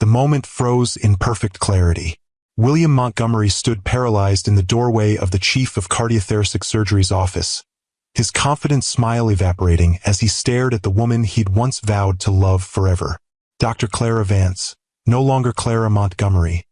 The moment froze in perfect clarity. William Montgomery stood paralyzed in the doorway of the chief of cardiothoracic surgery's office, his confident smile evaporating as he stared at the woman he'd once vowed to love forever. Dr. Clara Vance, no longer Clara Montgomery,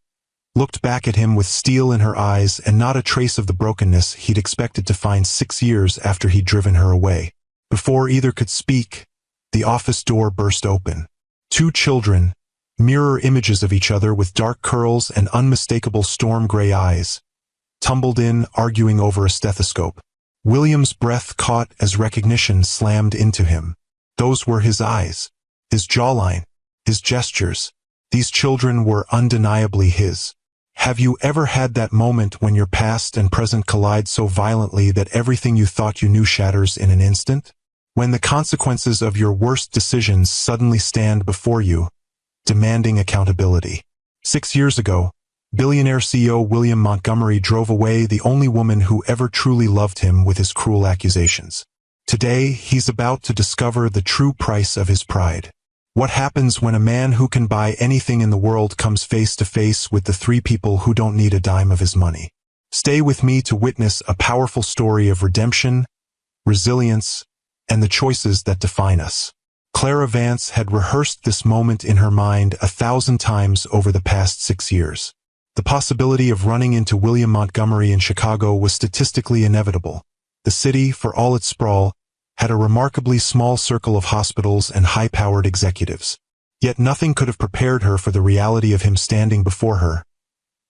looked back at him with steel in her eyes and not a trace of the brokenness he'd expected to find 6 years after he'd driven her away. Before either could speak, the office door burst open. 2 children, mirror images of each other with dark curls and unmistakable storm-gray eyes, tumbled in, arguing over a stethoscope. William's breath caught as recognition slammed into him. Those were his eyes, his jawline, his gestures. These children were undeniably his. Have you ever had that moment when your past and present collide so violently that everything you thought you knew shatters in an instant? When the consequences of your worst decisions suddenly stand before you, demanding accountability. 6 years ago, billionaire CEO William Montgomery drove away the only woman who ever truly loved him with his cruel accusations. Today, he's about to discover the true price of his pride. What happens when a man who can buy anything in the world comes face to face with the 3 people who don't need a dime of his money? Stay with me to witness a powerful story of redemption, resilience, and the choices that define us. Clara Vance had rehearsed this moment in her mind 1,000 times over the past 6 years. The possibility of running into William Montgomery in Chicago was statistically inevitable. The city, for all its sprawl, had a remarkably small circle of hospitals and high-powered executives. Yet nothing could have prepared her for the reality of him standing before her,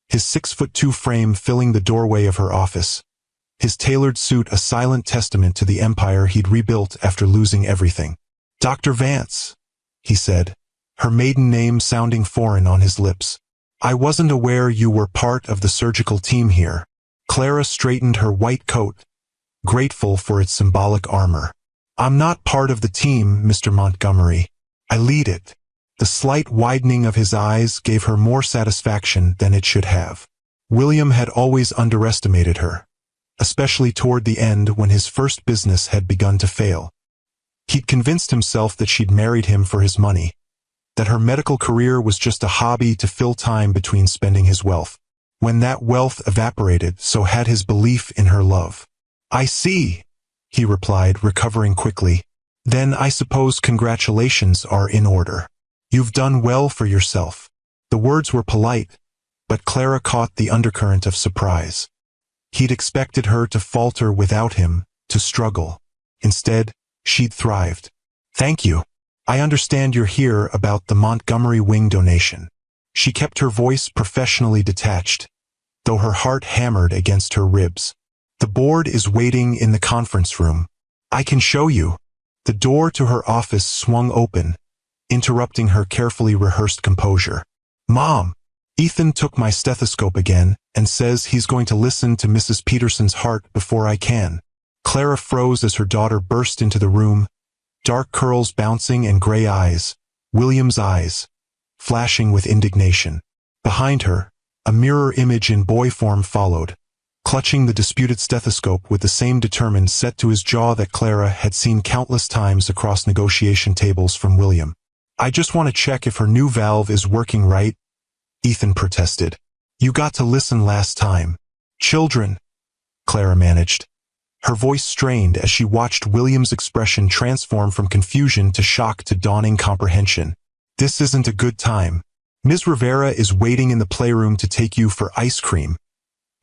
his 6'2" frame filling the doorway of her office, his tailored suit a silent testament to the empire he'd rebuilt after losing everything. "Dr. Vance," he said, her maiden name sounding foreign on his lips. "I wasn't aware you were part of the surgical team here." Clara straightened her white coat, grateful for its symbolic armor. "I'm not part of the team, Mr. Montgomery. I lead it." The slight widening of his eyes gave her more satisfaction than it should have. William had always underestimated her, especially toward the end when his first business had begun to fail. He'd convinced himself that she'd married him for his money, that her medical career was just a hobby to fill time between spending his wealth. When that wealth evaporated, so had his belief in her love. "I see," he replied, recovering quickly. "Then I suppose congratulations are in order. You've done well for yourself." The words were polite, but Clara caught the undercurrent of surprise. He'd expected her to falter without him, to struggle. Instead, she'd thrived. "Thank you. I understand you're here about the Montgomery wing donation." She kept her voice professionally detached, though her heart hammered against her ribs. "The board is waiting in the conference room. I can show you." The door to her office swung open, interrupting her carefully rehearsed composure. "Mom, Ethan took my stethoscope again and says he's going to listen to Mrs. Peterson's heart before I can." Clara froze as her daughter burst into the room, dark curls bouncing and gray eyes, William's eyes, flashing with indignation. Behind her, a mirror image in boy form followed, clutching the disputed stethoscope with the same determined set to his jaw that Clara had seen countless times across negotiation tables from William. "I just want to check if her new valve is working right," Ethan protested. "You got to listen last time." "Children," Clara managed, her voice strained as she watched William's expression transform from confusion to shock to dawning comprehension. "This isn't a good time. Ms. Rivera is waiting in the playroom to take you for ice cream.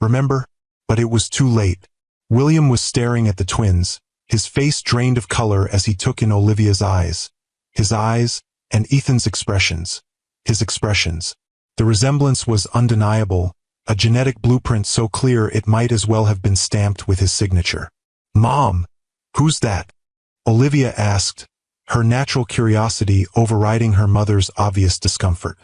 Remember?" But it was too late. William was staring at the twins, his face drained of color as he took in Olivia's eyes. His eyes, and Ethan's expressions. His expressions. The resemblance was undeniable, a genetic blueprint so clear it might as well have been stamped with his signature. "Mom, who's that?" Olivia asked, her natural curiosity overriding her mother's obvious discomfort.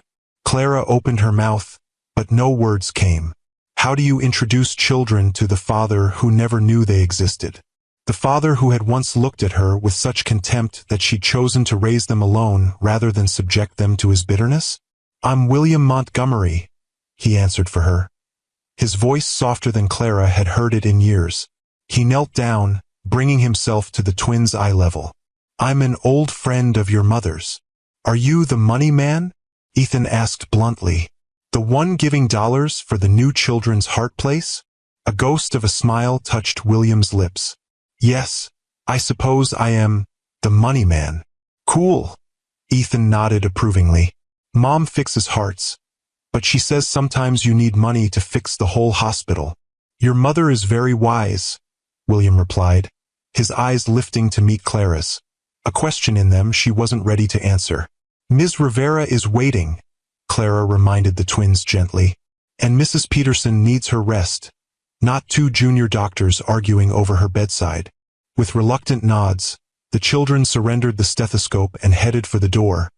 Clara opened her mouth, but no words came. How do you introduce children to the father who never knew they existed? The father who had once looked at her with such contempt that she'd chosen to raise them alone rather than subject them to his bitterness? "I'm William Montgomery," he answered for her. His voice softer than Clara had heard it in years. He knelt down, bringing himself to the twins' eye level. "I'm an old friend of your mother's." "Are you the money man?" Ethan asked bluntly. The one giving dollars for the new children's heart place? A ghost of a smile touched William's lips. Yes, I suppose I am the money man. Cool. Ethan nodded approvingly. Mom fixes hearts, but she says sometimes you need money to fix the whole hospital. Your mother is very wise, William replied, his eyes lifting to meet Clara's, a question in them she wasn't ready to answer. Ms. Rivera is waiting, Clara reminded the twins gently, and Mrs. Peterson needs her rest, not two junior doctors arguing over her bedside. With reluctant nods, the children surrendered the stethoscope and headed for the door,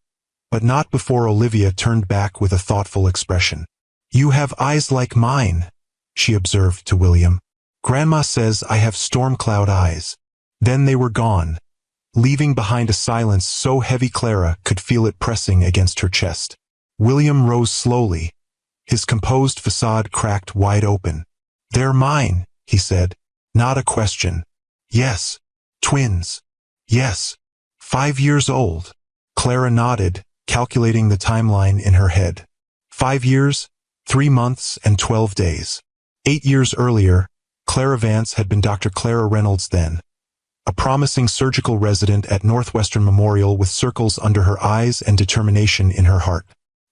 but not before Olivia turned back with a thoughtful expression. You have eyes like mine, she observed to William. Grandma says I have storm cloud eyes. Then they were gone, leaving behind a silence so heavy Clara could feel it pressing against her chest. William rose slowly, his composed facade cracked wide open. They're mine, he said. Not a question. Yes. Twins. Yes. 5 years old. Clara nodded, calculating the timeline in her head. 5 years, 3 months, and 12 days. 8 years earlier, Clara Vance had been Dr. Clara Reynolds then, a promising surgical resident at Northwestern Memorial with circles under her eyes and determination in her heart.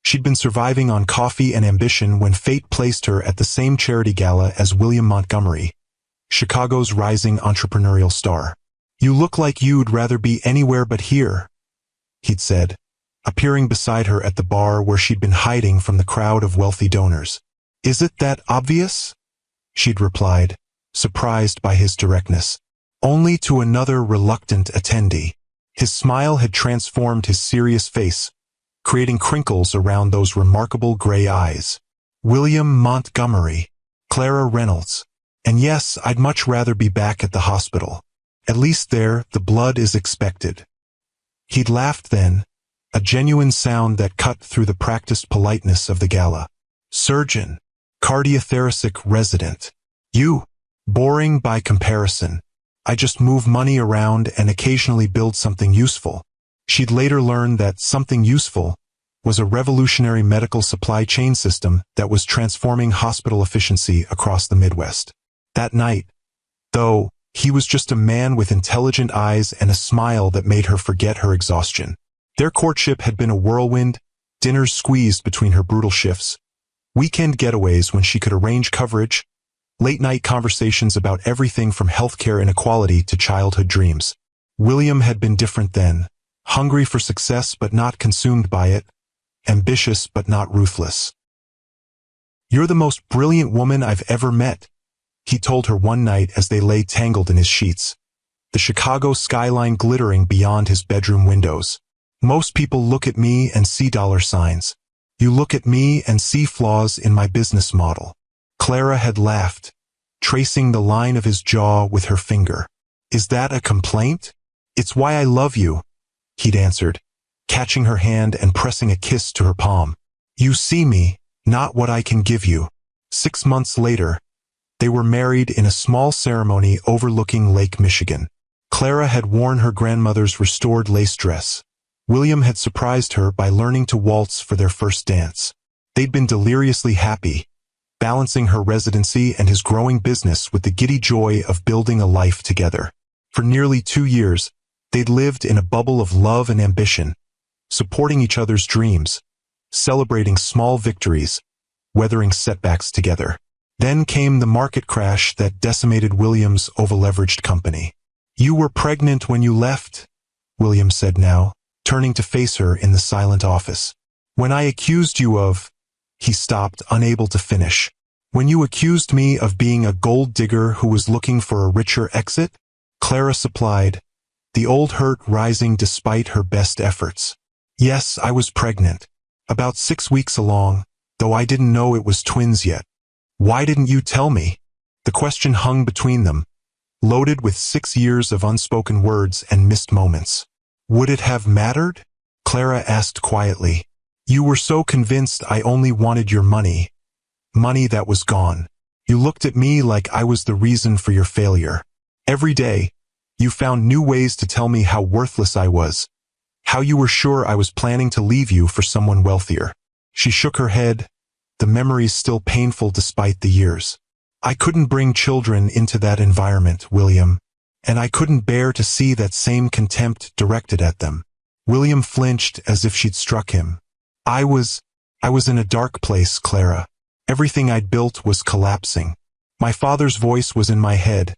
She'd been surviving on coffee and ambition when fate placed her at the same charity gala as William Montgomery, Chicago's rising entrepreneurial star. You look like you'd rather be anywhere but here, he'd said, appearing beside her at the bar where she'd been hiding from the crowd of wealthy donors. Is it that obvious? She'd replied, surprised by his directness. Only to another reluctant attendee. His smile had transformed his serious face, creating crinkles around those remarkable gray eyes. William Montgomery, Clara Reynolds. And yes, I'd much rather be back at the hospital. At least there, the blood is expected. He'd laughed then, a genuine sound that cut through the practiced politeness of the gala. Surgeon, cardiothoracic resident. You, boring by comparison. I just move money around and occasionally build something useful. She'd later learn that something useful was a revolutionary medical supply chain system that was transforming hospital efficiency across the Midwest. That night, though, he was just a man with intelligent eyes and a smile that made her forget her exhaustion. Their courtship had been a whirlwind, dinners squeezed between her brutal shifts, weekend getaways when she could arrange coverage, late-night conversations about everything from healthcare inequality to childhood dreams. William had been different then, hungry for success but not consumed by it, ambitious but not ruthless. You're the most brilliant woman I've ever met, he told her one night as they lay tangled in his sheets, the Chicago skyline glittering beyond his bedroom windows. Most people look at me and see dollar signs. You look at me and see flaws in my business model. Clara had laughed, tracing the line of his jaw with her finger. Is that a complaint? It's why I love you, he'd answered, catching her hand and pressing a kiss to her palm. You see me, not what I can give you. 6 months later, they were married in a small ceremony overlooking Lake Michigan. Clara had worn her grandmother's restored lace dress. William had surprised her by learning to waltz for their first dance. They'd been deliriously happy, balancing her residency and his growing business with the giddy joy of building a life together. For nearly 2 years, they'd lived in a bubble of love and ambition, supporting each other's dreams, celebrating small victories, weathering setbacks together. Then came the market crash that decimated William's over-leveraged company. You were pregnant when you left, William said now, turning to face her in the silent office. When I accused you of... He stopped, unable to finish. When you accused me of being a gold digger who was looking for a richer exit? Clara supplied, the old hurt rising despite her best efforts. Yes, I was pregnant. About 6 weeks along, though I didn't know it was twins yet. Why didn't you tell me? The question hung between them, loaded with 6 years of unspoken words and missed moments. Would it have mattered? Clara asked quietly. You were so convinced I only wanted your money. Money that was gone. You looked at me like I was the reason for your failure. Every day, you found new ways to tell me how worthless I was, How you were sure I was planning to leave you for someone wealthier. She shook her head, the memories still painful despite the years. I couldn't bring children into that environment, William, and I couldn't bear to see that same contempt directed at them. William flinched as if she'd struck him. I was in a dark place, Clara. Everything I'd built was collapsing. My father's voice was in my head,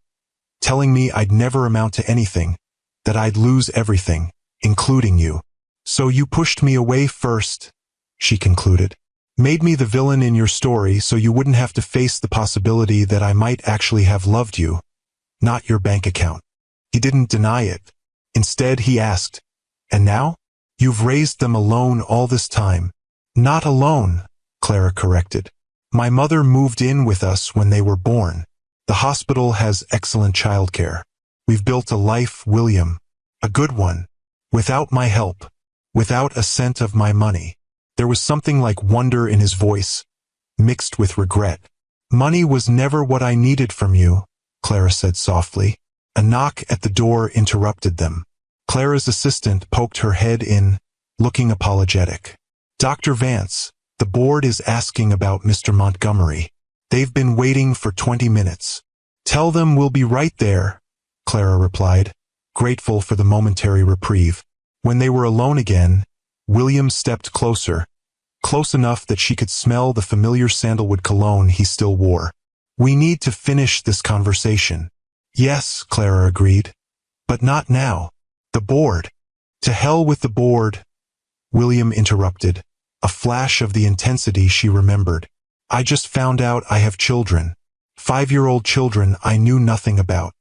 telling me I'd never amount to anything, that I'd lose everything, including you. So you pushed me away first, she concluded. Made me the villain in your story so you wouldn't have to face the possibility that I might actually have loved you, not your bank account. He didn't deny it. Instead, he asked, and now? You've raised them alone all this time. Not alone, Clara corrected. My mother moved in with us when they were born. The hospital has excellent childcare. We've built a life, William. A good one. Without my help. Without a cent of my money. There was something like wonder in his voice, mixed with regret. Money was never what I needed from you, Clara said softly. A knock at the door interrupted them. Clara's assistant poked her head in, looking apologetic. Dr. Vance, the board is asking about Mr. Montgomery. They've been waiting for 20 minutes. Tell them we'll be right there, Clara replied, grateful for the momentary reprieve. When they were alone again, William stepped closer, close enough that she could smell the familiar sandalwood cologne he still wore. We need to finish this conversation. Yes, Clara agreed. But not now. The board. To hell with the board. William interrupted, a flash of the intensity she remembered. I just found out I have children. 5-year-old children I knew nothing about.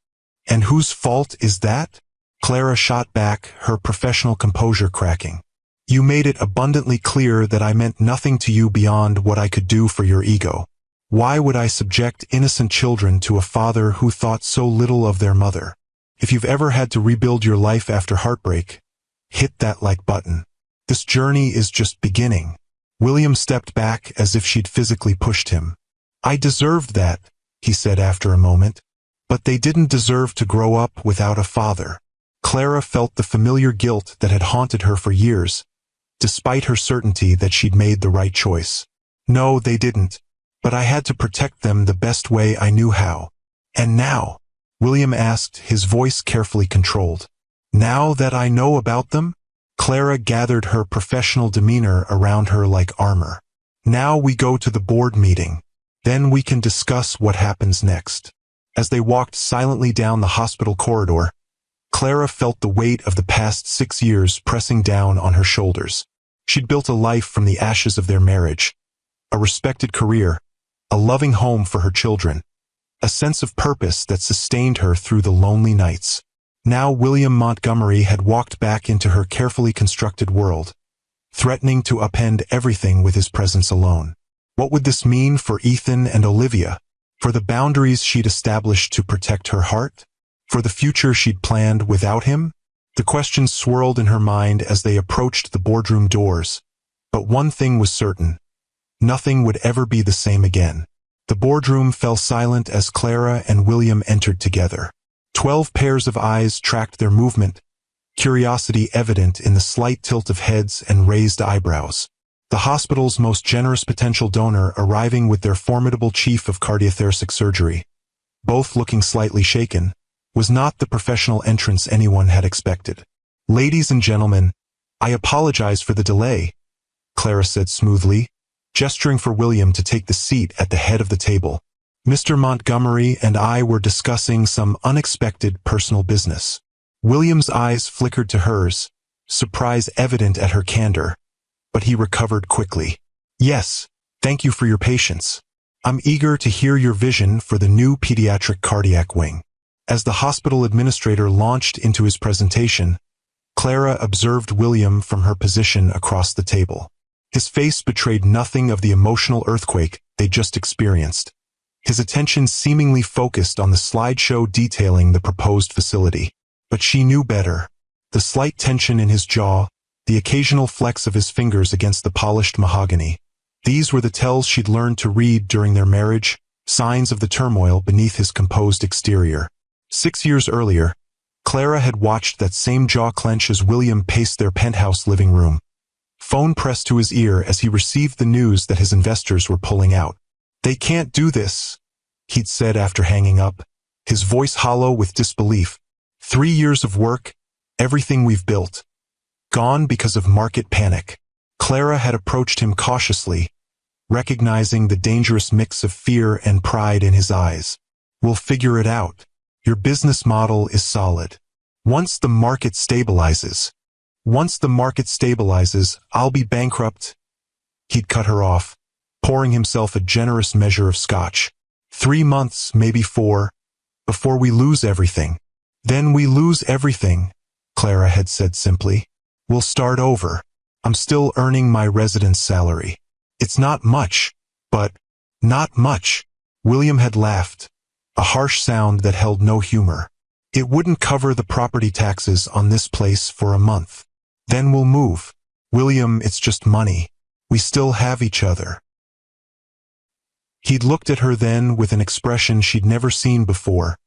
And whose fault is that? Clara shot back, her professional composure cracking. You made it abundantly clear that I meant nothing to you beyond what I could do for your ego. Why would I subject innocent children to a father who thought so little of their mother? If you've ever had to rebuild your life after heartbreak, hit that like button. This journey is just beginning. William stepped back as if she'd physically pushed him. I deserved that, he said after a moment. But they didn't deserve to grow up without a father. Clara felt the familiar guilt that had haunted her for years, despite her certainty that she'd made the right choice. No, they didn't. But I had to protect them the best way I knew how. And now? William asked, his voice carefully controlled. Now that I know about them? Clara gathered her professional demeanor around her like armor. Now we go to the board meeting. Then we can discuss what happens next. As they walked silently down the hospital corridor, Clara felt the weight of the past 6 years pressing down on her shoulders. She'd built a life from the ashes of their marriage, a respected career, a loving home for her children, a sense of purpose that sustained her through the lonely nights. Now William Montgomery had walked back into her carefully constructed world, threatening to upend everything with his presence alone. What would this mean for Ethan and Olivia? For the boundaries she'd established to protect her heart? For the future she'd planned without him? The questions swirled in her mind as they approached the boardroom doors. But one thing was certain. Nothing would ever be the same again. The boardroom fell silent as Clara and William entered together. 12 pairs of eyes tracked their movement, curiosity evident in the slight tilt of heads and raised eyebrows. The hospital's most generous potential donor arriving with their formidable chief of cardiothoracic surgery, both looking slightly shaken, was not the professional entrance anyone had expected. Ladies and gentlemen, I apologize for the delay, Clara said smoothly, gesturing for William to take the seat at the head of the table. Mr. Montgomery and I were discussing some unexpected personal business. William's eyes flickered to hers, surprise evident at her candor, but he recovered quickly. Yes, thank you for your patience. I'm eager to hear your vision for the new pediatric cardiac wing. As the hospital administrator launched into his presentation, Clara observed William from her position across the table. His face betrayed nothing of the emotional earthquake they'd just experienced. His attention seemingly focused on the slideshow detailing the proposed facility. But she knew better. The slight tension in his jaw, the occasional flex of his fingers against the polished mahogany. These were the tells she'd learned to read during their marriage, signs of the turmoil beneath his composed exterior. 6 years earlier, Clara had watched that same jaw clench as William paced their penthouse living room. Phone pressed to his ear as he received the news that his investors were pulling out. "They can't do this," he'd said after hanging up, his voice hollow with disbelief. 3 years of work, everything we've built, gone because of market panic. Clara had approached him cautiously, recognizing the dangerous mix of fear and pride in his eyes. "We'll figure it out. Your business model is solid. Once the market stabilizes, I'll be bankrupt." He'd cut her off, pouring himself a generous measure of scotch. 3 months, maybe 4, before we lose everything. "Then we lose everything," Clara had said simply. "We'll start over. I'm still earning my residence salary. It's not much, but not much." William had laughed, a harsh sound that held no humor. "It wouldn't cover the property taxes on this place for a month. Then we'll move. William, it's just money. We still have each other." He'd looked at her then with an expression she'd never seen before,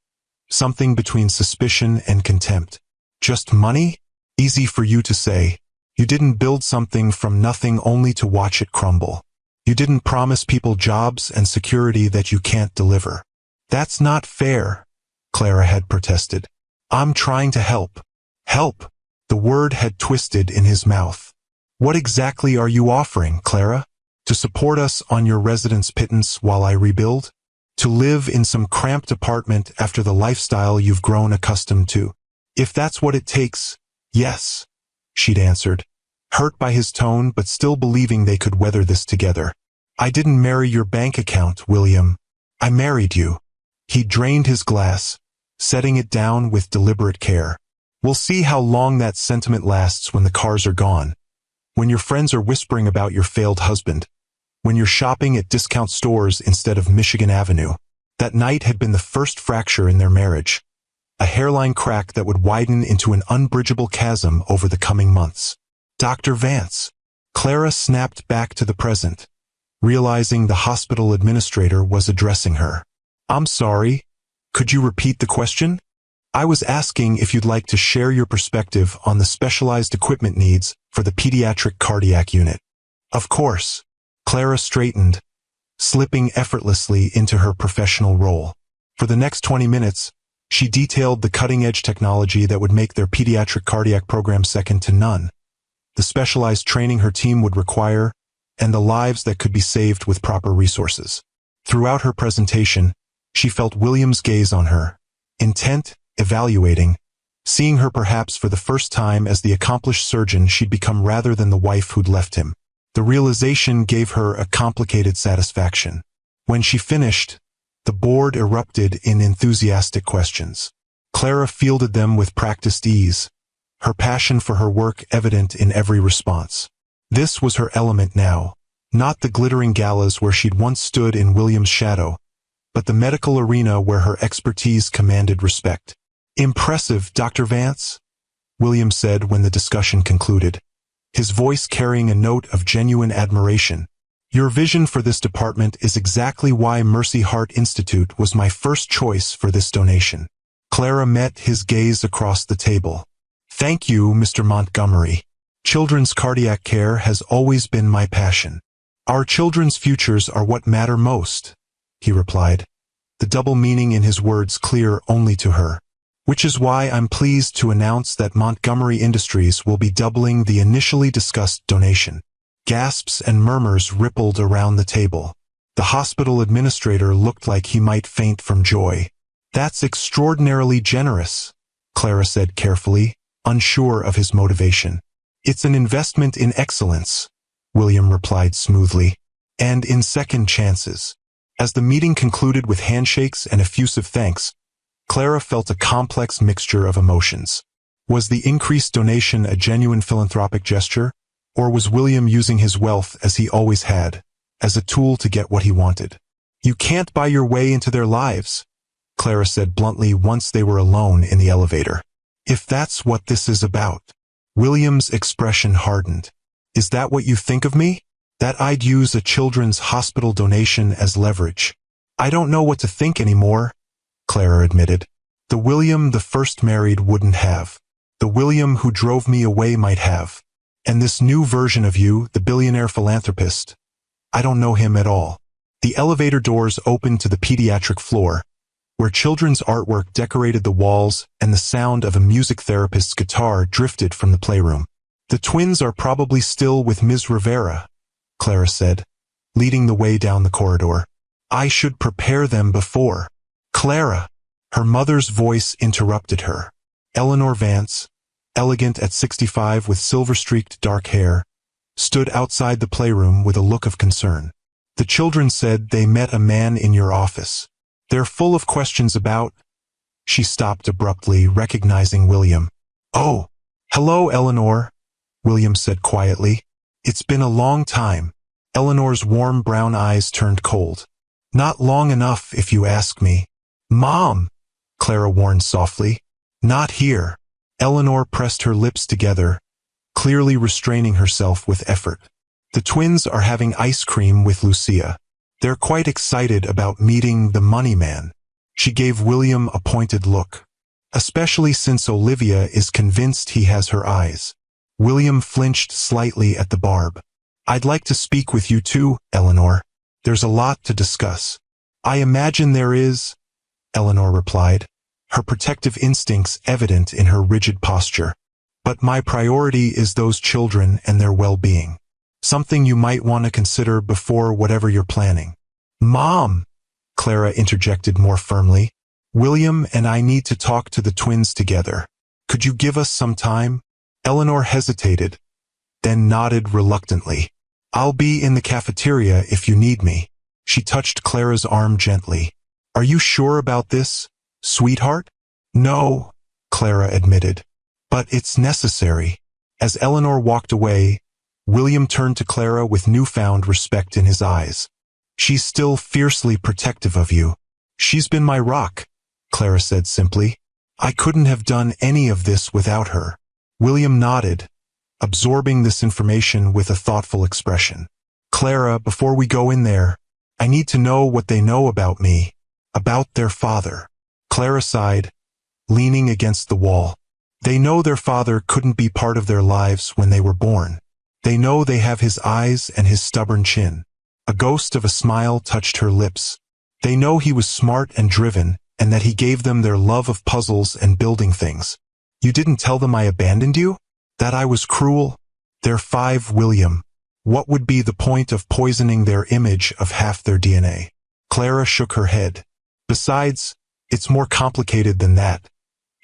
something between suspicion and contempt. "Just money? Easy for you to say. You didn't build something from nothing only to watch it crumble. You didn't promise people jobs and security that you can't deliver." "That's not fair," Clara had protested. "I'm trying to help." "Help?" The word had twisted in his mouth. "What exactly are you offering, Clara? To support us on your residence pittance while I rebuild? To live in some cramped apartment after the lifestyle you've grown accustomed to? If that's what it takes, yes," she'd answered, hurt by his tone but still believing they could weather this together. "I didn't marry your bank account, William. I married you." He drained his glass, setting it down with deliberate care. "We'll see how long that sentiment lasts when the cars are gone. When your friends are whispering about your failed husband. When you're shopping at discount stores instead of Michigan Avenue." That night had been the first fracture in their marriage, a hairline crack that would widen into an unbridgeable chasm over the coming months. "Dr. Vance." Clara snapped back to the present, realizing the hospital administrator was addressing her. "I'm sorry, could you repeat the question?" "I was asking if you'd like to share your perspective on the specialized equipment needs for the pediatric cardiac unit." "Of course." Clara straightened, slipping effortlessly into her professional role. For the next 20 minutes, she detailed the cutting-edge technology that would make their pediatric cardiac program second to none, the specialized training her team would require, and the lives that could be saved with proper resources. Throughout her presentation, she felt William's gaze on her, intent, evaluating, seeing her perhaps for the first time as the accomplished surgeon she'd become rather than the wife who'd left him. The realization gave her a complicated satisfaction. When she finished, the board erupted in enthusiastic questions. Clara fielded them with practiced ease, her passion for her work evident in every response. This was her element now, not the glittering galas where she'd once stood in William's shadow, but the medical arena where her expertise commanded respect. "Impressive, Dr. Vance," William said when the discussion concluded, his voice carrying a note of genuine admiration. "Your vision for this department is exactly why Mercy Heart Institute was my first choice for this donation." Clara met his gaze across the table. "Thank you, Mr. Montgomery. Children's cardiac care has always been my passion. Our children's futures are what matter most," he replied, the double meaning in his words clear only to her. "Which is why I'm pleased to announce that Montgomery Industries will be doubling the initially discussed donation." Gasps and murmurs rippled around the table. The hospital administrator looked like he might faint from joy. "That's extraordinarily generous," Clara said carefully, unsure of his motivation. "It's an investment in excellence," William replied smoothly, "and in second chances." As the meeting concluded with handshakes and effusive thanks, Clara felt a complex mixture of emotions. Was the increased donation a genuine philanthropic gesture, or was William using his wealth as he always had, as a tool to get what he wanted? "You can't buy your way into their lives," Clara said bluntly once they were alone in the elevator. "If that's what this is about." William's expression hardened. "Is that what you think of me? That I'd use a children's hospital donation as leverage?" "I don't know what to think anymore," Clara admitted. The William the first married wouldn't have. The William who drove me away might have. And this new version of you, the billionaire philanthropist, I don't know him at all. The elevator doors opened to the pediatric floor, where children's artwork decorated the walls and the sound of a music therapist's guitar drifted from the playroom. The twins are probably still with Ms. Rivera, Clara said, leading the way down the corridor. I should prepare them before. Clara! Her mother's voice interrupted her. Eleanor Vance, elegant at 65 with silver-streaked dark hair, stood outside the playroom with a look of concern. The children said they met a man in your office. They're full of questions about... She stopped abruptly, recognizing William. Oh, hello, Eleanor, William said quietly. It's been a long time. Eleanor's warm brown eyes turned cold. Not long enough, if you ask me. Mom, Clara warned softly. Not here. Eleanor pressed her lips together, clearly restraining herself with effort. The twins are having ice cream with Lucia. They're quite excited about meeting the money man. She gave William a pointed look. Especially since Olivia is convinced he has her eyes. William flinched slightly at the barb. I'd like to speak with you too, Eleanor. There's a lot to discuss. I imagine there is, Eleanor replied, her protective instincts evident in her rigid posture. But my priority is those children and their well-being. Something you might want to consider before whatever you're planning. Mom, Clara interjected more firmly. William and I need to talk to the twins together. Could you give us some time? Eleanor hesitated, then nodded reluctantly. I'll be in the cafeteria if you need me. She touched Clara's arm gently. Are you sure about this, sweetheart? No, Clara admitted. But it's necessary. As Eleanor walked away, William turned to Clara with newfound respect in his eyes. She's still fiercely protective of you. She's been my rock, Clara said simply. I couldn't have done any of this without her. William nodded, absorbing this information with a thoughtful expression. Clara, before we go in there, I need to know what they know about me, about their father. Clara sighed, leaning against the wall. They know their father couldn't be part of their lives when they were born. They know they have his eyes and his stubborn chin. A ghost of a smile touched her lips. They know he was smart and driven, and that he gave them their love of puzzles and building things. You didn't tell them I abandoned you? That I was cruel? They're 5, William. What would be the point of poisoning their image of half their DNA? Clara shook her head. Besides, it's more complicated than that,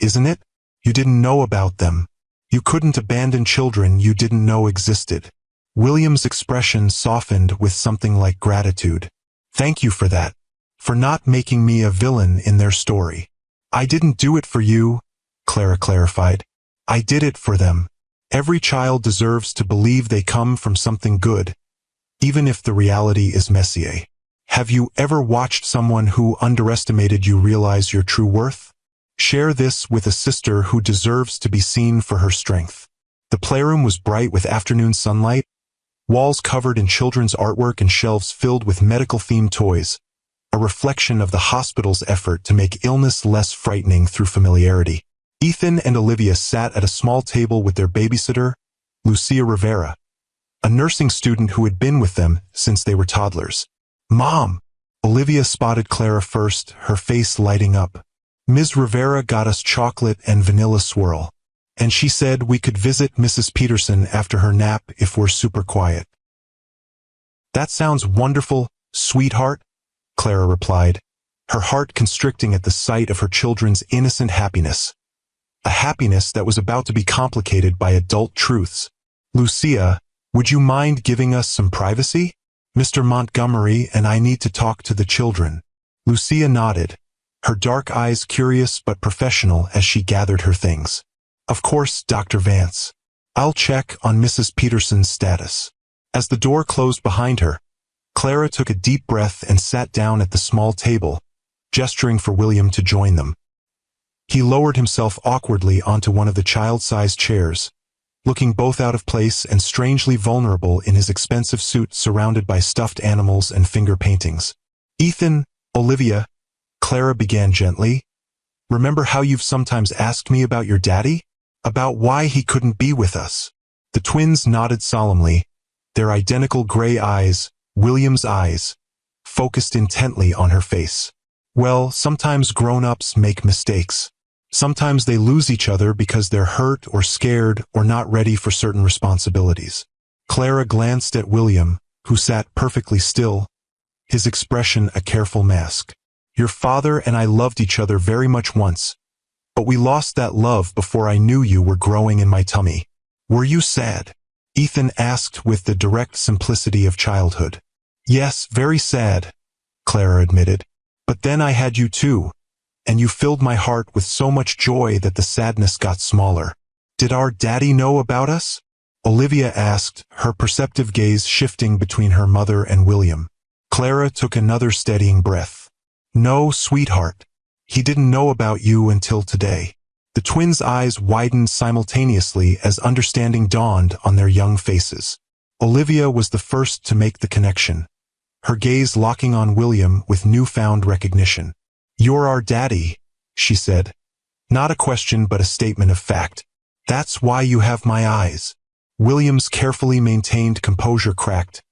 isn't it? You didn't know about them. You couldn't abandon children you didn't know existed. William's expression softened with something like gratitude. Thank you for that. For not making me a villain in their story. I didn't do it for you, Clara clarified. I did it for them. Every child deserves to believe they come from something good, even if the reality is messy. Have you ever watched someone who underestimated you realize your true worth? Share this with a sister who deserves to be seen for her strength. The playroom was bright with afternoon sunlight, walls covered in children's artwork and shelves filled with medical-themed toys, a reflection of the hospital's effort to make illness less frightening through familiarity. Ethan and Olivia sat at a small table with their babysitter, Lucia Rivera, a nursing student who had been with them since they were toddlers. Mom! Olivia spotted Clara first, her face lighting up. Ms. Rivera got us chocolate and vanilla swirl, and she said we could visit Mrs. Peterson after her nap if we're super quiet. That sounds wonderful, sweetheart, Clara replied, her heart constricting at the sight of her children's innocent happiness. A happiness that was about to be complicated by adult truths. Lucia, would you mind giving us some privacy? Mr. Montgomery and I need to talk to the children. Lucia nodded, her dark eyes curious but professional as she gathered her things. Of course, Dr. Vance. I'll check on Mrs. Peterson's status. As the door closed behind her, Clara took a deep breath and sat down at the small table, gesturing for William to join them. He lowered himself awkwardly onto one of the child-sized chairs, looking both out of place and strangely vulnerable in his expensive suit surrounded by stuffed animals and finger paintings. Ethan, Olivia, Clara began gently, Remember how you've sometimes asked me about your daddy? About why he couldn't be with us?" The twins nodded solemnly, their identical gray eyes, William's eyes, focused intently on her face. "Well, sometimes grown-ups make mistakes. Sometimes they lose each other because they're hurt or scared or not ready for certain responsibilities." Clara glanced at William, who sat perfectly still, his expression a careful mask. "Your father and I loved each other very much once, but we lost that love before I knew you were growing in my tummy." "Were you sad?" Ethan asked with the direct simplicity of childhood. "Yes, very sad," Clara admitted. "But then I had you too, and you filled my heart with so much joy that the sadness got smaller." "Did our daddy know about us?" Olivia asked, her perceptive gaze shifting between her mother and William. Clara took another steadying breath. "No, sweetheart. He didn't know about you until today." The twins' eyes widened simultaneously as understanding dawned on their young faces. Olivia was the first to make the connection, her gaze locking on William with newfound recognition. "You're our daddy," she said. Not a question but a statement of fact. "That's why you have my eyes." William's carefully maintained composure cracked,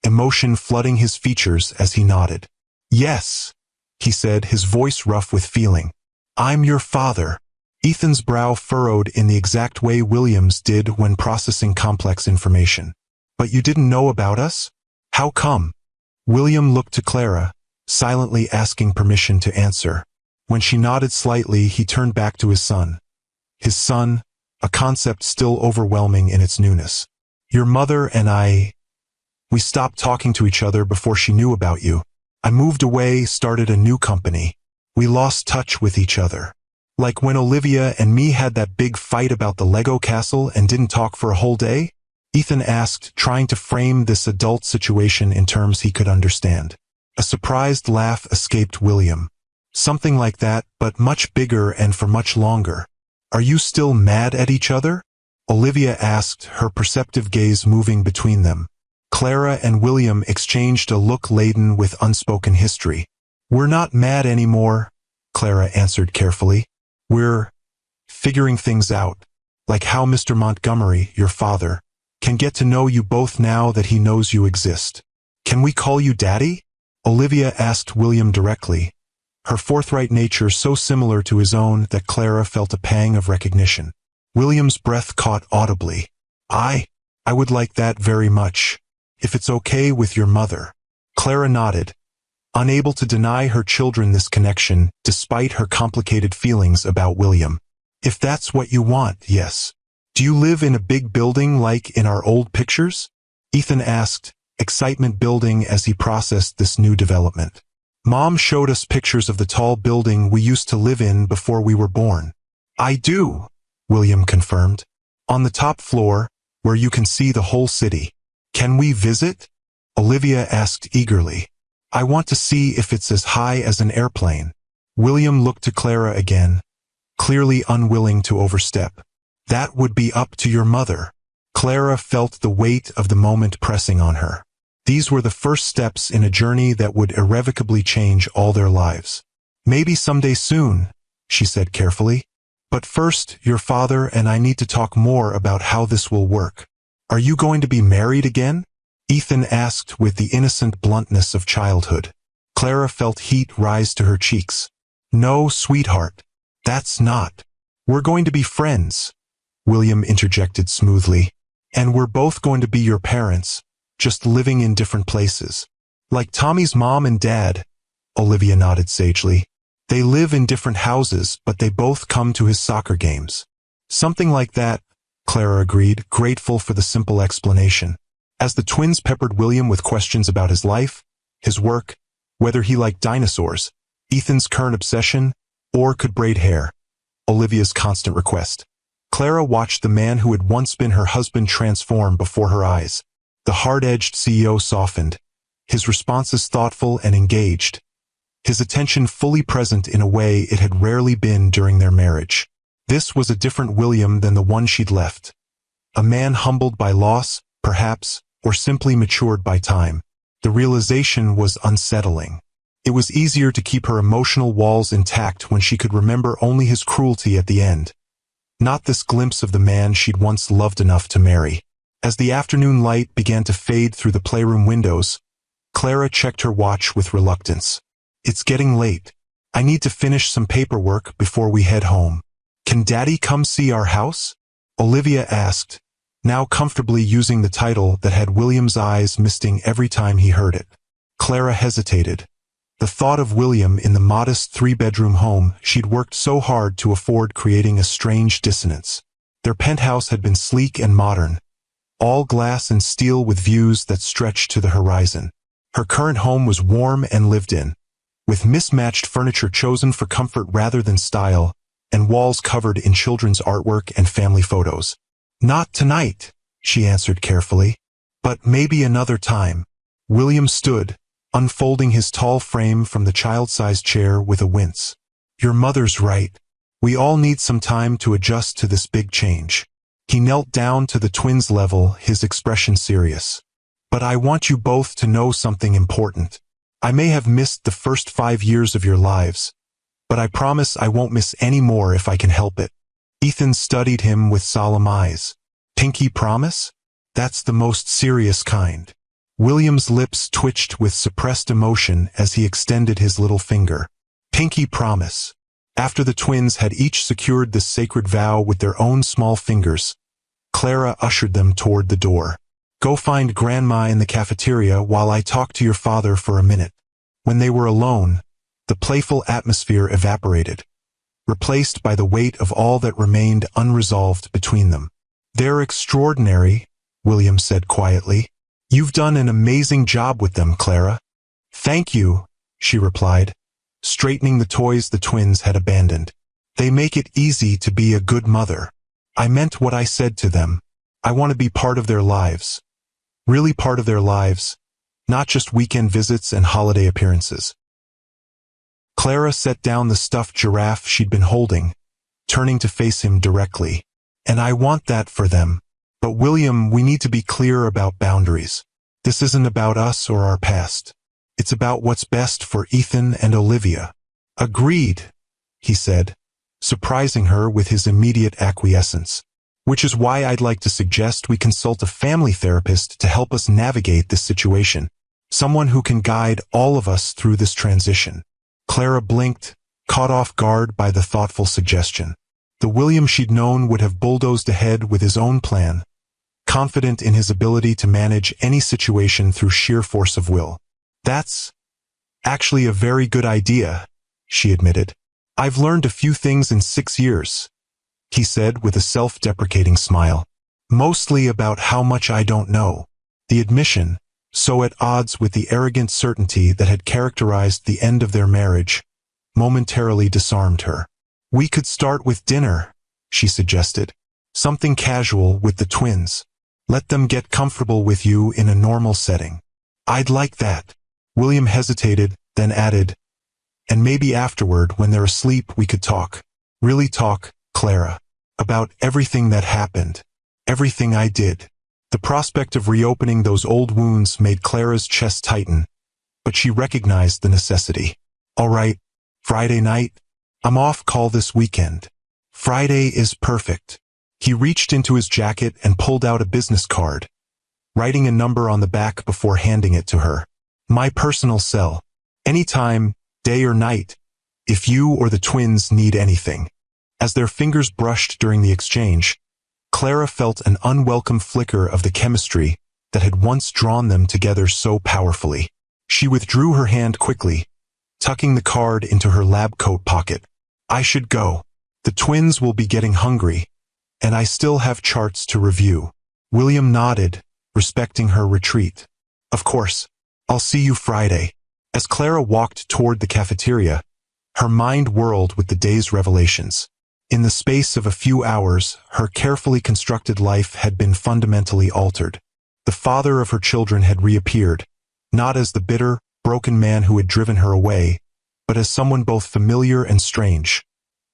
emotion flooding his features as he nodded. "Yes," he said, his voice rough with feeling. "I'm your father." Ethan's brow furrowed in the exact way William's did when processing complex information. "But you didn't know about us? How come?" William looked to Clara, silently asking permission to answer. When she nodded slightly, he turned back to his son. His son, a concept still overwhelming in its newness. "Your mother and we stopped talking to each other before she knew about you. I moved away, started a new company. We lost touch with each other. Like when Olivia and me had that big fight about the Lego castle and didn't talk for a whole day?" Ethan asked, trying to frame this adult situation in terms he could understand. A surprised laugh escaped William. "Something like that, but much bigger and for much longer." "Are you still mad at each other?" Olivia asked, her perceptive gaze moving between them. Clara and William exchanged a look laden with unspoken history. "We're not mad anymore," Clara answered carefully. "We're figuring things out, like how Mr. Montgomery, your father, can get to know you both now that he knows you exist." "Can we call you Daddy?" Olivia asked William directly, her forthright nature so similar to his own that Clara felt a pang of recognition. William's breath caught audibly. I would like that very much, if it's okay with your mother." Clara nodded, unable to deny her children this connection despite her complicated feelings about William. "If that's what you want, yes." "Do you live in a big building like in our old pictures?" Ethan asked, excitement building as he processed this new development. "Mom showed us pictures of the tall building we used to live in before we were born." "I do," William confirmed. "On the top floor, where you can see the whole city." "Can we visit?" Olivia asked eagerly. "I want to see if it's as high as an airplane." William looked to Clara again, clearly unwilling to overstep. "That would be up to your mother." Clara felt the weight of the moment pressing on her. These were the first steps in a journey that would irrevocably change all their lives. "Maybe someday soon," she said carefully. "But first, your father and I need to talk more about how this will work." "Are you going to be married again?" Ethan asked with the innocent bluntness of childhood. Clara felt heat rise to her cheeks. "No, sweetheart. That's not. We're going to be friends," William interjected smoothly. "And we're both going to be your parents, just living in different places." "Like Tommy's mom and dad," Olivia nodded sagely. "They live in different houses, but they both come to his soccer games." "Something like that," Clara agreed, grateful for the simple explanation. As the twins peppered William with questions about his life, his work, whether he liked dinosaurs, Ethan's current obsession, or could braid hair, Olivia's constant request, Clara watched the man who had once been her husband transform before her eyes. The hard-edged CEO softened, his responses thoughtful and engaged, his attention fully present in a way it had rarely been during their marriage. This was a different William than the one she'd left. A man humbled by loss, perhaps, or simply matured by time. The realization was unsettling. It was easier to keep her emotional walls intact when she could remember only his cruelty at the end, not this glimpse of the man she'd once loved enough to marry. As the afternoon light began to fade through the playroom windows, Clara checked her watch with reluctance. It's getting late. I need to finish some paperwork before we head home. Can Daddy come see our house? Olivia asked, now comfortably using the title that had William's eyes misting every time he heard it. Clara hesitated. The thought of William in the modest three-bedroom home she'd worked so hard to afford creating a strange dissonance. Their penthouse had been sleek and modern, all glass and steel with views that stretched to the horizon. Her current home was warm and lived in, with mismatched furniture chosen for comfort rather than style, and walls covered in children's artwork and family photos. Not tonight, she answered carefully. But maybe another time. William stood, unfolding his tall frame from the child-sized chair with a wince. Your mother's right. We all need some time to adjust to this big change. He knelt down to the twins' level, his expression serious. But I want you both to know something important. I may have missed the first 5 years of your lives, but I promise I won't miss any more if I can help it. Ethan studied him with solemn eyes. Pinky promise? That's the most serious kind. William's lips twitched with suppressed emotion as he extended his little finger. Pinky promise. After the twins had each secured this sacred vow with their own small fingers, Clara ushered them toward the door. Go find Grandma in the cafeteria while I talk to your father for a minute. When they were alone, the playful atmosphere evaporated, replaced by the weight of all that remained unresolved between them. They're extraordinary, William said quietly. You've done an amazing job with them, Clara. Thank you, she replied, straightening the toys the twins had abandoned. They make it easy to be a good mother. I meant what I said to them. I want to be part of their lives. Really part of their lives, not just weekend visits and holiday appearances. Clara set down the stuffed giraffe she'd been holding, turning to face him directly. And I want that for them. But William, we need to be clear about boundaries. This isn't about us or our past. It's about what's best for Ethan and Olivia. Agreed, he said, surprising her with his immediate acquiescence. Which is why I'd like to suggest we consult a family therapist to help us navigate this situation. Someone who can guide all of us through this transition. Clara blinked, caught off guard by the thoughtful suggestion. The William she'd known would have bulldozed ahead with his own plan, confident in his ability to manage any situation through sheer force of will. That's actually a very good idea, she admitted. I've learned a few things in 6 years, he said with a self-deprecating smile. Mostly about how much I don't know. The admission, so at odds with the arrogant certainty that had characterized the end of their marriage, momentarily disarmed her. We could start with dinner, she suggested. Something casual with the twins. Let them get comfortable with you in a normal setting. I'd like that. William hesitated, then added, and maybe afterward, when they're asleep, we could talk. Really talk, Clara. About everything that happened. Everything I did. The prospect of reopening those old wounds made Clara's chest tighten, but she recognized the necessity. All right, Friday night? I'm off call this weekend. Friday is perfect. He reached into his jacket and pulled out a business card, writing a number on the back before handing it to her. My personal cell. Anytime, day or night, if you or the twins need anything. As their fingers brushed during the exchange, Clara felt an unwelcome flicker of the chemistry that had once drawn them together so powerfully. She withdrew her hand quickly, tucking the card into her lab coat pocket. I should go. The twins will be getting hungry, and I still have charts to review. William nodded, respecting her retreat. Of course. I'll see you Friday. As Clara walked toward the cafeteria, her mind whirled with the day's revelations. In the space of a few hours, her carefully constructed life had been fundamentally altered. The father of her children had reappeared, not as the bitter, broken man who had driven her away, but as someone both familiar and strange.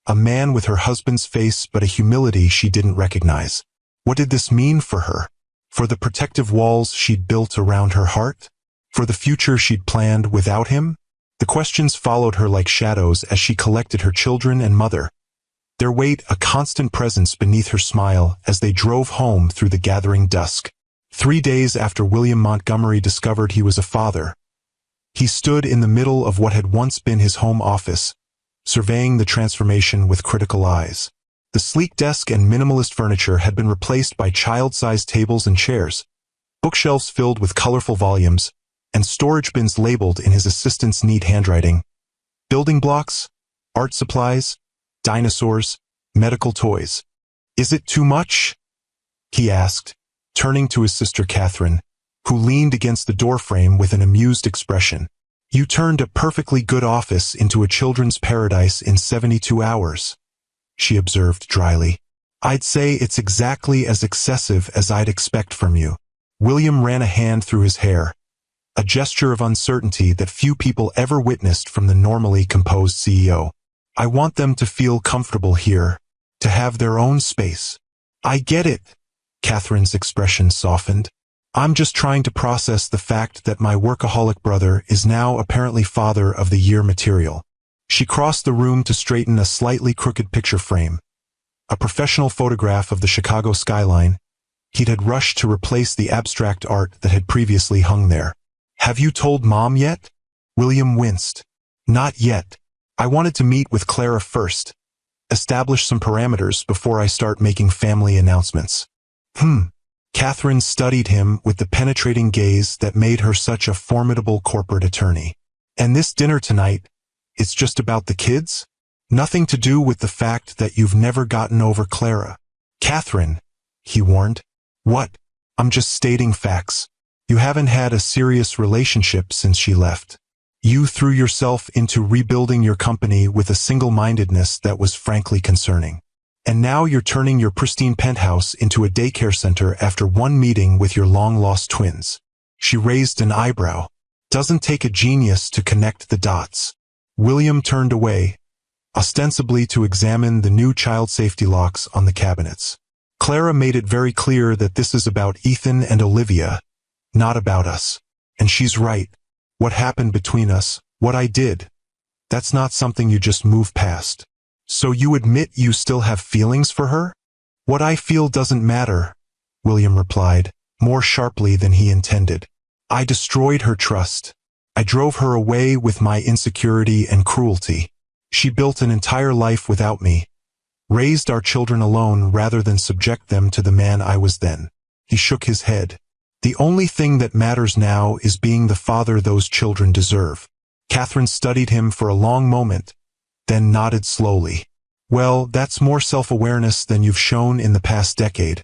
A man with her husband's face but a humility she didn't recognize. What did this mean for her? For the protective walls she'd built around her heart? For the future she'd planned without him? The questions followed her like shadows as she collected her children and mother, their weight a constant presence beneath her smile as they drove home through the gathering dusk. 3 days after William Montgomery discovered he was a father, he stood in the middle of what had once been his home office, surveying the transformation with critical eyes. The sleek desk and minimalist furniture had been replaced by child-sized tables and chairs, bookshelves filled with colorful volumes, and storage bins labeled in his assistant's neat handwriting. Building blocks, art supplies, dinosaurs, medical toys. "Is it too much?" he asked, turning to his sister Catherine, who leaned against the doorframe with an amused expression. "You turned a perfectly good office into a children's paradise in 72 hours, she observed dryly. "I'd say it's exactly as excessive as I'd expect from you." William ran a hand through his hair, a gesture of uncertainty that few people ever witnessed from the normally composed CEO. "I want them to feel comfortable here, to have their own space." "I get it," Catherine's expression softened. "I'm just trying to process the fact that my workaholic brother is now apparently father of the year material." She crossed the room to straighten a slightly crooked picture frame, a professional photograph of the Chicago skyline. He'd had rushed to replace the abstract art that had previously hung there. "Have you told Mom yet?" William winced. "Not yet. I wanted to meet with Clara first, establish some parameters before I start making family announcements." Catherine studied him with the penetrating gaze that made her such a formidable corporate attorney. "And this dinner tonight, it's just about the kids? Nothing to do with the fact that you've never gotten over Clara?" "Catherine," he warned. "What? I'm just stating facts. You haven't had a serious relationship since she left. You threw yourself into rebuilding your company with a single-mindedness that was frankly concerning. And now you're turning your pristine penthouse into a daycare center after one meeting with your long-lost twins." She raised an eyebrow. "Doesn't take a genius to connect the dots." William turned away, ostensibly to examine the new child safety locks on the cabinets. "Clara made it very clear that this is about Ethan and Olivia, not about us. And she's right. What happened between us, what I did, that's not something you just move past." "So you admit you still have feelings for her?" "What I feel doesn't matter," William replied, more sharply than he intended. "I destroyed her trust. I drove her away with my insecurity and cruelty. She built an entire life without me, raised our children alone rather than subject them to the man I was then." He shook his head. "The only thing that matters now is being the father those children deserve." Catherine studied him for a long moment, then nodded slowly. "Well, that's more self-awareness than you've shown in the past decade,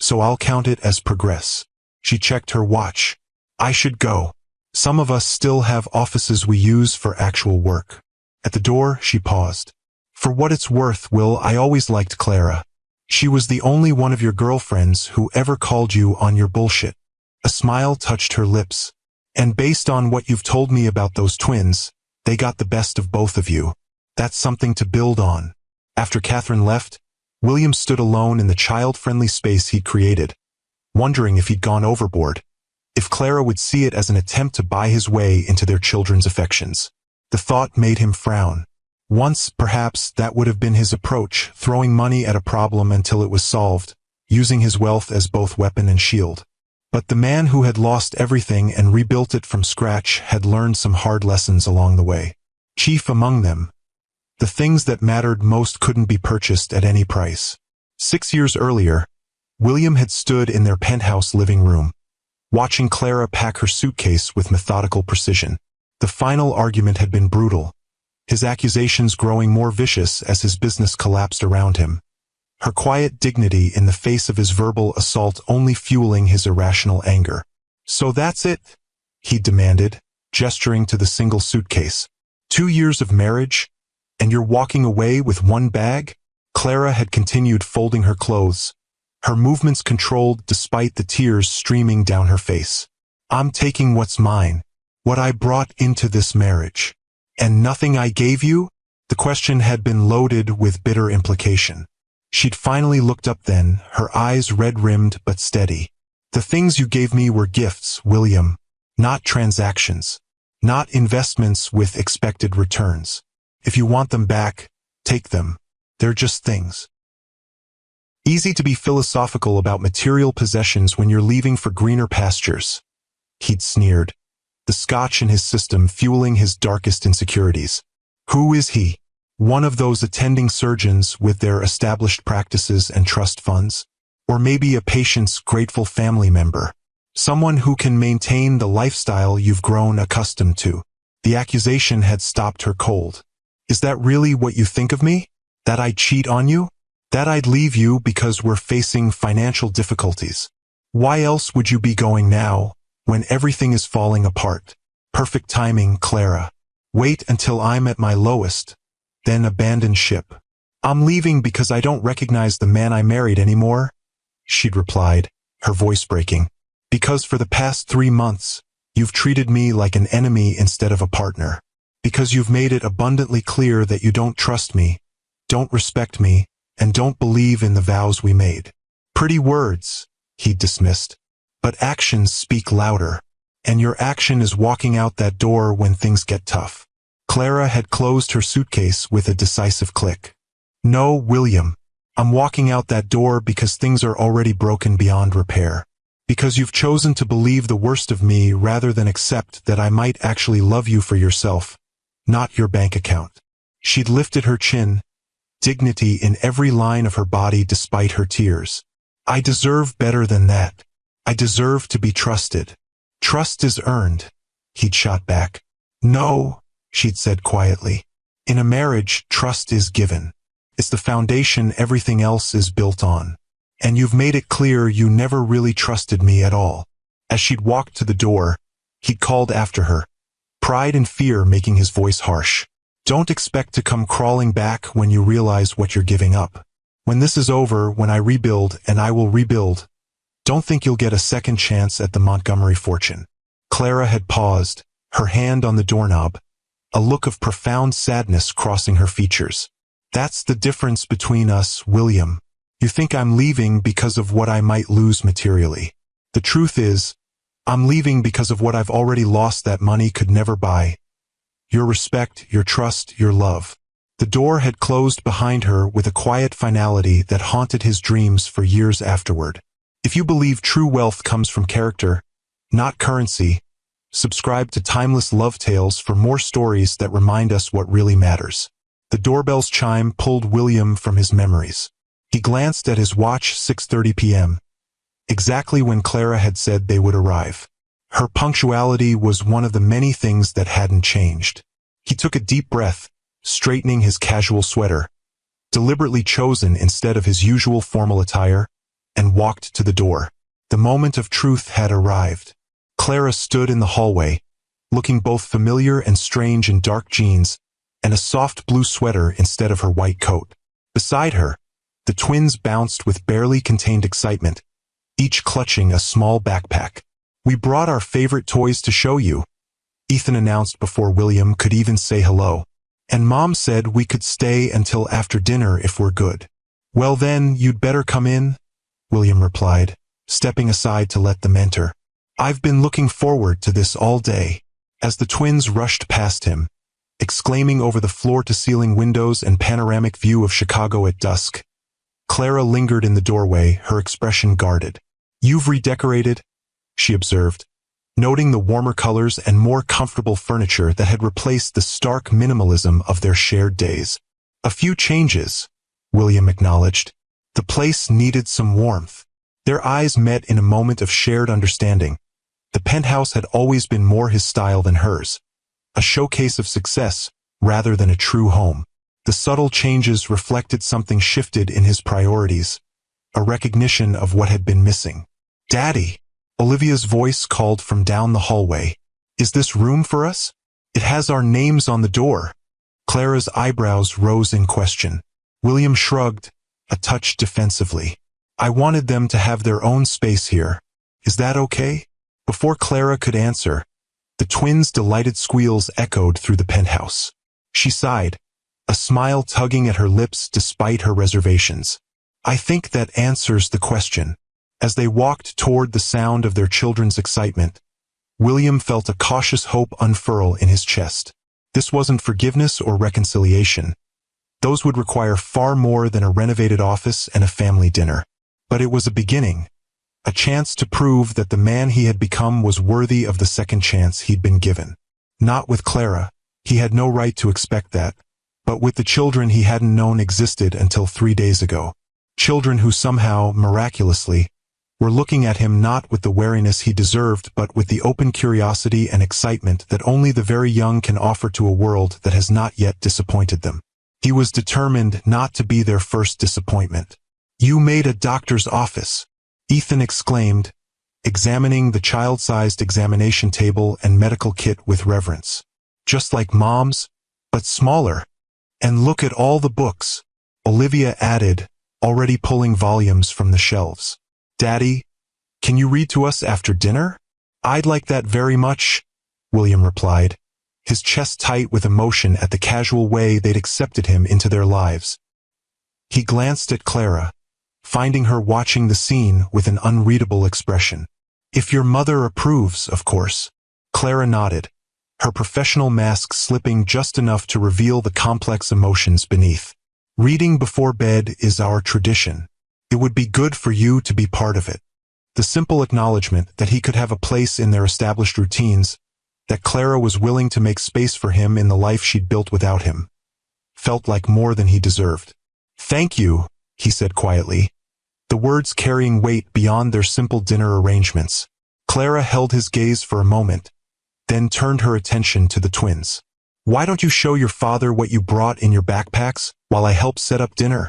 so I'll count it as progress." She checked her watch. "I should go. Some of us still have offices we use for actual work." At the door, she paused. "For what it's worth, Will, I always liked Clara. She was the only one of your girlfriends who ever called you on your bullshit." A smile touched her lips. "And based on what you've told me about those twins, they got the best of both of you. That's something to build on." After Catherine left, William stood alone in the child-friendly space he'd created, wondering if he'd gone overboard, if Clara would see it as an attempt to buy his way into their children's affections. The thought made him frown. Once, perhaps, that would have been his approach, throwing money at a problem until it was solved, using his wealth as both weapon and shield. But the man who had lost everything and rebuilt it from scratch had learned some hard lessons along the way. Chief among them, the things that mattered most couldn't be purchased at any price. 6 years earlier, William had stood in their penthouse living room, watching Clara pack her suitcase with methodical precision. The final argument had been brutal, his accusations growing more vicious as his business collapsed around him. Her quiet dignity in the face of his verbal assault only fueling his irrational anger. "So that's it?" he demanded, gesturing to the single suitcase. 2 years of marriage, and you're walking away with one bag?" Clara had continued folding her clothes, her movements controlled despite the tears streaming down her face. "I'm taking what's mine, what I brought into this marriage. And nothing I gave you?" The question had been loaded with bitter implication. She'd finally looked up then, her eyes red-rimmed but steady. "The things you gave me were gifts, William, not transactions. not investments with expected returns. If you want them back, take them. They're just things. Easy to be philosophical about material possessions when you're leaving for greener pastures. He'd sneered, the scotch in his system fueling his darkest insecurities. Who is he? One of those attending surgeons with their established practices and trust funds? Or maybe a patient's grateful family member? Someone who can maintain the lifestyle you've grown accustomed to. The accusation had stopped her cold. Is that really what you think of me? That I'd cheat on you? That I'd leave you because we're facing financial difficulties? Why else would you be going now, when everything is falling apart? Perfect timing, Clara. Wait until I'm at my lowest, then abandon ship. I'm leaving because I don't recognize the man I married anymore, she'd replied, her voice breaking. Because for the past 3 months, you've treated me like an enemy instead of a partner. Because you've made it abundantly clear that you don't trust me, don't respect me, and don't believe in the vows we made. Pretty words, he'd dismissed. But actions speak louder. And your action is walking out that door when things get tough. Clara had closed her suitcase with a decisive click. No, William. I'm walking out that door because things are already broken beyond repair. Because you've chosen to believe the worst of me rather than accept that I might actually love you for yourself, not your bank account. She'd lifted her chin, dignity in every line of her body despite her tears. I deserve better than that. I deserve to be trusted. Trust is earned, he'd shot back. No, she'd said quietly. In a marriage, trust is given. It's the foundation everything else is built on. And you've made it clear you never really trusted me at all. As she'd walked to the door, he'd called after her, pride and fear making his voice harsh. Don't expect to come crawling back when you realize what you're giving up. When this is over, when I rebuild, and I will rebuild, don't think you'll get a second chance at the Montgomery fortune. Clara had paused, her hand on the doorknob, a look of profound sadness crossing her features. That's the difference between us, William. You think I'm leaving because of what I might lose materially. The truth is, I'm leaving because of what I've already lost that money could never buy. Your respect, your trust, your love. The door had closed behind her with a quiet finality that haunted his dreams for years afterward. If you believe true wealth comes from character, not currency, subscribe to Timeless Love Tales for more stories that remind us what really matters. The doorbell's chime pulled William from his memories. He glanced at his watch, 6:30 p.m., exactly when Clara had said they would arrive. Her punctuality was one of the many things that hadn't changed. He took a deep breath, straightening his casual sweater, deliberately chosen instead of his usual formal attire, and walked to the door. The moment of truth had arrived. Clara stood in the hallway, looking both familiar and strange in dark jeans and a soft blue sweater instead of her white coat. Beside her, the twins bounced with barely contained excitement, each clutching a small backpack. We brought our favorite toys to show you, Ethan announced before William could even say hello. And Mom said we could stay until after dinner if we're good. Well then, you'd better come in, William replied, stepping aside to let them enter. I've been looking forward to this all day. As the twins rushed past him, exclaiming over the floor-to-ceiling windows and panoramic view of Chicago at dusk, Clara lingered in the doorway, her expression guarded. You've redecorated, she observed, noting the warmer colors and more comfortable furniture that had replaced the stark minimalism of their shared days. A few changes, William acknowledged. The place needed some warmth. Their eyes met in a moment of shared understanding. The penthouse had always been more his style than hers, a showcase of success rather than a true home. The subtle changes reflected something shifted in his priorities, a recognition of what had been missing. Daddy, Olivia's voice called from down the hallway. Is this room for us? It has our names on the door. Clara's eyebrows rose in question. William shrugged, a touch defensively. I wanted them to have their own space here. Is that okay? Before Clara could answer, the twins' delighted squeals echoed through the penthouse. She sighed, a smile tugging at her lips despite her reservations. I think that answers the question. As they walked toward the sound of their children's excitement, William felt a cautious hope unfurl in his chest. This wasn't forgiveness or reconciliation. Those would require far more than a renovated office and a family dinner. But it was a beginning, a chance to prove that the man he had become was worthy of the second chance he'd been given. Not with Clara, he had no right to expect that, but with the children he hadn't known existed until 3 days ago. Children who somehow, miraculously, were looking at him not with the wariness he deserved but with the open curiosity and excitement that only the very young can offer to a world that has not yet disappointed them. He was determined not to be their first disappointment. "You made a doctor's office," Ethan exclaimed, examining the child-sized examination table and medical kit with reverence. "Just like Mom's, but smaller. And look at all the books," Olivia added, already pulling volumes from the shelves. "Daddy, can you read to us after dinner?" "I'd like that very much," William replied, his chest tight with emotion at the casual way they'd accepted him into their lives. He glanced at Clara, finding her watching the scene with an unreadable expression. "If your mother approves, of course." Clara nodded, her professional mask slipping just enough to reveal the complex emotions beneath. "Reading before bed is our tradition. It would be good for you to be part of it." The simple acknowledgement that he could have a place in their established routines, that Clara was willing to make space for him in the life she'd built without him, felt like more than he deserved. "Thank you," he said quietly, the words carrying weight beyond their simple dinner arrangements. Clara held his gaze for a moment, then turned her attention to the twins. "Why don't you show your father what you brought in your backpacks while I help set up dinner?"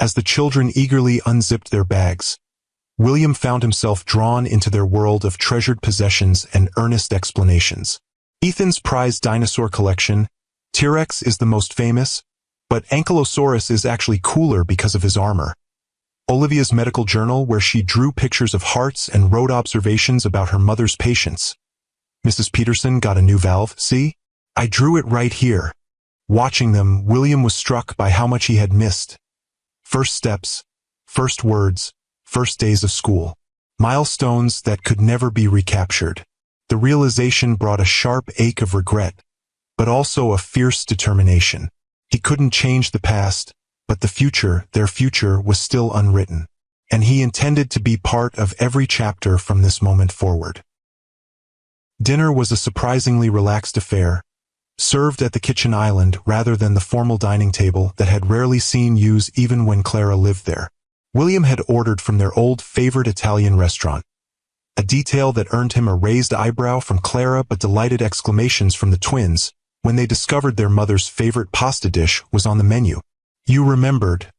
As the children eagerly unzipped their bags, William found himself drawn into their world of treasured possessions and earnest explanations. Ethan's prized dinosaur collection, T-Rex, is the most famous, but Ankylosaurus is actually cooler because of his armor. Olivia's medical journal, where she drew pictures of hearts and wrote observations about her mother's patients. Mrs. Peterson got a new valve, see? I drew it right here. Watching them, William was struck by how much he had missed. First steps, first words, first days of school. Milestones that could never be recaptured. The realization brought a sharp ache of regret, but also a fierce determination. He couldn't change the past, but the future, their future, was still unwritten, and he intended to be part of every chapter from this moment forward. Dinner was a surprisingly relaxed affair, served at the kitchen island rather than the formal dining table that had rarely seen use even when Clara lived there. William had ordered from their old favorite Italian restaurant, a detail that earned him a raised eyebrow from Clara but delighted exclamations from the twins when they discovered their mother's favorite pasta dish was on the menu. "You remembered,"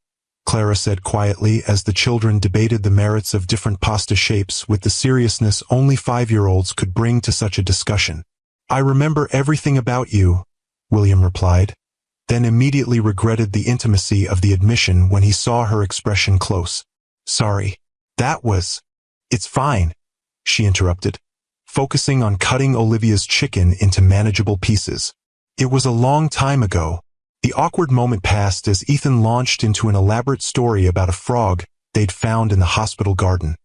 Clara said quietly as the children debated the merits of different pasta shapes with the seriousness only 5-year-olds could bring to such a discussion. "I remember everything about you," William replied, then immediately regretted the intimacy of the admission when he saw her expression close. "Sorry. That was—" "It's fine," she interrupted, focusing on cutting Olivia's chicken into manageable pieces. "It was a long time ago." The awkward moment passed as Ethan launched into an elaborate story about a frog they'd found in the hospital garden,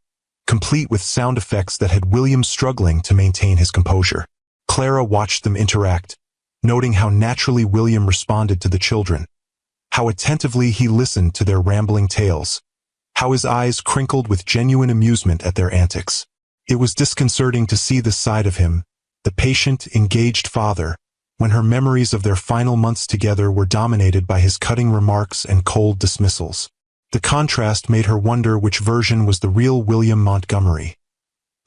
complete with sound effects that had William struggling to maintain his composure. Clara watched them interact, noting how naturally William responded to the children, how attentively he listened to their rambling tales, how his eyes crinkled with genuine amusement at their antics. It was disconcerting to see this side of him, the patient, engaged father, when her memories of their final months together were dominated by his cutting remarks and cold dismissals. The contrast made her wonder which version was the real William Montgomery.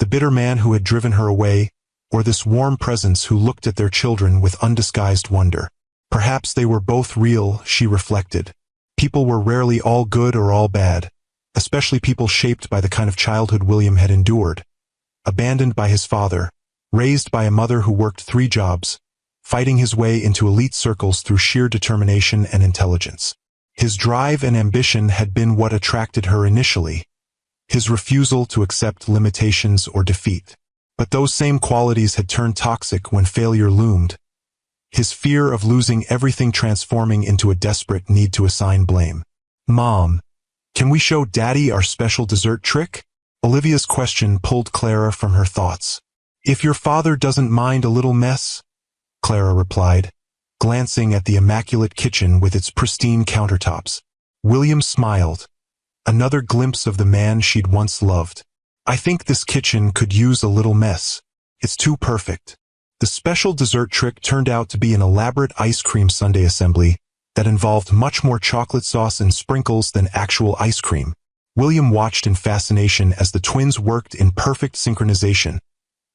The bitter man who had driven her away, or this warm presence who looked at their children with undisguised wonder. Perhaps they were both real, she reflected. People were rarely all good or all bad, especially people shaped by the kind of childhood William had endured. Abandoned by his father, raised by a mother who worked 3 jobs, fighting his way into elite circles through sheer determination and intelligence. His drive and ambition had been what attracted her initially, his refusal to accept limitations or defeat. But those same qualities had turned toxic when failure loomed, his fear of losing everything transforming into a desperate need to assign blame. "Mom, can we show Daddy our special dessert trick?" Olivia's question pulled Clara from her thoughts. "If your father doesn't mind a little mess," Clara replied, glancing at the immaculate kitchen with its pristine countertops. William smiled, another glimpse of the man she'd once loved. "I think this kitchen could use a little mess. It's too perfect." The special dessert trick turned out to be an elaborate ice cream sundae assembly that involved much more chocolate sauce and sprinkles than actual ice cream. William watched in fascination as the twins worked in perfect synchronization,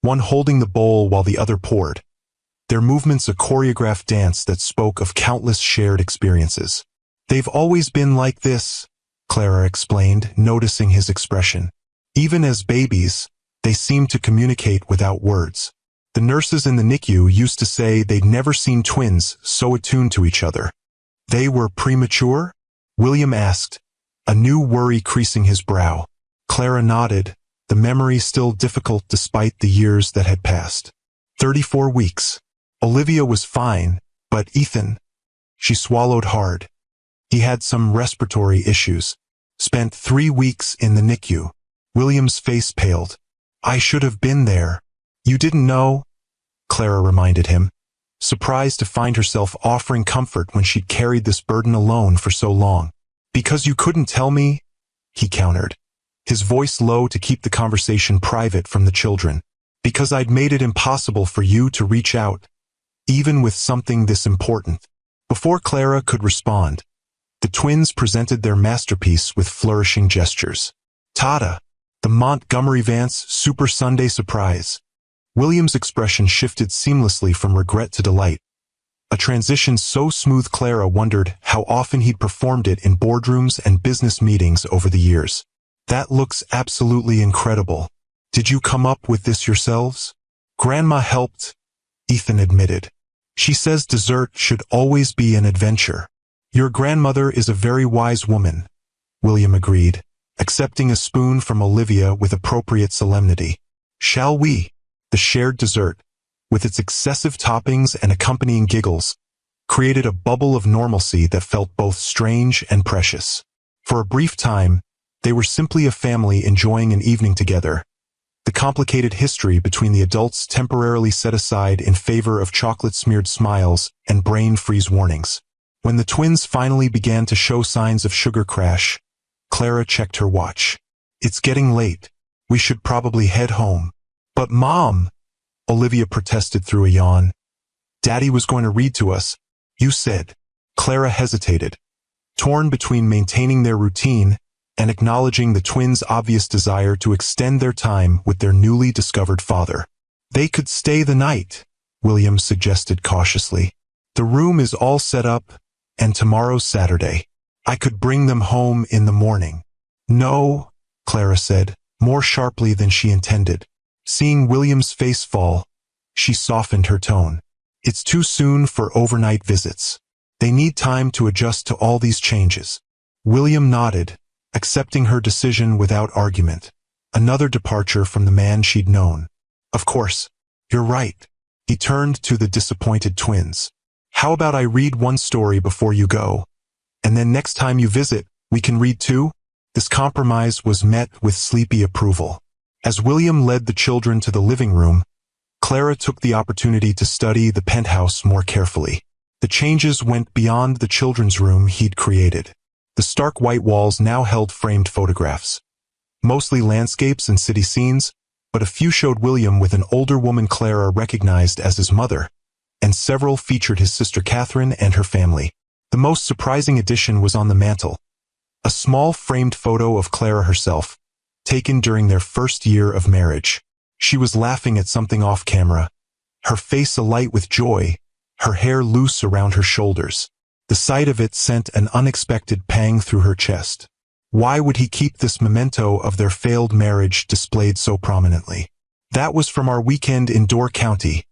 one holding the bowl while the other poured. Their movements a choreographed dance that spoke of countless shared experiences. "They've always been like this," Clara explained, noticing his expression. "Even as babies, they seemed to communicate without words. The nurses in the NICU used to say they'd never seen twins so attuned to each other." "They were premature?" William asked, a new worry creasing his brow. Clara nodded, the memory still difficult despite the years that had passed. 34 weeks. Olivia was fine, but Ethan... She swallowed hard. He had some respiratory issues. Spent 3 weeks in the NICU. William's face paled. "I should have been there." "You didn't know?" Clara reminded him, surprised to find herself offering comfort when she'd carried this burden alone for so long. "Because you couldn't tell me?" he countered, his voice low to keep the conversation private from the children. "Because I'd made it impossible for you to reach out, even with something this important." Before Clara could respond, the twins presented their masterpiece with flourishing gestures. "Tada! The Montgomery Vance Super Sunday Surprise." William's expression shifted seamlessly from regret to delight, a transition so smooth Clara wondered how often he'd performed it in boardrooms and business meetings over the years. "That looks absolutely incredible. Did you come up with this yourselves?" "Grandma helped," Ethan admitted. "She says dessert should always be an adventure." "Your grandmother is a very wise woman," William agreed, accepting a spoon from Olivia with appropriate solemnity. "Shall we?" The shared dessert, with its excessive toppings and accompanying giggles, created a bubble of normalcy that felt both strange and precious. For a brief time, they were simply a family enjoying an evening together, the complicated history between the adults temporarily set aside in favor of chocolate-smeared smiles and brain freeze warnings. When the twins finally began to show signs of sugar crash, Clara checked her watch. "It's getting late. We should probably head home." "But Mom," Olivia protested through a yawn. "Daddy was going to read to us. You said." Clara hesitated, torn between maintaining their routine and acknowledging the twins' obvious desire to extend their time with their newly discovered father. "They could stay the night," William suggested cautiously. "The room is all set up, and tomorrow's Saturday. I could bring them home in the morning." "No," Clara said, more sharply than she intended. Seeing William's face fall, she softened her tone. "It's too soon for overnight visits. They need time to adjust to all these changes." William nodded, accepting her decision without argument. Another departure from the man she'd known. "Of course, you're right." He turned to the disappointed twins. "How about I read one story before you go? And then next time you visit, we can read too?" This compromise was met with sleepy approval. As William led the children to the living room, Clara took the opportunity to study the penthouse more carefully. The changes went beyond the children's room he'd created. The stark white walls now held framed photographs, mostly landscapes and city scenes, but a few showed William with an older woman Clara recognized as his mother, and several featured his sister Catherine and her family. The most surprising addition was on the mantel, a small framed photo of Clara herself, taken during their first year of marriage. She was laughing at something off camera, her face alight with joy, her hair loose around her shoulders. The sight of it sent an unexpected pang through her chest. Why would he keep this memento of their failed marriage displayed so prominently? "That was from our weekend in Door County."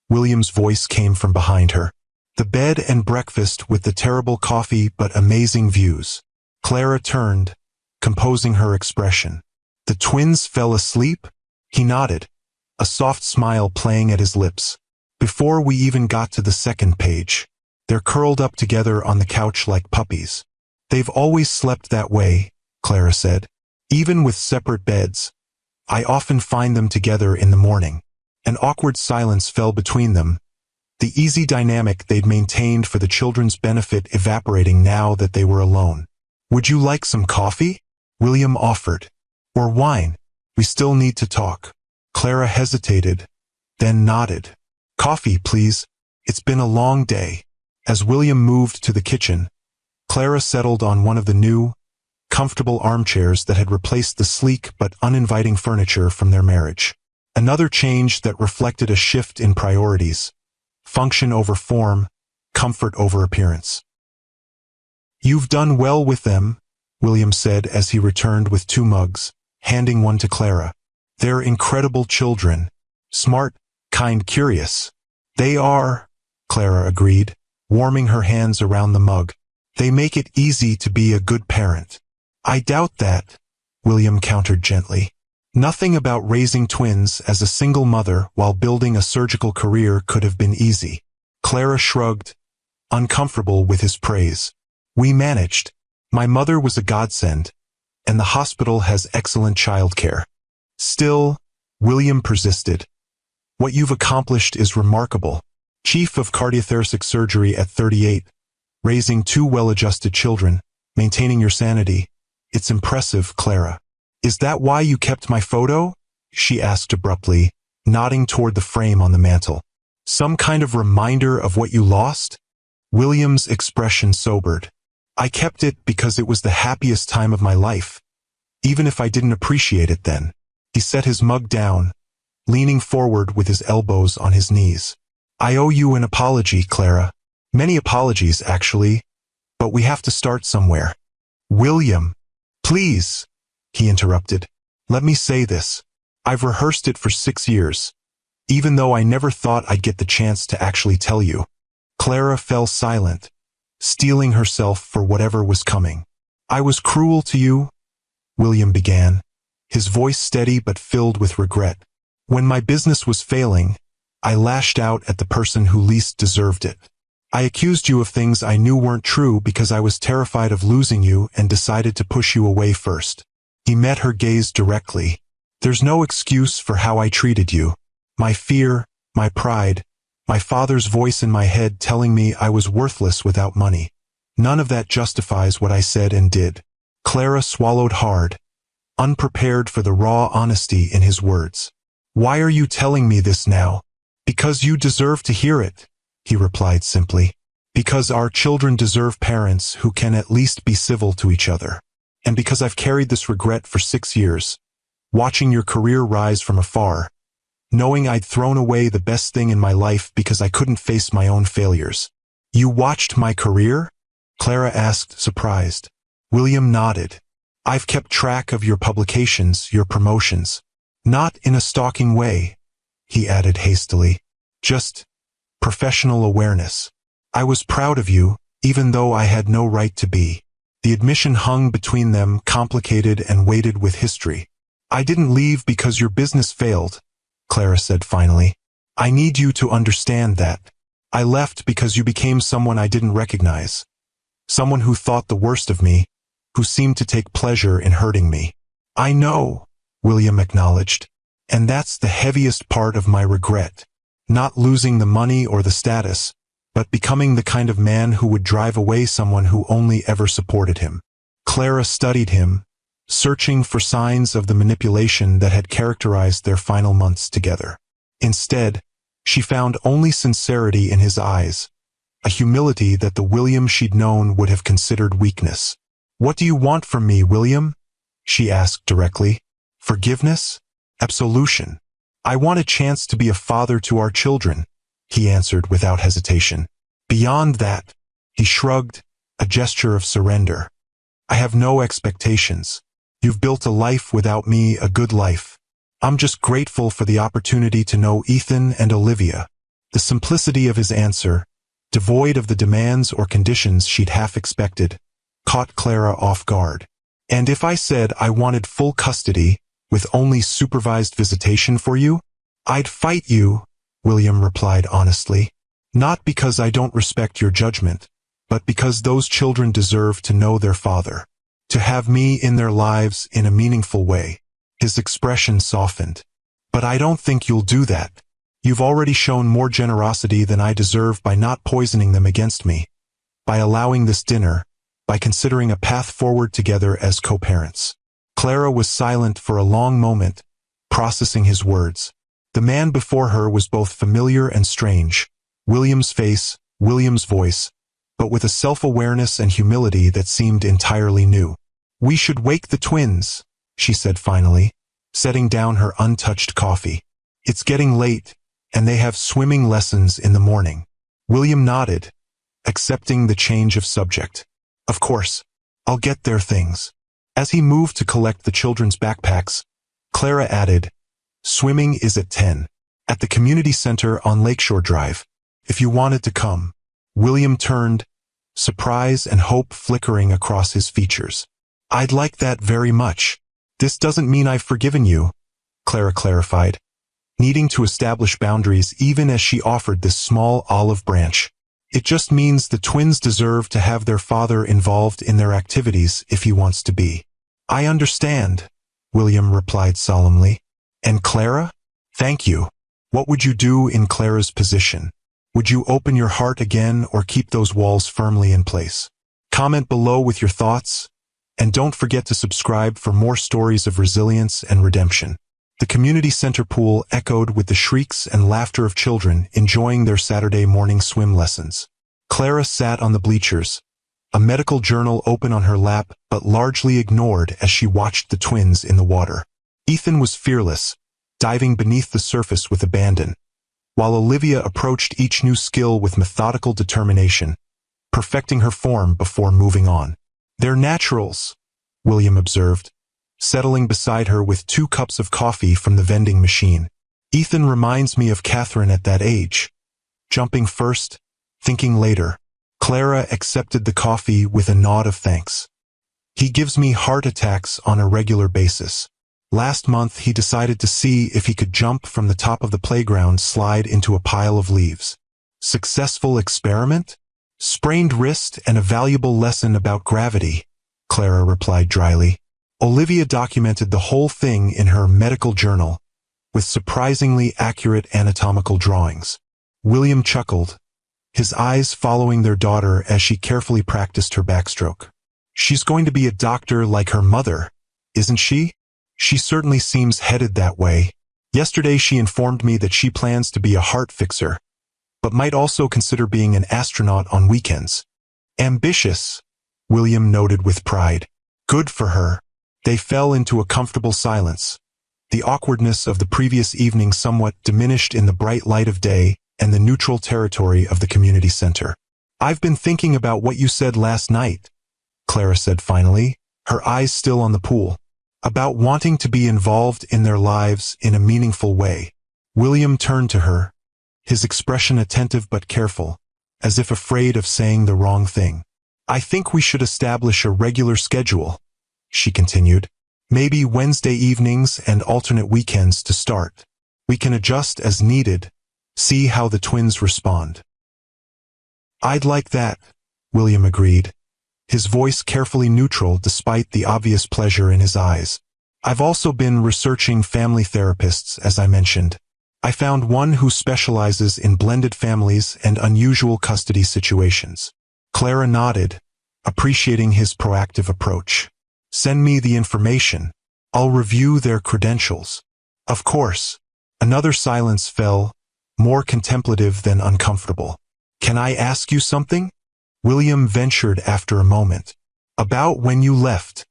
William's voice came from behind her. "The bed and breakfast with the terrible coffee but amazing views." Clara turned, composing her expression. "The twins fell asleep?" He nodded, a soft smile playing at his lips. "Before we even got to the second page. They're curled up together on the couch like puppies." "They've always slept that way," Clara said. "Even with separate beds. I often find them together in the morning." An awkward silence fell between them, the easy dynamic they'd maintained for the children's benefit evaporating now that they were alone. "Would you like some coffee?" William offered. "Or wine? We still need to talk." Clara hesitated, then nodded. "Coffee, please. It's been a long day." As William moved to the kitchen, Clara settled on one of the new, comfortable armchairs that had replaced the sleek but uninviting furniture from their marriage. Another change that reflected a shift in priorities. Function over form, comfort over appearance. "You've done well with them," William said as he returned with 2 mugs, handing one to Clara. "They're incredible children. Smart, kind, curious." "They are," Clara agreed, warming her hands around the mug. "They make it easy to be a good parent." "I doubt that," William countered gently. Nothing about raising twins as a single mother while building a surgical career could have been easy. Clara shrugged, uncomfortable with his praise. "We managed. My mother was a godsend, and the hospital has excellent childcare." "Still," William persisted, "what you've accomplished is remarkable. Chief of cardiothoracic surgery at 38, raising 2 well-adjusted children, maintaining your sanity. It's impressive, Clara." "Is that why you kept my photo?" she asked abruptly, nodding toward the frame on the mantel. "Some kind of reminder of what you lost?" William's expression sobered. "I kept it because it was the happiest time of my life, even if I didn't appreciate it then." He set his mug down, leaning forward with his elbows on his knees. "I owe you an apology, Clara. Many apologies, actually, but we have to start somewhere." "William, please," he interrupted. "Let me say this. I've rehearsed it for 6 years, even though I never thought I'd get the chance to actually tell you." Clara fell silent, steeling herself for whatever was coming. "I was cruel to you," William began, his voice steady but filled with regret. "When my business was failing, I lashed out at the person who least deserved it. I accused you of things I knew weren't true because I was terrified of losing you and decided to push you away first." He met her gaze directly. "There's no excuse for how I treated you. My fear, my pride, my father's voice in my head telling me I was worthless without money. None of that justifies what I said and did." Clara swallowed hard, unprepared for the raw honesty in his words. "Why are you telling me this now?" "Because you deserve to hear it," he replied simply. "Because our children deserve parents who can at least be civil to each other. And because I've carried this regret for 6 years, watching your career rise from afar, knowing I'd thrown away the best thing in my life because I couldn't face my own failures." "You watched my career?" Clara asked, surprised. William nodded. "I've kept track of your publications, your promotions. Not in a stalking way," he added hastily. "Just professional awareness. I was proud of you, even though I had no right to be." The admission hung between them, complicated and weighted with history. "I didn't leave because your business failed," Clara said finally. "I need you to understand that. I left because you became someone I didn't recognize. Someone who thought the worst of me, who seemed to take pleasure in hurting me." "I know," William acknowledged. "And that's the heaviest part of my regret. Not losing the money or the status, but becoming the kind of man who would drive away someone who only ever supported him." Clara studied him, searching for signs of the manipulation that had characterized their final months together. Instead, she found only sincerity in his eyes, a humility that the William she'd known would have considered weakness. "What do you want from me, William?" she asked directly. "Forgiveness? Absolution. I want a chance to be a father to our children," he answered without hesitation. "Beyond that," he shrugged, a gesture of surrender. "I have no expectations. You've built a life without me, a good life. I'm just grateful for the opportunity to know Ethan and Olivia." The simplicity of his answer, devoid of the demands or conditions she'd half expected, caught Clara off guard. "And if I said I wanted full custody, with only supervised visitation for you, I'd fight you," William replied honestly. "Not because I don't respect your judgment, but because those children deserve to know their father, to have me in their lives in a meaningful way." His expression softened. "But I don't think you'll do that." You've already shown more generosity than I deserve by not poisoning them against me, by allowing this dinner, by considering a path forward together as co-parents." Clara was silent for a long moment, processing his words. The man before her was both familiar and strange. William's face, William's voice, but with a self-awareness and humility that seemed entirely new. "We should wake the twins," she said finally, setting down her untouched coffee. "It's getting late, and they have swimming lessons in the morning." William nodded, accepting the change of subject. "Of course, I'll get their things." As he moved to collect the children's backpacks, Clara added, "Swimming is at 10, at the community center on Lakeshore Drive, if you wanted to come." William turned, surprise and hope flickering across his features. "I'd like that very much." "This doesn't mean I've forgiven you," Clara clarified, needing to establish boundaries even as she offered this small olive branch. "It just means the twins deserve to have their father involved in their activities if he wants to be." "I understand," William replied solemnly. "And Clara? Thank you. What would you do in Clara's position? Would you open your heart again or keep those walls firmly in place? Comment below with your thoughts, and don't forget to subscribe for more stories of resilience and redemption. The community center pool echoed with the shrieks and laughter of children enjoying their Saturday morning swim lessons. Clara sat on the bleachers, a medical journal open on her lap but largely ignored as she watched the twins in the water. Ethan was fearless, diving beneath the surface with abandon, while Olivia approached each new skill with methodical determination, perfecting her form before moving on. "They're naturals," William observed, settling beside her with 2 cups of coffee from the vending machine. "Ethan reminds me of Catherine at that age. Jumping first, thinking later." Clara accepted the coffee with a nod of thanks. "He gives me heart attacks on a regular basis. Last month he decided to see if he could jump from the top of the playground slide into a pile of leaves. Successful experiment? Sprained wrist and a valuable lesson about gravity," Clara replied dryly. Olivia documented the whole thing in her medical journal, with surprisingly accurate anatomical drawings. William chuckled, his eyes following their daughter as she carefully practiced her backstroke. "She's going to be a doctor like her mother, isn't she?" "She certainly seems headed that way. Yesterday she informed me that she plans to be a heart fixer, but might also consider being an astronaut on weekends." "Ambitious," William noted with pride. "Good for her." They fell into a comfortable silence, the awkwardness of the previous evening somewhat diminished in the bright light of day and the neutral territory of the community center. "I've been thinking about what you said last night," Clara said finally, her eyes still on the pool. "About wanting to be involved in their lives in a meaningful way." William turned to her, his expression attentive but careful, as if afraid of saying the wrong thing. "I think we should establish a regular schedule," she continued. "Maybe Wednesday evenings and alternate weekends to start. We can adjust as needed, see how the twins respond." "I'd like that," William agreed, his voice carefully neutral despite the obvious pleasure in his eyes. "I've also been researching family therapists, as I mentioned. I found one who specializes in blended families and unusual custody situations." Clara nodded, appreciating his proactive approach. "Send me the information. I'll review their credentials." "Of course." Another silence fell, more contemplative than uncomfortable. "Can I ask you something?" William ventured after a moment. "About when you left."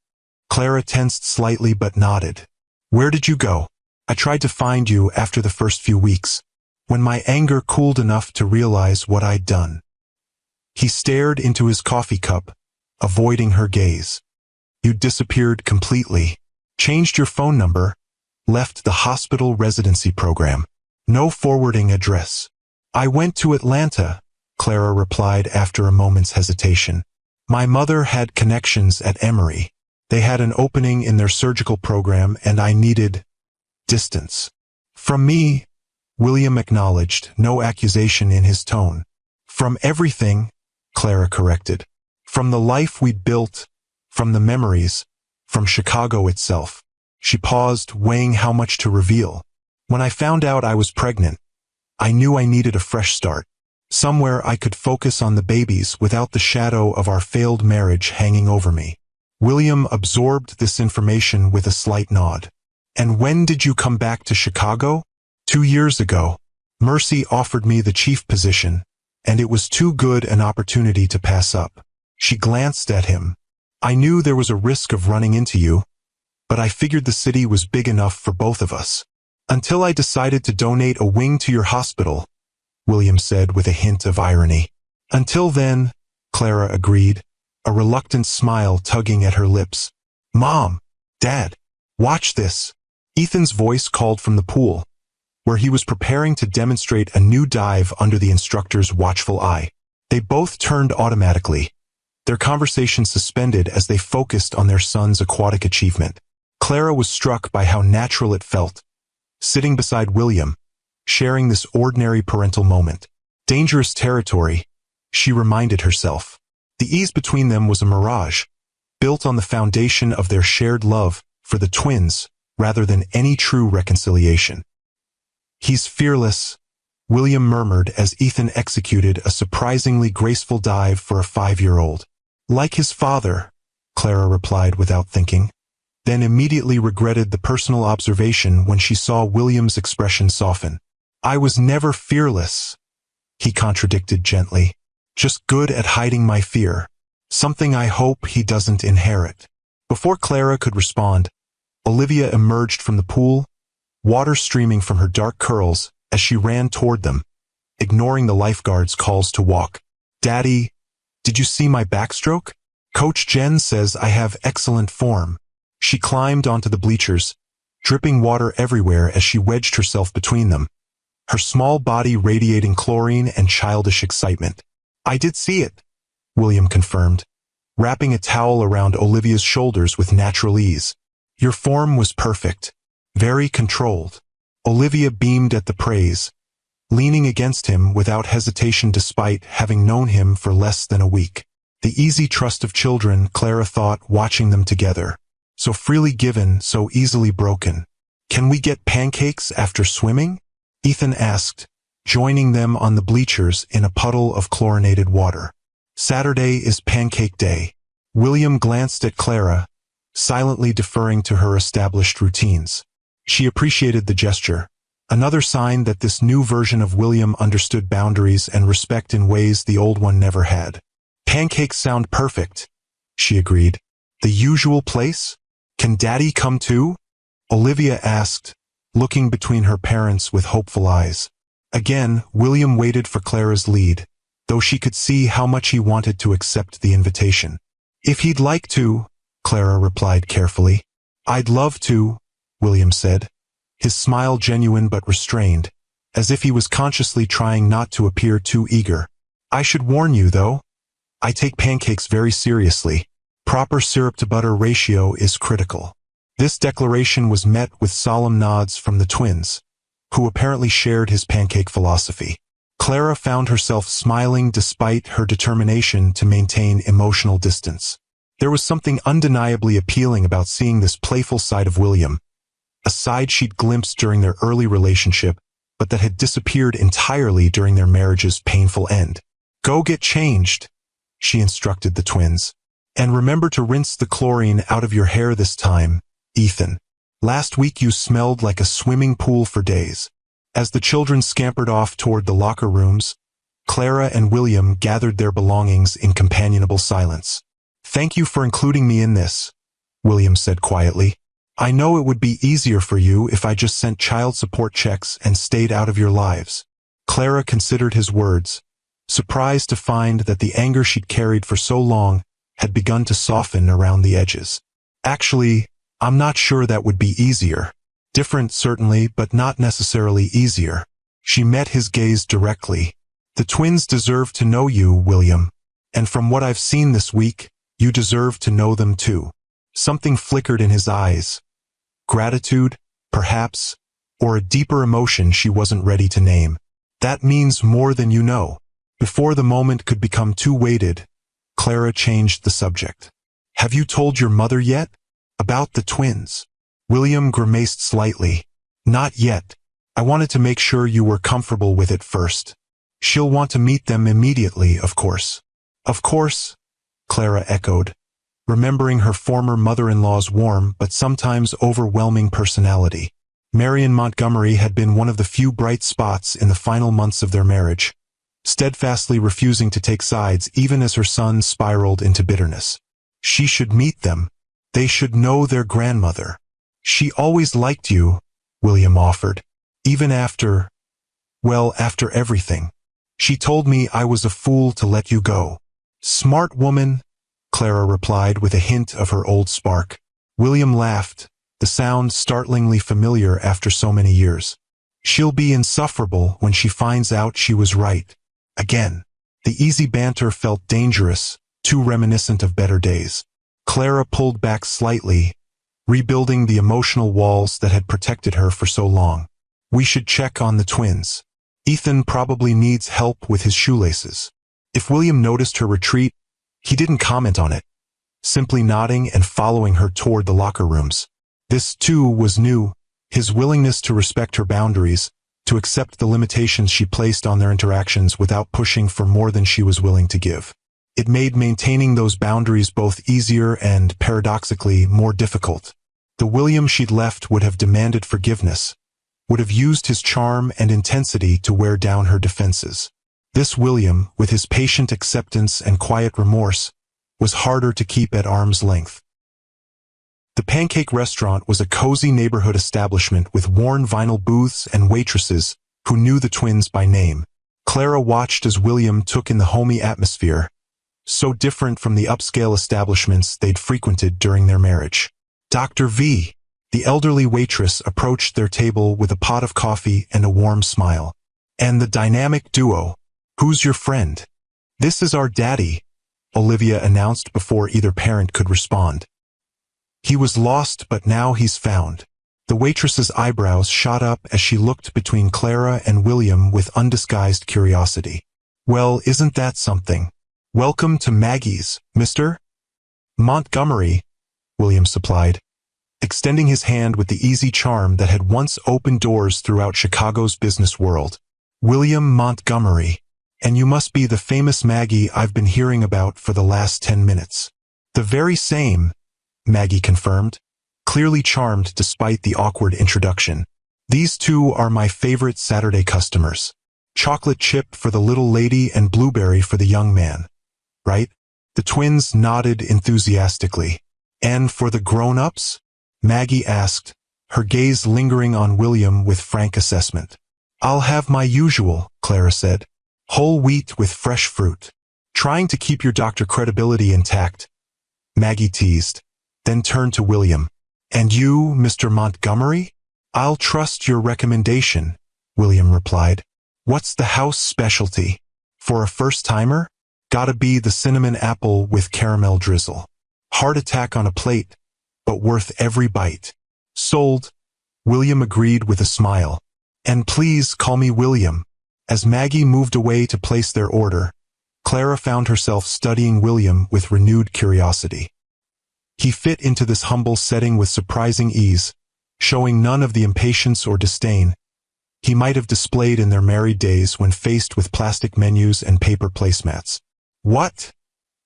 Clara tensed slightly but nodded. "Where did you go?" "I tried to find you after the first few weeks, when my anger cooled enough to realize what I'd done." He stared into his coffee cup, avoiding her gaze. "You disappeared completely. Changed your phone number. Left the hospital residency program. No forwarding address." "I went to Atlanta," Clara replied after a moment's hesitation. "My mother had connections at Emory. They had an opening in their surgical program and I needed distance from me." William acknowledged, no accusation in his tone. "From everything," Clara corrected. "From the life we'd built, from the memories, from Chicago itself." She paused, weighing how much to reveal. "When I found out I was pregnant, I knew I needed a fresh start. Somewhere I could focus on the babies without the shadow of our failed marriage hanging over me. William absorbed this information with a slight nod. And when did you come back to Chicago? 2 years ago. Mercy offered me the chief position, and it was too good an opportunity to pass up. She glanced at him. I knew there was a risk of running into you, but I figured the city was big enough for both of us. Until I decided to donate a wing to your hospital, William said with a hint of irony. Until then, Clara agreed, a reluctant smile tugging at her lips. Mom, Dad, watch this. Ethan's voice called from the pool, where he was preparing to demonstrate a new dive under the instructor's watchful eye. They both turned automatically, their conversation suspended as they focused on their son's aquatic achievement. Clara was struck by how natural it felt, sitting beside William, sharing this ordinary parental moment. Dangerous territory, she reminded herself. The ease between them was a mirage, built on the foundation of their shared love for the twins rather than any true reconciliation. He's fearless, William murmured as Ethan executed a surprisingly graceful dive for a 5-year-old. Like his father, Clara replied without thinking, then immediately regretted the personal observation when she saw William's expression soften. I was never fearless, he contradicted gently, just good at hiding my fear, something I hope he doesn't inherit. Before Clara could respond, Olivia emerged from the pool, water streaming from her dark curls as she ran toward them, ignoring the lifeguard's calls to walk. Daddy, did you see my backstroke? Coach Jen says I have excellent form. She climbed onto the bleachers, dripping water everywhere as she wedged herself between them, her small body radiating chlorine and childish excitement. I did see it, William confirmed, wrapping a towel around Olivia's shoulders with natural ease. Your form was perfect, very controlled. Olivia beamed at the praise, leaning against him without hesitation despite having known him for less than a week. The easy trust of children, Clara thought, watching them together. So freely given, so easily broken. Can we get pancakes after swimming? Ethan asked, joining them on the bleachers in a puddle of chlorinated water. Saturday is pancake day. William glanced at Clara, silently deferring to her established routines. She appreciated the gesture, another sign that this new version of William understood boundaries and respect in ways the old one never had. Pancakes sound perfect, she agreed. The usual place? Can Daddy come too? Olivia asked, looking between her parents with hopeful eyes. Again, William waited for Clara's lead, though she could see how much he wanted to accept the invitation. If he'd like to, Clara replied carefully. I'd love to, William said, his smile genuine but restrained, as if he was consciously trying not to appear too eager. I should warn you, though, I take pancakes very seriously. Proper syrup-to-butter ratio is critical. This declaration was met with solemn nods from the twins, who apparently shared his pancake philosophy. Clara found herself smiling despite her determination to maintain emotional distance. There was something undeniably appealing about seeing this playful side of William, a side she'd glimpsed during their early relationship, but that had disappeared entirely during their marriage's painful end. Go get changed, she instructed the twins. And remember to rinse the chlorine out of your hair this time, Ethan. Last week you smelled like a swimming pool for days. As the children scampered off toward the locker rooms, Clara and William gathered their belongings in companionable silence. Thank you for including me in this, William said quietly. I know it would be easier for you if I just sent child support checks and stayed out of your lives. Clara considered his words, surprised to find that the anger she'd carried for so long had begun to soften around the edges. Actually, I'm not sure that would be easier. Different, certainly, but not necessarily easier. She met his gaze directly. The twins deserve to know you, William. And from what I've seen this week, you deserve to know them too. Something flickered in his eyes. Gratitude, perhaps, or a deeper emotion she wasn't ready to name. That means more than you know. Before the moment could become too weighted, Clara changed the subject. Have you told your mother yet? About the twins? William grimaced slightly. Not yet. I wanted to make sure you were comfortable with it first. She'll want to meet them immediately, of course. Of course, Clara echoed, remembering her former mother-in-law's warm but sometimes overwhelming personality. Marion Montgomery had been one of the few bright spots in the final months of their marriage, steadfastly refusing to take sides even as her son spiraled into bitterness. She should meet them. They should know their grandmother. She always liked you, William offered, even after everything. She told me I was a fool to let you go. Smart woman, Clara replied with a hint of her old spark. William laughed, the sound startlingly familiar after so many years. She'll be insufferable when she finds out she was right. Again, the easy banter felt dangerous, too reminiscent of better days. Clara pulled back slightly, rebuilding the emotional walls that had protected her for so long. We should check on the twins. Ethan probably needs help with his shoelaces. If William noticed her retreat, he didn't comment on it, simply nodding and following her toward the locker rooms. This, too, was new, his willingness to respect her boundaries, to accept the limitations she placed on their interactions without pushing for more than she was willing to give. It made maintaining those boundaries both easier and, paradoxically, more difficult. The William she'd left would have demanded forgiveness, would have used his charm and intensity to wear down her defenses. This William, with his patient acceptance and quiet remorse, was harder to keep at arm's length. The Pancake Restaurant was a cozy neighborhood establishment with worn vinyl booths and waitresses who knew the twins by name. Clara watched as William took in the homey atmosphere, so different from the upscale establishments they'd frequented during their marriage. Dr. V, the elderly waitress, approached their table with a pot of coffee and a warm smile. And the dynamic duo, "Who's your friend?" "This is our daddy," Olivia announced before either parent could respond. "He was lost, but now he's found." The waitress's eyebrows shot up as she looked between Clara and William with undisguised curiosity. "Well, isn't that something? Welcome to Maggie's, Mr. Montgomery," William supplied, extending his hand with the easy charm that had once opened doors throughout Chicago's business world. "William Montgomery. And you must be the famous Maggie I've been hearing about for the last 10 minutes. "The very same," Maggie confirmed, clearly charmed despite the awkward introduction. "These two are my favorite Saturday customers. Chocolate chip for the little lady and blueberry for the young man. Right?" The twins nodded enthusiastically. "And for the grown-ups?" Maggie asked, her gaze lingering on William with frank assessment. "I'll have my usual," Clara said. "Whole wheat with fresh fruit." "Trying to keep your doctor credibility intact," Maggie teased, then turned to William. "And you, Mr. Montgomery?" "I'll trust your recommendation," William replied. "What's the house specialty? For a first-timer? Gotta be the cinnamon apple with caramel drizzle. Heart attack on a plate, but worth every bite." "Sold," William agreed with a smile. "And please call me William." As Maggie moved away to place their order, Clara found herself studying William with renewed curiosity. He fit into this humble setting with surprising ease, showing none of the impatience or disdain he might have displayed in their married days when faced with plastic menus and paper placemats. "What?"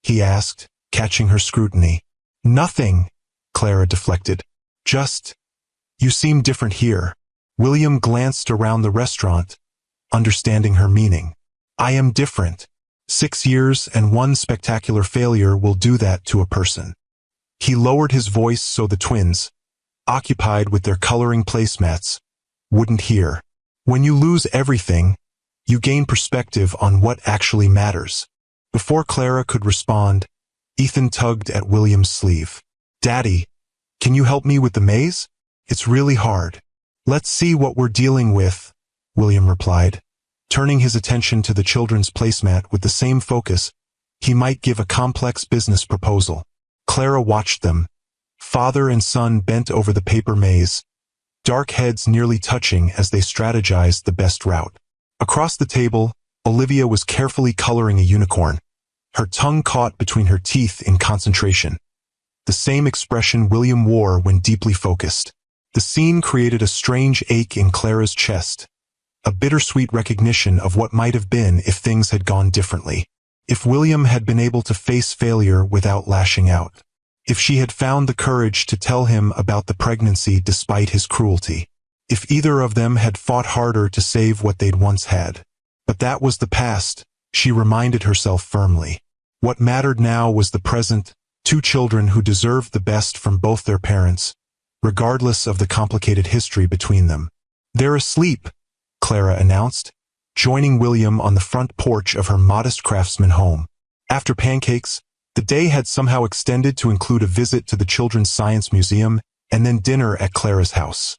he asked, catching her scrutiny. "Nothing," Clara deflected. "Just, you seem different here." William glanced around the restaurant, understanding her meaning. "I am different. 6 years and one spectacular failure will do that to a person." He lowered his voice so the twins, occupied with their coloring placemats, wouldn't hear. "When you lose everything, you gain perspective on what actually matters." Before Clara could respond, Ethan tugged at William's sleeve. "Daddy, can you help me with the maze? It's really hard." "Let's see what we're dealing with," William replied, turning his attention to the children's placemat with the same focus he might give a complex business proposal. Clara watched them, father and son bent over the paper maze, dark heads nearly touching as they strategized the best route. Across the table, Olivia was carefully coloring a unicorn, her tongue caught between her teeth in concentration, the same expression William wore when deeply focused. The scene created a strange ache in Clara's chest, a bittersweet recognition of what might have been if things had gone differently. If William had been able to face failure without lashing out. If she had found the courage to tell him about the pregnancy despite his cruelty. If either of them had fought harder to save what they'd once had. But that was the past, she reminded herself firmly. What mattered now was the present, two children who deserved the best from both their parents, regardless of the complicated history between them. "They're asleep," Clara announced, joining William on the front porch of her modest craftsman home. After pancakes, the day had somehow extended to include a visit to the Children's Science Museum and then dinner at Clara's house.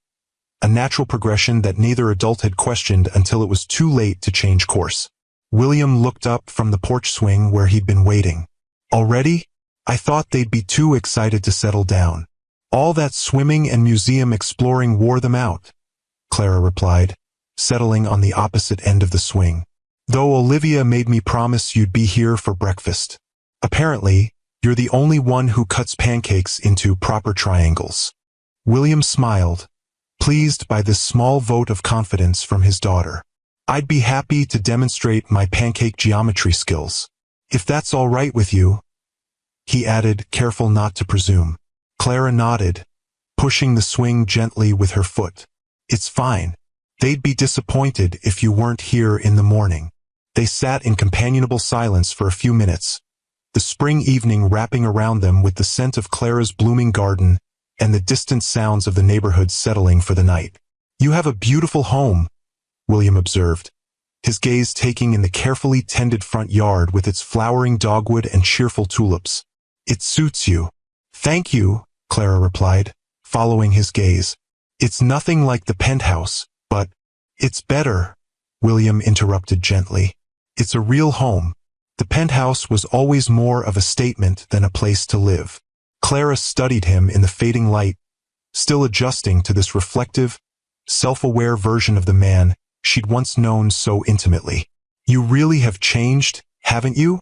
A natural progression that neither adult had questioned until it was too late to change course. William looked up from the porch swing where he'd been waiting. "Already? I thought they'd be too excited to settle down. All that swimming and museum exploring wore them out," Clara replied, settling on the opposite end of the swing. "Though Olivia made me promise you'd be here for breakfast. Apparently, you're the only one who cuts pancakes into proper triangles." William smiled, pleased by this small vote of confidence from his daughter. "I'd be happy to demonstrate my pancake geometry skills. If that's all right with you," he added, careful not to presume. Clara nodded, pushing the swing gently with her foot. "It's fine. They'd be disappointed if you weren't here in the morning." They sat in companionable silence for a few minutes, the spring evening wrapping around them with the scent of Clara's blooming garden and the distant sounds of the neighborhood settling for the night. "You have a beautiful home," William observed, his gaze taking in the carefully tended front yard with its flowering dogwood and cheerful tulips. "It suits you." "Thank you," Clara replied, following his gaze. "It's nothing like the penthouse, but it's better," William interrupted gently. "It's a real home. The penthouse was always more of a statement than a place to live." Clara studied him in the fading light, still adjusting to this reflective, self-aware version of the man she'd once known so intimately. "You really have changed, haven't you?"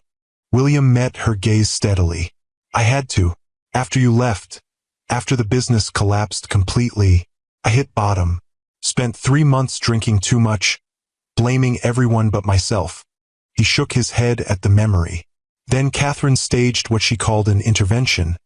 William met her gaze steadily. "I had to. After you left, after the business collapsed completely, I hit bottom. Spent 3 months drinking too much, blaming everyone but myself." He shook his head at the memory. "Then Catherine staged what she called an intervention,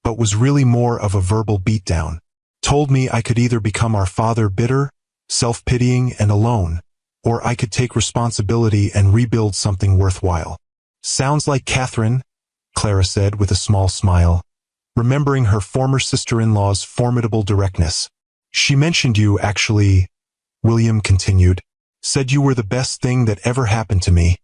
but was really more of a verbal beatdown. Told me I could either become our father bitter, self-pitying and alone, or I could take responsibility and rebuild something worthwhile." "Sounds like Catherine," Clara said with a small smile, remembering her former sister-in-law's formidable directness. "She mentioned you, actually," William continued. "Said you were the best thing that ever happened to me,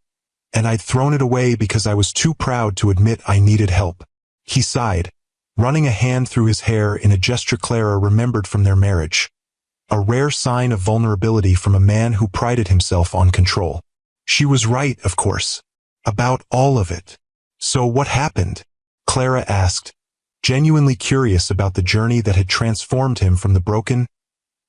and I'd thrown it away because I was too proud to admit I needed help." He sighed, running a hand through his hair in a gesture Clara remembered from their marriage, a rare sign of vulnerability from a man who prided himself on control. She was right, of course, about all of it. "So what happened?" Clara asked, genuinely curious about the journey that had transformed him from the broken,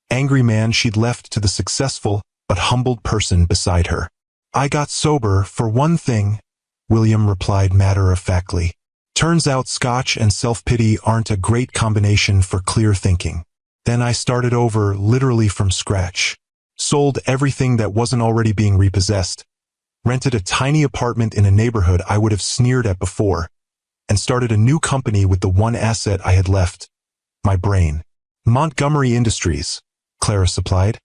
angry man she'd left to the successful but humbled person beside her. "I got sober, for one thing," William replied matter-of-factly. "Turns out scotch and self-pity aren't a great combination for clear thinking. Then I started over, literally from scratch. Sold everything that wasn't already being repossessed, rented a tiny apartment in a neighborhood I would have sneered at before, and started a new company with the one asset I had left, my brain. Montgomery Industries," Clara supplied,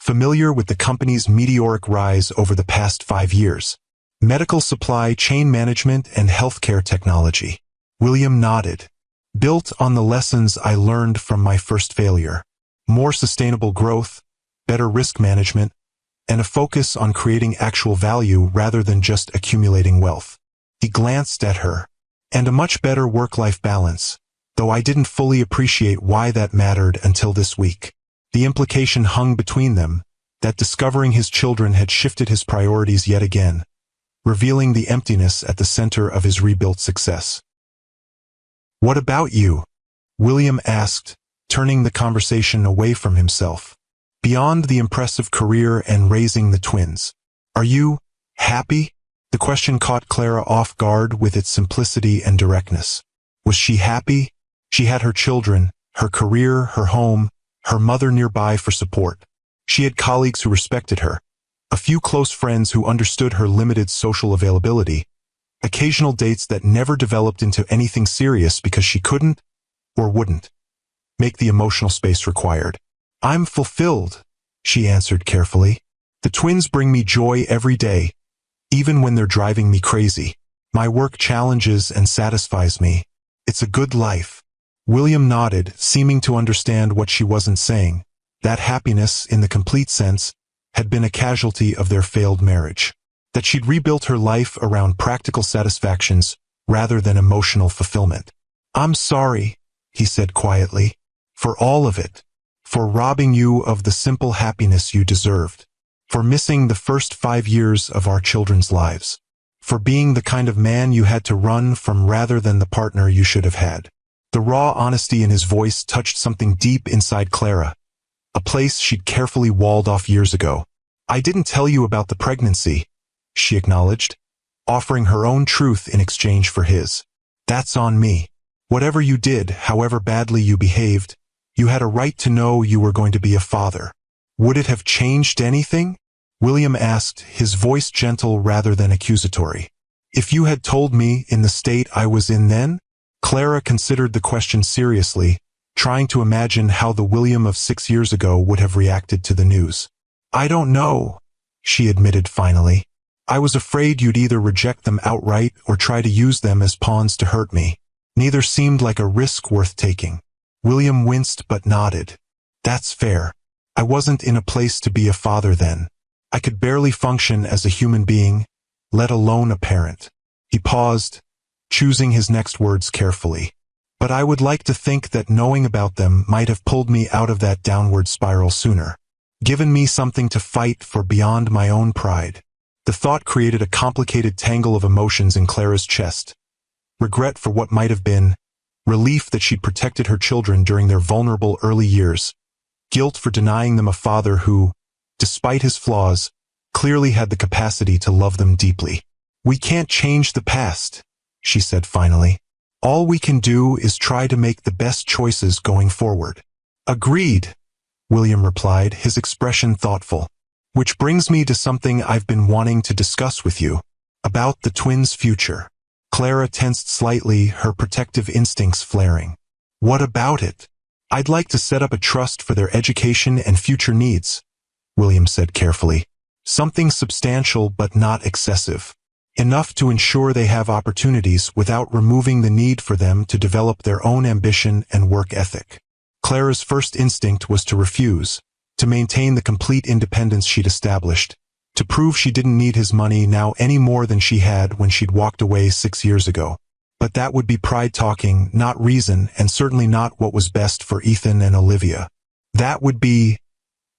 familiar with the company's meteoric rise over the past 5 years. "Medical supply chain management and healthcare technology." William nodded. "Built on the lessons I learned from my first failure. More sustainable growth, better risk management, and a focus on creating actual value rather than just accumulating wealth." He glanced at her. "And a much better work-life balance, though I didn't fully appreciate why that mattered until this week." The implication hung between them, that discovering his children had shifted his priorities yet again, revealing the emptiness at the center of his rebuilt success. "What about you?" William asked, turning the conversation away from himself. "Beyond the impressive career and raising the twins, are you happy?" The question caught Clara off guard with its simplicity and directness. Was she happy? She had her children, her career, her home, her mother nearby for support. She had colleagues who respected her, a few close friends who understood her limited social availability, occasional dates that never developed into anything serious because she couldn't, or wouldn't, make the emotional space required. "I'm fulfilled," she answered carefully. "The twins bring me joy every day, even when they're driving me crazy. My work challenges and satisfies me. It's a good life." William nodded, seeming to understand what she wasn't saying. That happiness, in the complete sense, had been a casualty of their failed marriage. That she'd rebuilt her life around practical satisfactions rather than emotional fulfillment. "I'm sorry," he said quietly, "for all of it. For robbing you of the simple happiness you deserved. For missing the first 5 years of our children's lives. For being the kind of man you had to run from rather than the partner you should have had." The raw honesty in his voice touched something deep inside Clara, a place she'd carefully walled off years ago. "I didn't tell you about the pregnancy," she acknowledged, offering her own truth in exchange for his. "That's on me. Whatever you did, however badly you behaved, you had a right to know you were going to be a father." "Would it have changed anything?" William asked, his voice gentle rather than accusatory. "If you had told me in the state I was in then?" Clara considered the question seriously, trying to imagine how the William of 6 years ago would have reacted to the news. "I don't know," she admitted finally. "I was afraid you'd either reject them outright or try to use them as pawns to hurt me. Neither seemed like a risk worth taking." William winced but nodded. "That's fair. I wasn't in a place to be a father then. I could barely function as a human being, let alone a parent." He paused, choosing his next words carefully. "But I would like to think that knowing about them might have pulled me out of that downward spiral sooner. Given me something to fight for beyond my own pride." The thought created a complicated tangle of emotions in Clara's chest. Regret for what might have been, relief that she'd protected her children during their vulnerable early years, guilt for denying them a father who, despite his flaws, clearly had the capacity to love them deeply. "We can't change the past," she said finally. "All we can do is try to make the best choices going forward." "Agreed," William replied, his expression thoughtful. "Which brings me to something I've been wanting to discuss with you, about the twins' future." Clara tensed slightly, her protective instincts flaring. "What about it?" "I'd like to set up a trust for their education and future needs," William said carefully. "Something substantial but not excessive. Enough to ensure they have opportunities without removing the need for them to develop their own ambition and work ethic." Clara's first instinct was to refuse, to maintain the complete independence she'd established, to prove she didn't need his money now any more than she had when she'd walked away 6 years ago. But that would be pride talking, not reason, and certainly not what was best for Ethan and Olivia. "That would be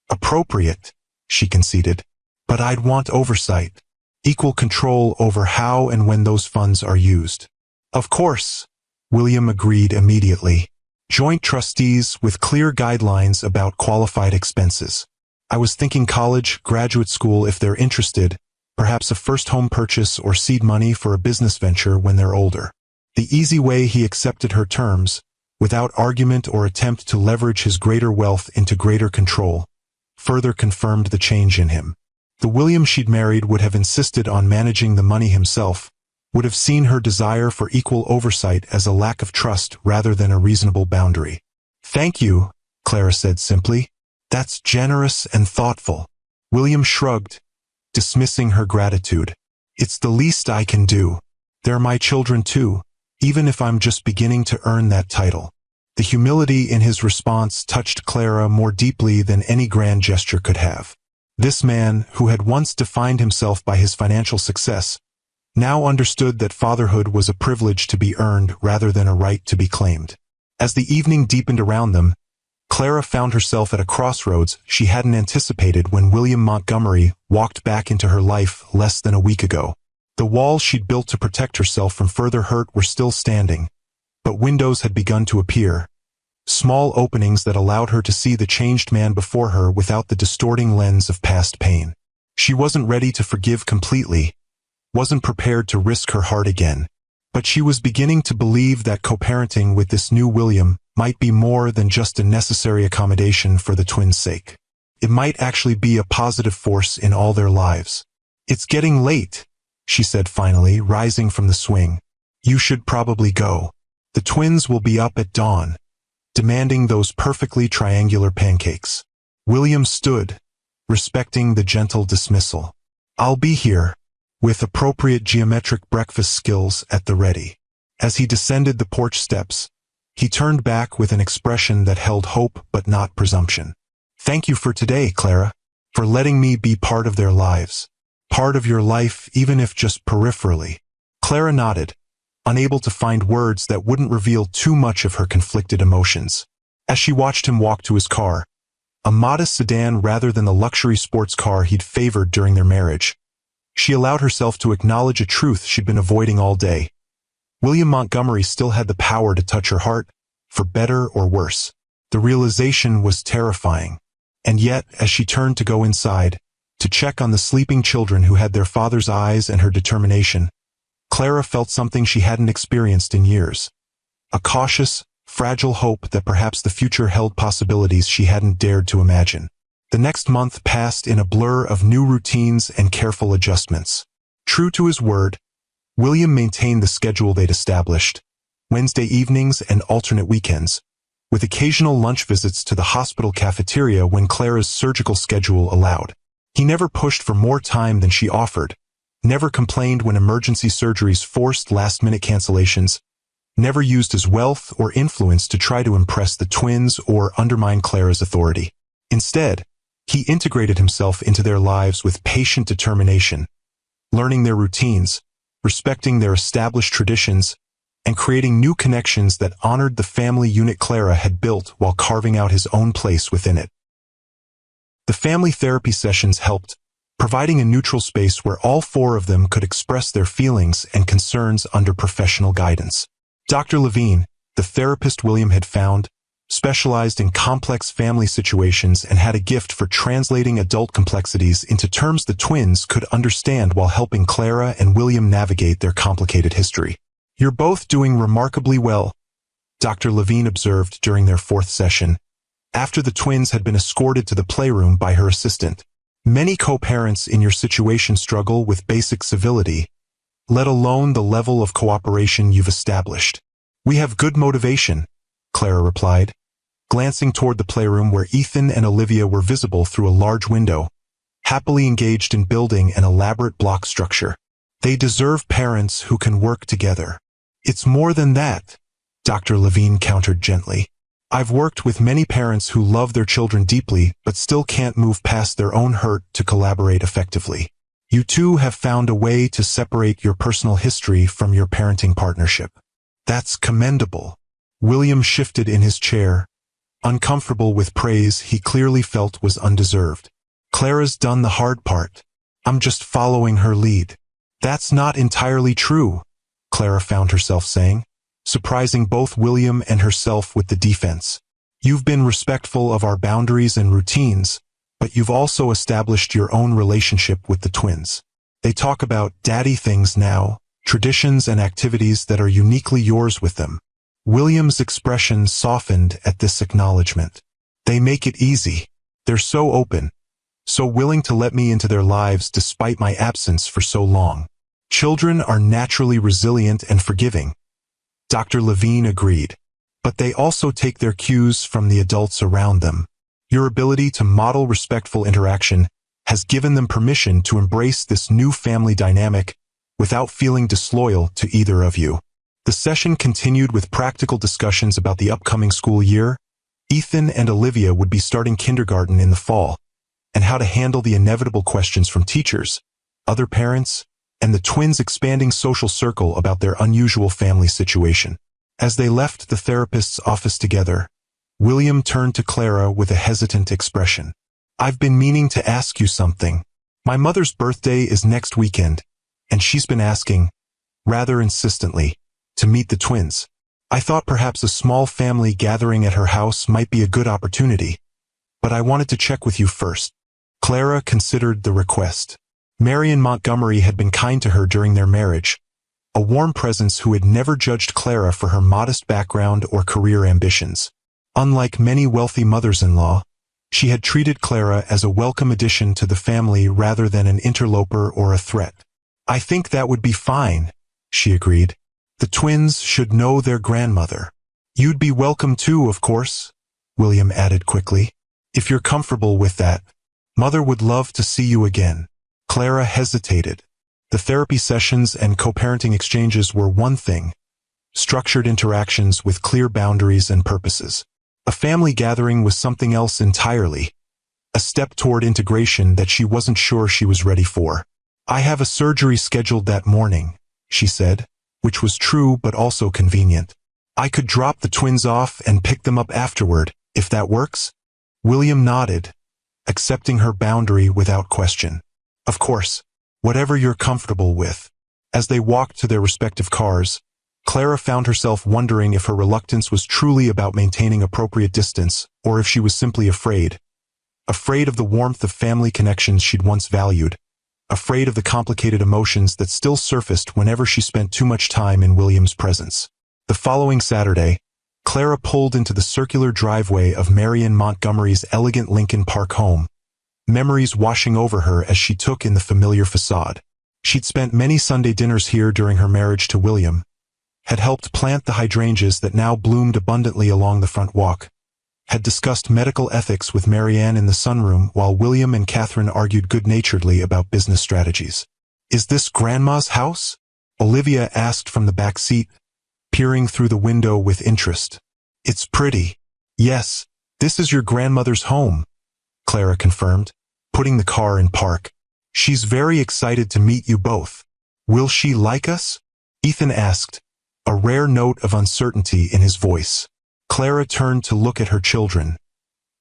appropriate," she conceded. "But I'd want oversight, equal control over how and when those funds are used." "Of course," William agreed immediately. "Joint trustees with clear guidelines about qualified expenses. I was thinking college, graduate school if they're interested, perhaps a first home purchase or seed money for a business venture when they're older." The easy way he accepted her terms, without argument or attempt to leverage his greater wealth into greater control, further confirmed the change in him. The William she'd married would have insisted on managing the money himself, would have seen her desire for equal oversight as a lack of trust rather than a reasonable boundary. "Thank you," Clara said simply. "That's generous and thoughtful." William shrugged, dismissing her gratitude. "It's the least I can do. They're my children too, even if I'm just beginning to earn that title." The humility in his response touched Clara more deeply than any grand gesture could have. This man, who had once defined himself by his financial success, now understood that fatherhood was a privilege to be earned rather than a right to be claimed. As the evening deepened around them, Clara found herself at a crossroads she hadn't anticipated when William Montgomery walked back into her life less than a week ago. The walls she'd built to protect herself from further hurt were still standing, but windows had begun to appear, small openings that allowed her to see the changed man before her without the distorting lens of past pain. She wasn't ready to forgive completely, wasn't prepared to risk her heart again, but she was beginning to believe that co-parenting with this new William might be more than just a necessary accommodation for the twins' sake. It might actually be a positive force in all their lives. "It's getting late," she said finally, rising from the swing. "You should probably go. The twins will be up at dawn, demanding those perfectly triangular pancakes." William stood, respecting the gentle dismissal. "I'll be here, with appropriate geometric breakfast skills at the ready." As he descended the porch steps, he turned back with an expression that held hope but not presumption. "Thank you for today, Clara, for letting me be part of their lives. Part of your life, even if just peripherally." Clara nodded, unable to find words that wouldn't reveal too much of her conflicted emotions. As she watched him walk to his car, a modest sedan rather than the luxury sports car he'd favored during their marriage, she allowed herself to acknowledge a truth she'd been avoiding all day. William Montgomery still had the power to touch her heart, for better or worse. The realization was terrifying. And yet, as she turned to go inside, to check on the sleeping children who had their father's eyes and her determination, Clara felt something she hadn't experienced in years. A cautious, fragile hope that perhaps the future held possibilities she hadn't dared to imagine. The next month passed in a blur of new routines and careful adjustments. True to his word, William maintained the schedule they'd established, Wednesday evenings and alternate weekends, with occasional lunch visits to the hospital cafeteria when Clara's surgical schedule allowed. He never pushed for more time than she offered, never complained when emergency surgeries forced last-minute cancellations, never used his wealth or influence to try to impress the twins or undermine Clara's authority. Instead, he integrated himself into their lives with patient determination, learning their routines, respecting their established traditions, and creating new connections that honored the family unit Clara had built while carving out his own place within it. The family therapy sessions helped, providing a neutral space where all four of them could express their feelings and concerns under professional guidance. Dr. Levine, the therapist William had found, specialized in complex family situations and had a gift for translating adult complexities into terms the twins could understand while helping Clara and William navigate their complicated history. "You're both doing remarkably well," Dr. Levine observed during their fourth session, after the twins had been escorted to the playroom by her assistant. "Many co-parents in your situation struggle with basic civility, let alone the level of cooperation you've established." "We have good motivation," Clara replied, glancing toward the playroom where Ethan and Olivia were visible through a large window, happily engaged in building an elaborate block structure. "They deserve parents who can work together." "It's more than that," Dr. Levine countered gently. "I've worked with many parents who love their children deeply but still can't move past their own hurt to collaborate effectively. You two have found a way to separate your personal history from your parenting partnership. That's commendable." William shifted in his chair, uncomfortable with praise he clearly felt was undeserved. "Clara's done the hard part. I'm just following her lead." "That's not entirely true," Clara found herself saying, surprising both William and herself with the defense. "You've been respectful of our boundaries and routines, but you've also established your own relationship with the twins. They talk about daddy things now, traditions and activities that are uniquely yours with them." William's expression softened at this acknowledgement. "They make it easy. They're so open, so willing to let me into their lives despite my absence for so long. Children are naturally resilient and forgiving," Dr. Levine agreed, "but they also take their cues from the adults around them. Your ability to model respectful interaction has given them permission to embrace this new family dynamic without feeling disloyal to either of you." The session continued with practical discussions about the upcoming school year. Ethan and Olivia would be starting kindergarten in the fall, and how to handle the inevitable questions from teachers, other parents, and the twins' expanding social circle about their unusual family situation. As they left the therapist's office together, William turned to Clara with a hesitant expression. "I've been meaning to ask you something. My mother's birthday is next weekend, and she's been asking, rather insistently, to meet the twins. I thought perhaps a small family gathering at her house might be a good opportunity, but I wanted to check with you first." Clara considered the request. Marion Montgomery had been kind to her during their marriage, a warm presence who had never judged Clara for her modest background or career ambitions. Unlike many wealthy mothers-in-law, she had treated Clara as a welcome addition to the family rather than an interloper or a threat. "I think that would be fine," she agreed. "The twins should know their grandmother." "You'd be welcome too, of course," William added quickly. "If you're comfortable with that. Mother would love to see you again." Clara hesitated. The therapy sessions and co-parenting exchanges were one thing, structured interactions with clear boundaries and purposes. A family gathering was something else entirely, a step toward integration that she wasn't sure she was ready for. "I have a surgery scheduled that morning," she said, which was true but also convenient. "I could drop the twins off and pick them up afterward, if that works?" William nodded, accepting her boundary without question. "Of course, whatever you're comfortable with." As they walked to their respective cars, Clara found herself wondering if her reluctance was truly about maintaining appropriate distance, or if she was simply afraid. Afraid of the warmth of family connections she'd once valued. Afraid of the complicated emotions that still surfaced whenever she spent too much time in William's presence. The following Saturday, Clara pulled into the circular driveway of Marion Montgomery's elegant Lincoln Park home, memories washing over her as she took in the familiar facade. She'd spent many Sunday dinners here during her marriage to William, had helped plant the hydrangeas that now bloomed abundantly along the front walk, had discussed medical ethics with Marianne in the sunroom while William and Catherine argued good-naturedly about business strategies. "Is this Grandma's house?" Olivia asked from the back seat, peering through the window with interest. "It's pretty." "Yes, this is your grandmother's home," Clara confirmed, putting the car in park. "She's very excited to meet you both. Will she like us?" Ethan asked, a rare note of uncertainty in his voice. Clara turned to look at her children,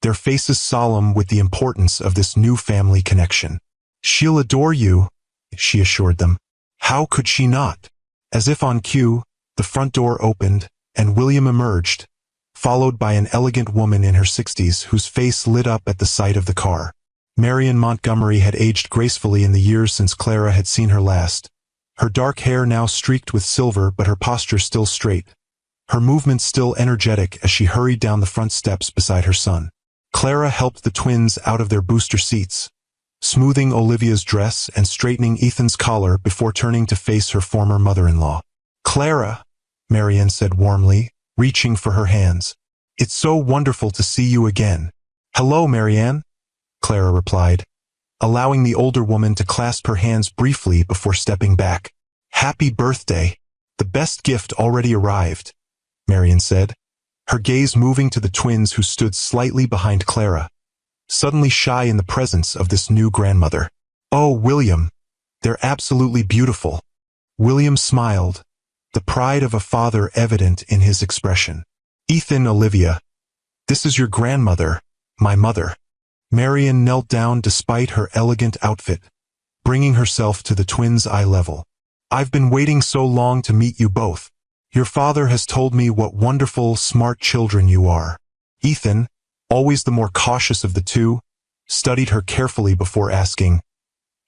their faces solemn with the importance of this new family connection. "She'll adore you," she assured them. "How could she not?" As if on cue, the front door opened, and William emerged, followed by an elegant woman in her 60s whose face lit up at the sight of the car. Marion Montgomery had aged gracefully in the years since Clara had seen her last. Her dark hair now streaked with silver, but her posture still straight. Her movements still energetic as she hurried down the front steps beside her son. Clara helped the twins out of their booster seats, smoothing Olivia's dress and straightening Ethan's collar before turning to face her former mother-in-law. "Clara," Marianne said warmly, reaching for her hands. "It's so wonderful to see you again." "Hello, Marianne," Clara replied, allowing the older woman to clasp her hands briefly before stepping back. "Happy birthday. The best gift already arrived," Marianne said, her gaze moving to the twins who stood slightly behind Clara, suddenly shy in the presence of this new grandmother. "Oh, William, they're absolutely beautiful." William smiled, the pride of a father evident in his expression. "Ethan, Olivia, this is your grandmother, my mother." Marianne knelt down despite her elegant outfit, bringing herself to the twins' eye level. "I've been waiting so long to meet you both. Your father has told me what wonderful, smart children you are." Ethan, always the more cautious of the two, studied her carefully before asking,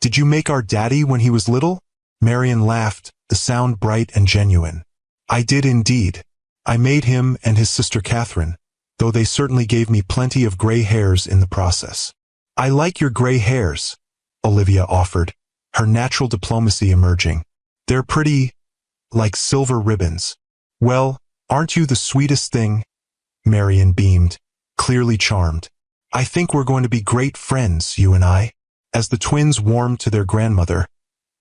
"Did you make our daddy when he was little?" Marianne laughed, the sound bright and genuine. "I did indeed. I made him and his sister Catherine, though they certainly gave me plenty of gray hairs in the process." "I like your gray hairs," Olivia offered, her natural diplomacy emerging. "They're pretty, like silver ribbons." "Well, aren't you the sweetest thing?" Marianne beamed, clearly charmed. "I think we're going to be great friends, you and I." As the twins warmed to their grandmother,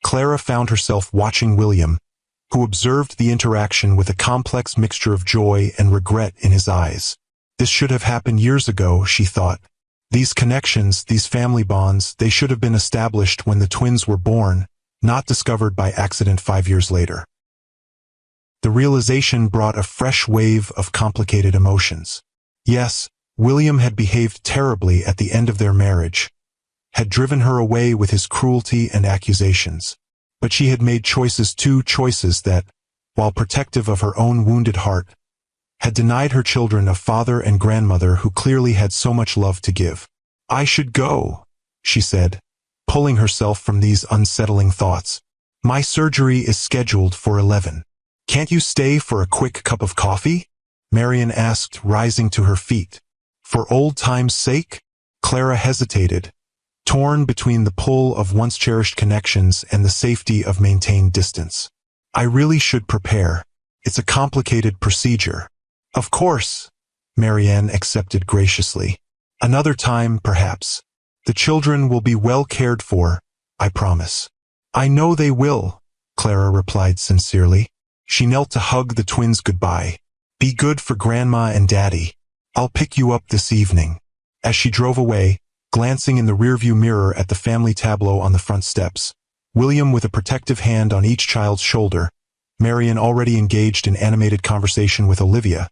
Clara found herself watching William, who observed the interaction with a complex mixture of joy and regret in his eyes. This should have happened years ago, she thought. These connections, these family bonds, they should have been established when the twins were born, not discovered by accident 5 years later. The realization brought a fresh wave of complicated emotions. Yes, William had behaved terribly at the end of their marriage, had driven her away with his cruelty and accusations. But she had made choices that, while protective of her own wounded heart, had denied her children a father and grandmother who clearly had so much love to give. "I should go," she said, pulling herself from these unsettling thoughts. My surgery is scheduled for 11. Can't you stay for a quick cup of coffee? Marian asked, rising to her feet. For old time's sake? Clara hesitated, torn between the pull of once-cherished connections and the safety of maintained distance. I really should prepare. It's a complicated procedure. Of course, Marianne accepted graciously. Another time, perhaps. The children will be well cared for, I promise. I know they will, Clara replied sincerely. She knelt to hug the twins goodbye. Be good for Grandma and Daddy. I'll pick you up this evening. As she drove away, glancing in the rearview mirror at the family tableau on the front steps, William with a protective hand on each child's shoulder, Marian already engaged in animated conversation with Olivia,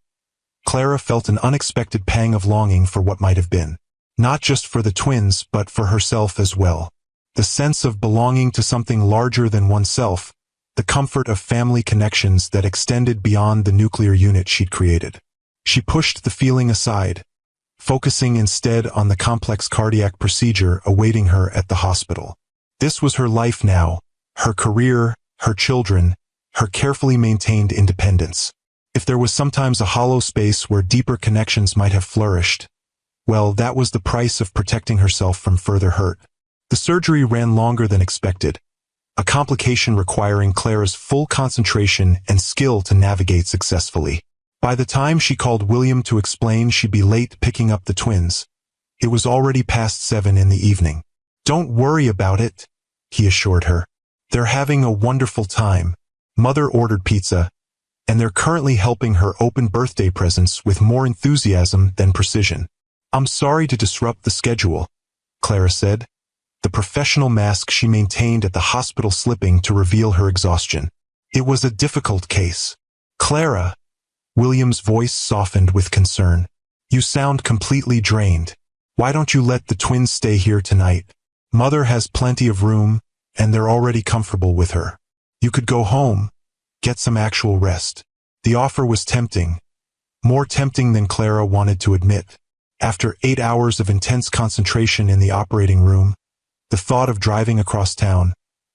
Clara felt an unexpected pang of longing for what might have been. Not just for the twins, but for herself as well. The sense of belonging to something larger than oneself, the comfort of family connections that extended beyond the nuclear unit she'd created. She pushed the feeling aside, focusing instead on the complex cardiac procedure awaiting her at the hospital. This was her life now, her career, her children, her carefully maintained independence. If there was sometimes a hollow space where deeper connections might have flourished, well, that was the price of protecting herself from further hurt. The surgery ran longer than expected, a complication requiring Clara's full concentration and skill to navigate successfully. By the time she called William to explain she'd be late picking up the twins, it was already past 7 in the evening. Don't worry about it, he assured her. They're having a wonderful time. Mother ordered pizza, and they're currently helping her open birthday presents with more enthusiasm than precision. I'm sorry to disrupt the schedule, Clara said, the professional mask she maintained at the hospital slipping to reveal her exhaustion. It was a difficult case. Clara, William's voice softened with concern. You sound completely drained. Why don't you let the twins stay here tonight? Mother has plenty of room, and they're already comfortable with her. You could go home, get some actual rest. The offer was tempting, more tempting than Clara wanted to admit. After 8 hours of intense concentration in the operating room, the thought of driving across town,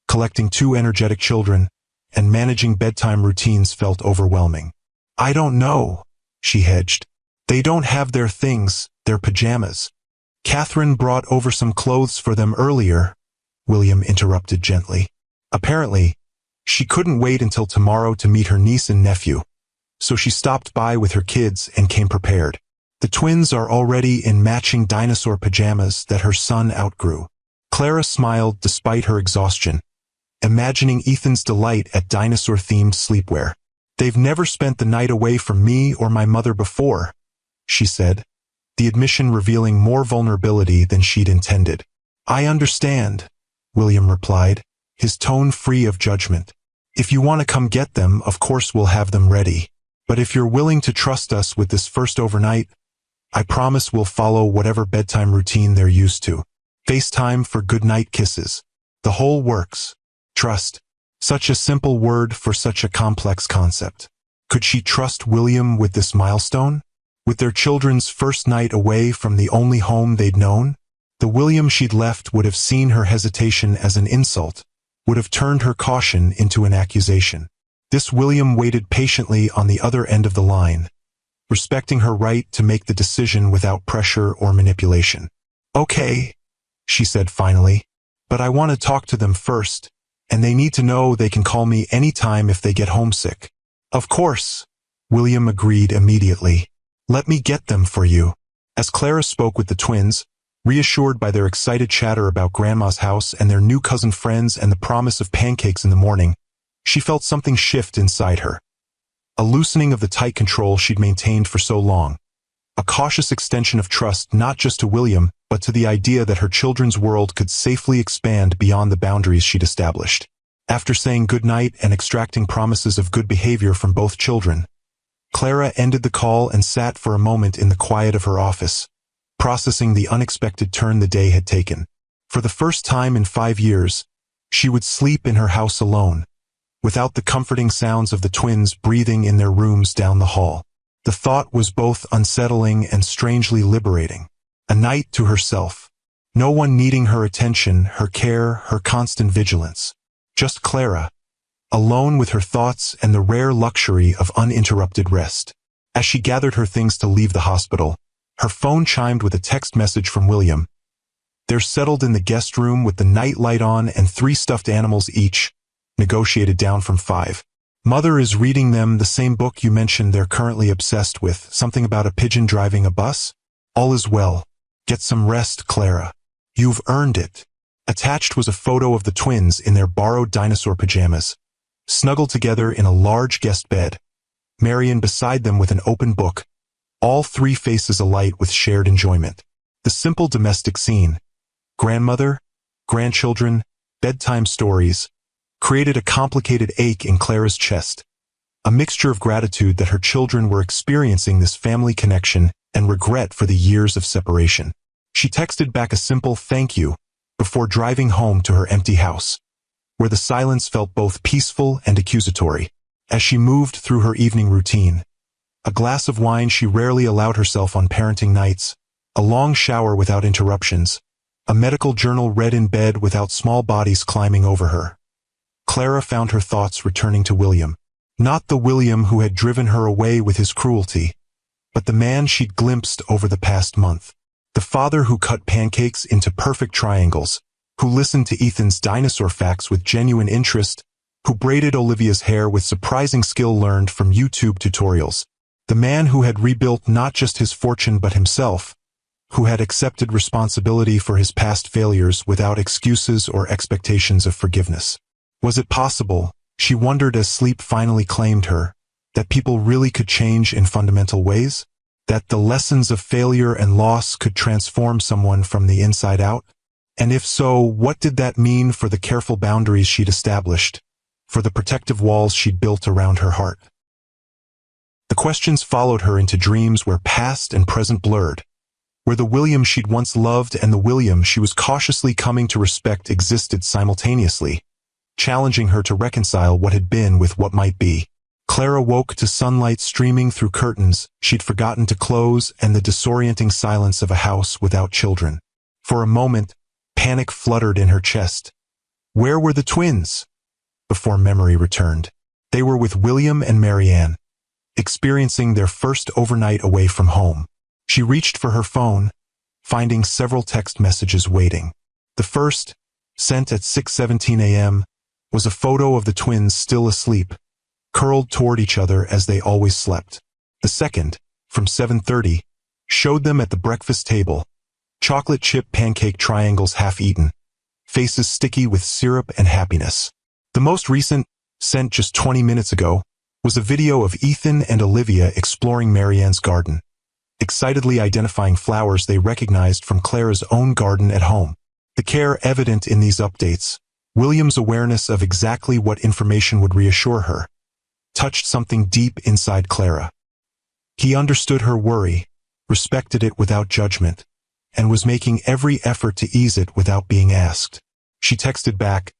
collecting 2 energetic children, and managing bedtime routines felt overwhelming. I don't know, she hedged. They don't have their things, their pajamas. Catherine brought over some clothes for them earlier, William interrupted gently. Apparently, she couldn't wait until tomorrow to meet her niece and nephew, so she stopped by with her kids and came prepared. The twins are already in matching dinosaur pajamas that her son outgrew. Clara smiled despite her exhaustion, imagining Ethan's delight at dinosaur-themed sleepwear. They've never spent the night away from me or my mother before, she said, the admission revealing more vulnerability than she'd intended. I understand, William replied, his tone free of judgment. If you want to come get them, of course we'll have them ready. But if you're willing to trust us with this first overnight, I promise we'll follow whatever bedtime routine they're used to. FaceTime for goodnight kisses. The whole works. Trust. Such a simple word for such a complex concept. Could she trust William with this milestone? With their children's first night away from the only home they'd known? The William she'd left would have seen her hesitation as an insult, would have turned her caution into an accusation. This William waited patiently on the other end of the line, respecting her right to make the decision without pressure or manipulation. Okay, she said finally, but I want to talk to them first, and they need to know they can call me anytime if they get homesick. Of course, William agreed immediately. Let me get them for you. As Clara spoke with the twins, reassured by their excited chatter about Grandma's house and their new cousin friends and the promise of pancakes in the morning, she felt something shift inside her. A loosening of the tight control she'd maintained for so long. A cautious extension of trust not just to William, but to the idea that her children's world could safely expand beyond the boundaries she'd established. After saying goodnight and extracting promises of good behavior from both children, Clara ended the call and sat for a moment in the quiet of her office, processing the unexpected turn the day had taken. For the first time in 5 years, she would sleep in her house alone, without the comforting sounds of the twins breathing in their rooms down the hall. The thought was both unsettling and strangely liberating. A night to herself. No one needing her attention, her care, her constant vigilance. Just Clara, alone with her thoughts and the rare luxury of uninterrupted rest. As she gathered her things to leave the hospital, her phone chimed with a text message from William. They're settled in the guest room with the night light on and 3 stuffed animals each, negotiated down from 5. Mother is reading them the same book you mentioned they're currently obsessed with, something about a pigeon driving a bus? All is well. Get some rest, Clara. You've earned it. Attached was a photo of the twins in their borrowed dinosaur pajamas, snuggled together in a large guest bed, Marian beside them with an open book, all 3 faces alight with shared enjoyment. The simple domestic scene, grandmother, grandchildren, bedtime stories, created a complicated ache in Clara's chest, a mixture of gratitude that her children were experiencing this family connection and regret for the years of separation. She texted back a simple thank you before driving home to her empty house, where the silence felt both peaceful and accusatory. As she moved through her evening routine, a glass of wine she rarely allowed herself on parenting nights, a long shower without interruptions, a medical journal read in bed without small bodies climbing over her, Clara found her thoughts returning to William. Not the William who had driven her away with his cruelty, but the man she'd glimpsed over the past month. The father who cut pancakes into perfect triangles, who listened to Ethan's dinosaur facts with genuine interest, who braided Olivia's hair with surprising skill learned from YouTube tutorials. The man who had rebuilt not just his fortune but himself, who had accepted responsibility for his past failures without excuses or expectations of forgiveness. Was it possible, she wondered as sleep finally claimed her, that people really could change in fundamental ways? That the lessons of failure and loss could transform someone from the inside out? And if so, what did that mean for the careful boundaries she'd established, for the protective walls she'd built around her heart? The questions followed her into dreams where past and present blurred, where the William she'd once loved and the William she was cautiously coming to respect existed simultaneously, challenging her to reconcile what had been with what might be. Clara woke to sunlight streaming through curtains she'd forgotten to close and the disorienting silence of a house without children. For a moment, panic fluttered in her chest. Where were the twins? Before memory returned, they were with William and Marianne, experiencing their first overnight away from home. She reached for her phone, finding several text messages waiting. The first, sent at 6:17 a.m., was a photo of the twins still asleep, curled toward each other as they always slept. The second, from 7:30, showed them at the breakfast table, chocolate chip pancake triangles half-eaten, faces sticky with syrup and happiness. The most recent, sent just 20 minutes ago, was a video of Ethan and Olivia exploring Marianne's garden, excitedly identifying flowers they recognized from Clara's own garden at home. The care evident in these updates, William's awareness of exactly what information would reassure her, touched something deep inside Clara. He understood her worry, respected it without judgment, and was making every effort to ease it without being asked. She texted back,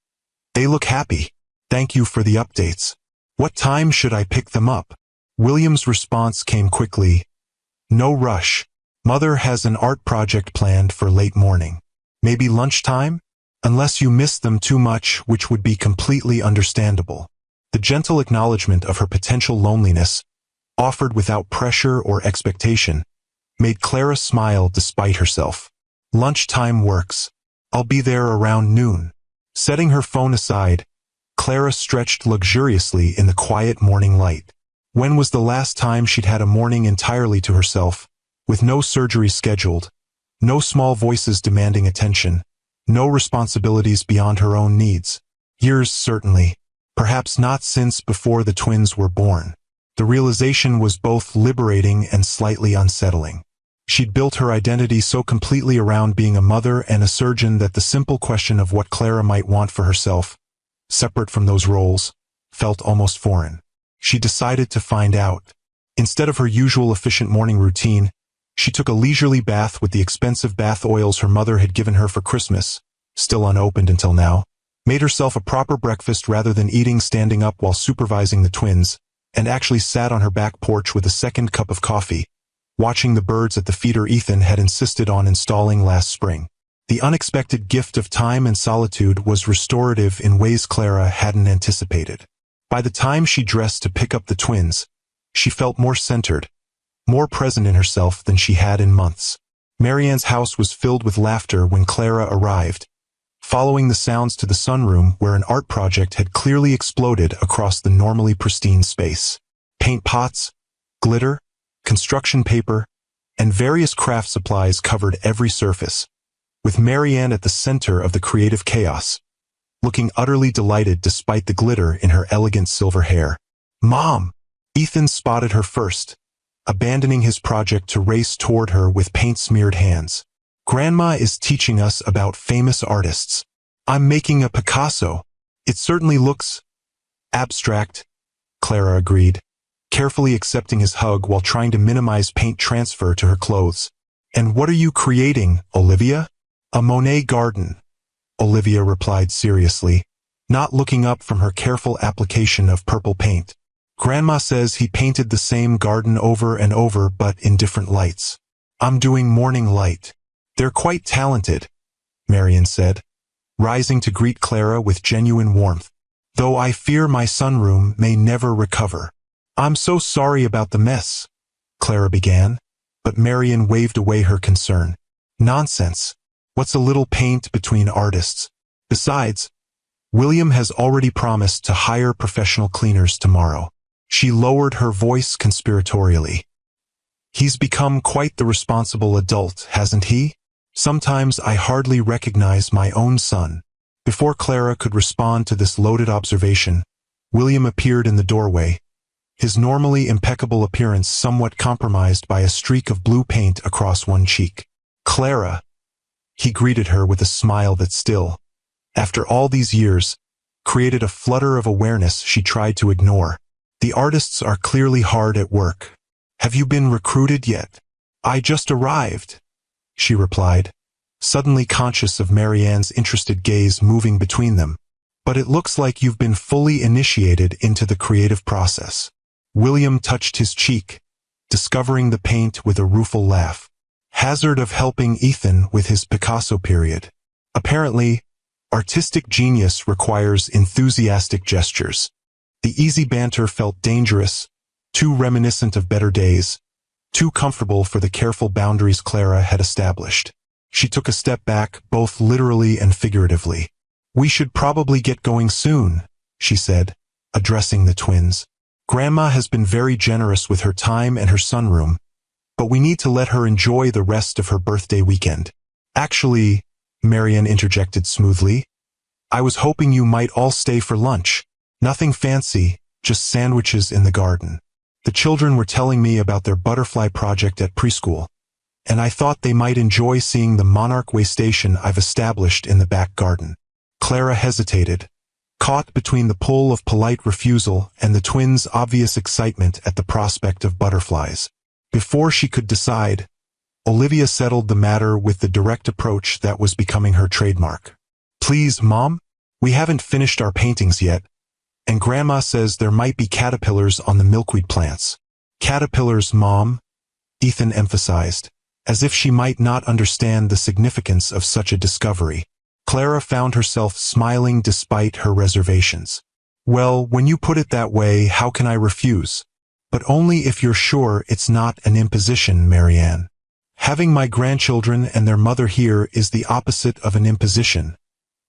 "They look happy. Thank you for the updates. What time should I pick them up?" William's response came quickly, "No rush. Mother has an art project planned for late morning. Maybe lunchtime? Unless you miss them too much, which would be completely understandable." The gentle acknowledgement of her potential loneliness, offered without pressure or expectation, made Clara smile despite herself. "Lunchtime works. I'll be there around noon." Setting her phone aside, Clara stretched luxuriously in the quiet morning light. When was the last time she'd had a morning entirely to herself, with no surgery scheduled, no small voices demanding attention, no responsibilities beyond her own needs? Years, certainly. Perhaps not since before the twins were born. The realization was both liberating and slightly unsettling. She'd built her identity so completely around being a mother and a surgeon that the simple question of what Clara might want for herself, separate from those roles, felt almost foreign. She decided to find out. Instead of her usual efficient morning routine, she took a leisurely bath with the expensive bath oils her mother had given her for Christmas, still unopened until now, made herself a proper breakfast rather than eating standing up while supervising the twins, and actually sat on her back porch with a second cup of coffee, watching the birds at the feeder Ethan had insisted on installing last spring. The unexpected gift of time and solitude was restorative in ways Clara hadn't anticipated. By the time she dressed to pick up the twins, she felt more centered, more present in herself than she had in months. Marianne's house was filled with laughter when Clara arrived, following the sounds to the sunroom where an art project had clearly exploded across the normally pristine space. Paint pots, glitter, construction paper, and various craft supplies covered every surface, with Marianne at the center of the creative chaos, looking utterly delighted despite the glitter in her elegant silver hair. "Mom!" Ethan spotted her first, abandoning his project to race toward her with paint-smeared hands. "Grandma is teaching us about famous artists. I'm making a Picasso. It certainly looks abstract," Clara agreed, carefully accepting his hug while trying to minimize paint transfer to her clothes. "And what are you creating, Olivia?" "A Monet garden," Olivia replied seriously, not looking up from her careful application of purple paint. "Grandma says he painted the same garden over and over but in different lights. I'm doing morning light." "They're quite talented," Marian said, rising to greet Clara with genuine warmth, "though I fear my sunroom may never recover." "I'm so sorry about the mess," Clara began, but Marian waved away her concern. "Nonsense. What's a little paint between artists? Besides, William has already promised to hire professional cleaners tomorrow." She lowered her voice conspiratorially. "He's become quite the responsible adult, hasn't he? Sometimes I hardly recognize my own son." Before Clara could respond to this loaded observation, William appeared in the doorway, his normally impeccable appearance somewhat compromised by a streak of blue paint across one cheek. "Clara," he greeted her with a smile that still, after all these years, created a flutter of awareness she tried to ignore. "The artists are clearly hard at work. Have you been recruited yet?" "I just arrived," she replied, suddenly conscious of Marianne's interested gaze moving between them. "But it looks like you've been fully initiated into the creative process." William touched his cheek, discovering the paint with a rueful laugh. "Hazard of helping Ethan with his Picasso period. Apparently, artistic genius requires enthusiastic gestures." The easy banter felt dangerous, too reminiscent of better days, too comfortable for the careful boundaries Clara had established. She took a step back, both literally and figuratively. "We should probably get going soon," she said, addressing the twins. "Grandma has been very generous with her time and her sunroom, but we need to let her enjoy the rest of her birthday weekend." "Actually," Marian interjected smoothly, "I was hoping you might all stay for lunch. Nothing fancy, just sandwiches in the garden. The children were telling me about their butterfly project at preschool, and I thought they might enjoy seeing the monarch way station I've established in the back garden." Clara hesitated, caught between the pull of polite refusal and the twins' obvious excitement at the prospect of butterflies. Before she could decide, Olivia settled the matter with the direct approach that was becoming her trademark. "Please, Mom, we haven't finished our paintings yet, and Grandma says there might be caterpillars on the milkweed plants." "Caterpillars, Mom," Ethan emphasized, as if she might not understand the significance of such a discovery. Clara found herself smiling despite her reservations. "Well, when you put it that way, how can I refuse? But only if you're sure it's not an imposition, Marianne. Having my grandchildren and their mother here is the opposite of an imposition,"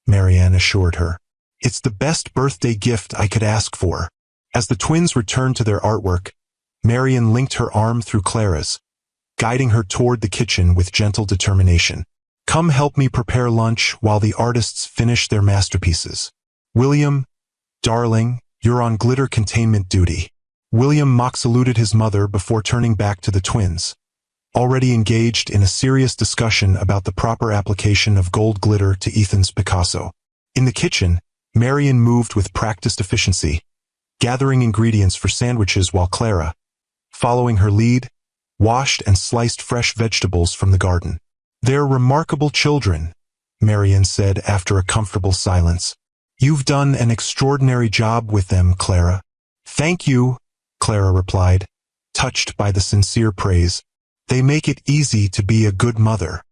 Marianne assured her. "It's the best birthday gift I could ask for." As the twins returned to their artwork, Marian linked her arm through Clara's, guiding her toward the kitchen with gentle determination. "Come help me prepare lunch while the artists finish their masterpieces. William, darling, you're on glitter containment duty." William mock saluted his mother before turning back to the twins, already engaged in a serious discussion about the proper application of gold glitter to Ethan's Picasso. In the kitchen, Marian moved with practiced efficiency, gathering ingredients for sandwiches while Clara, following her lead, washed and sliced fresh vegetables from the garden. "They're remarkable children," Marian said after a comfortable silence. "You've done an extraordinary job with them, Clara." "Thank you," Clara replied, touched by the sincere praise. "They make it easy to be a good mother."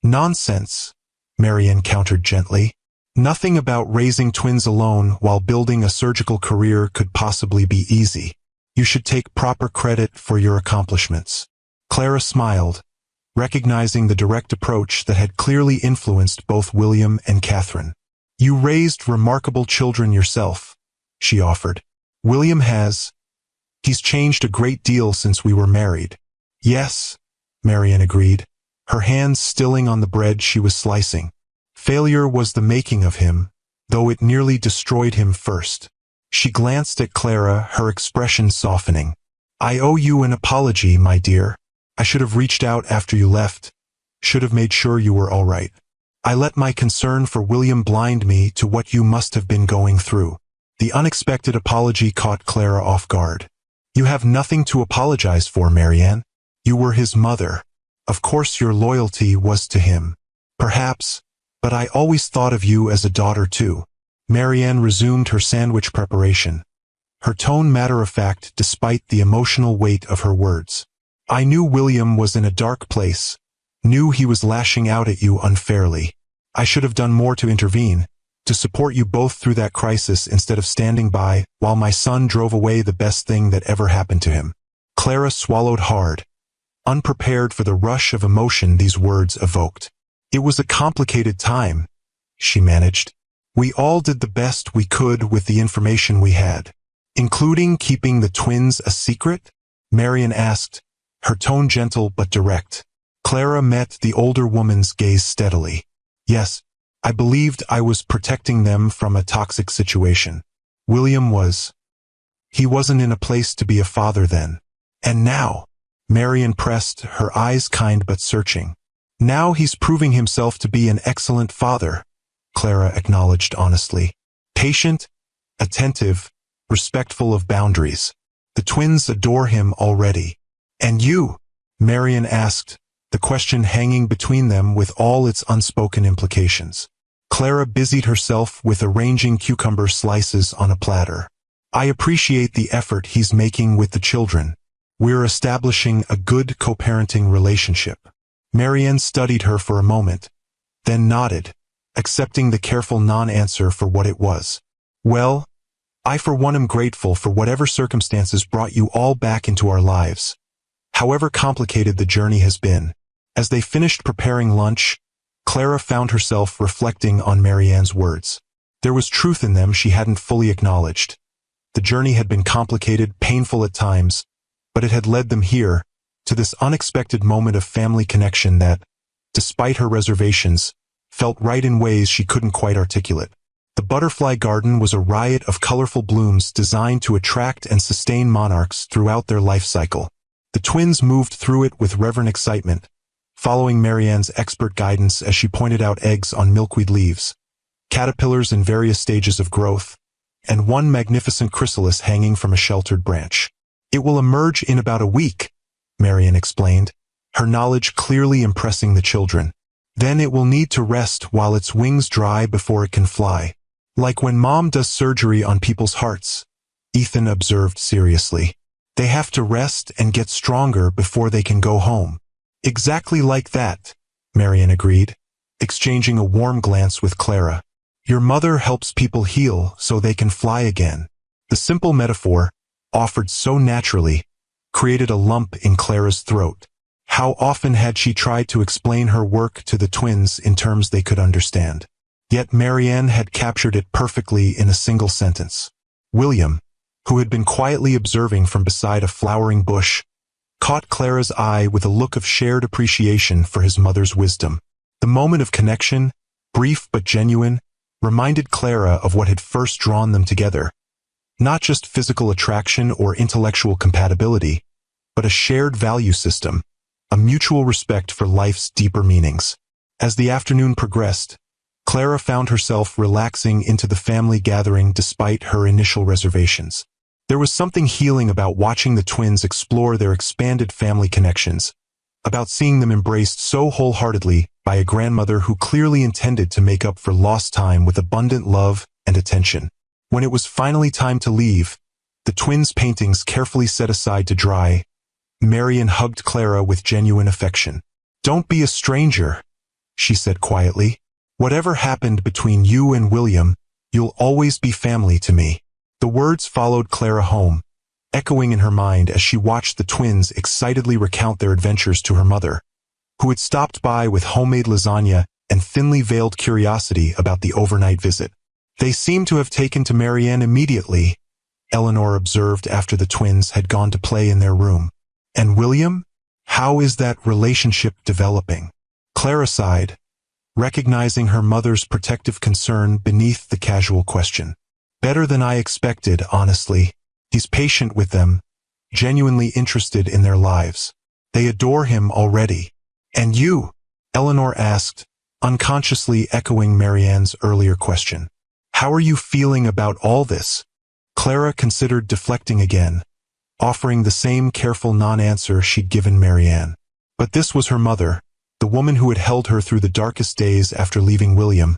Nonsense, Marianne countered gently. Nothing about raising twins alone while building a surgical career could possibly be easy. You should take proper credit for your accomplishments. Clara smiled, recognizing the direct approach that had clearly influenced both William and Catherine. You raised remarkable children yourself, she offered. William has. He's changed a great deal since we were married. Yes, Marianne agreed, her hands stilling on the bread she was slicing. Failure was the making of him, though it nearly destroyed him first. She glanced at Clara, her expression softening. I owe you an apology, my dear. I should have reached out after you left. Should have made sure you were all right. I let my concern for William blind me to what you must have been going through. The unexpected apology caught Clara off guard. You have nothing to apologize for, Marianne. You were his mother. Of course your loyalty was to him. Perhaps, but I always thought of you as a daughter too. Marianne resumed her sandwich preparation, her tone matter-of-fact despite the emotional weight of her words. I knew William was in a dark place, knew he was lashing out at you unfairly. I should have done more to intervene, to support you both through that crisis instead of standing by while my son drove away the best thing that ever happened to him. Clara swallowed hard, unprepared for the rush of emotion these words evoked. It was a complicated time, she managed. We all did the best we could with the information we had. Including keeping the twins a secret? Marianne asked, her tone gentle but direct. Clara met the older woman's gaze steadily. Yes, I believed I was protecting them from a toxic situation. William was. He wasn't in a place to be a father then. And now, Marianne pressed, her eyes kind but searching. Now he's proving himself to be an excellent father, Clara acknowledged honestly. Patient, attentive, respectful of boundaries. The twins adore him already. And you? Marianne asked, the question hanging between them with all its unspoken implications. Clara busied herself with arranging cucumber slices on a platter. I appreciate the effort he's making with the children. We're establishing a good co-parenting relationship. Marianne studied her for a moment, then nodded, accepting the careful non-answer for what it was. Well, I for one am grateful for whatever circumstances brought you all back into our lives. However complicated the journey has been. As they finished preparing lunch, Clara found herself reflecting on Marianne's words. There was truth in them she hadn't fully acknowledged. The journey had been complicated, painful at times, but it had led them here, to this unexpected moment of family connection that, despite her reservations, felt right in ways she couldn't quite articulate. The butterfly garden was a riot of colorful blooms designed to attract and sustain monarchs throughout their life cycle. The twins moved through it with reverent excitement, following Marianne's expert guidance as she pointed out eggs on milkweed leaves, caterpillars in various stages of growth, and one magnificent chrysalis hanging from a sheltered branch. It will emerge in about a week, Marianne explained, her knowledge clearly impressing the children. Then it will need to rest while its wings dry before it can fly. Like when Mom does surgery on people's hearts, Ethan observed seriously. They have to rest and get stronger before they can go home. Exactly like that, Marianne agreed, exchanging a warm glance with Clara. Your mother helps people heal so they can fly again. The simple metaphor, offered so naturally, created a lump in Clara's throat. How often had she tried to explain her work to the twins in terms they could understand? Yet Marianne had captured it perfectly in a single sentence. William, who had been quietly observing from beside a flowering bush, caught Clara's eye with a look of shared appreciation for his mother's wisdom. The moment of connection, brief but genuine, reminded Clara of what had first drawn them together. Not just physical attraction or intellectual compatibility, but a shared value system, a mutual respect for life's deeper meanings. As the afternoon progressed, Clara found herself relaxing into the family gathering despite her initial reservations. There was something healing about watching the twins explore their expanded family connections, about seeing them embraced so wholeheartedly by a grandmother who clearly intended to make up for lost time with abundant love and attention. When it was finally time to leave, the twins' paintings carefully set aside to dry, Marianne hugged Clara with genuine affection. Don't be a stranger, she said quietly. Whatever happened between you and William, you'll always be family to me. The words followed Clara home, echoing in her mind as she watched the twins excitedly recount their adventures to her mother, who had stopped by with homemade lasagna and thinly veiled curiosity about the overnight visit. They seemed to have taken to Marianne immediately, Eleanor observed after the twins had gone to play in their room. And William? How is that relationship developing? Clara sighed, recognizing her mother's protective concern beneath the casual question. Better than I expected, honestly. He's patient with them, genuinely interested in their lives. They adore him already. And you? Eleanor asked, unconsciously echoing Marianne's earlier question. How are you feeling about all this? Clara considered deflecting again, offering the same careful non-answer she'd given Marianne. But this was her mother, the woman who had held her through the darkest days after leaving William,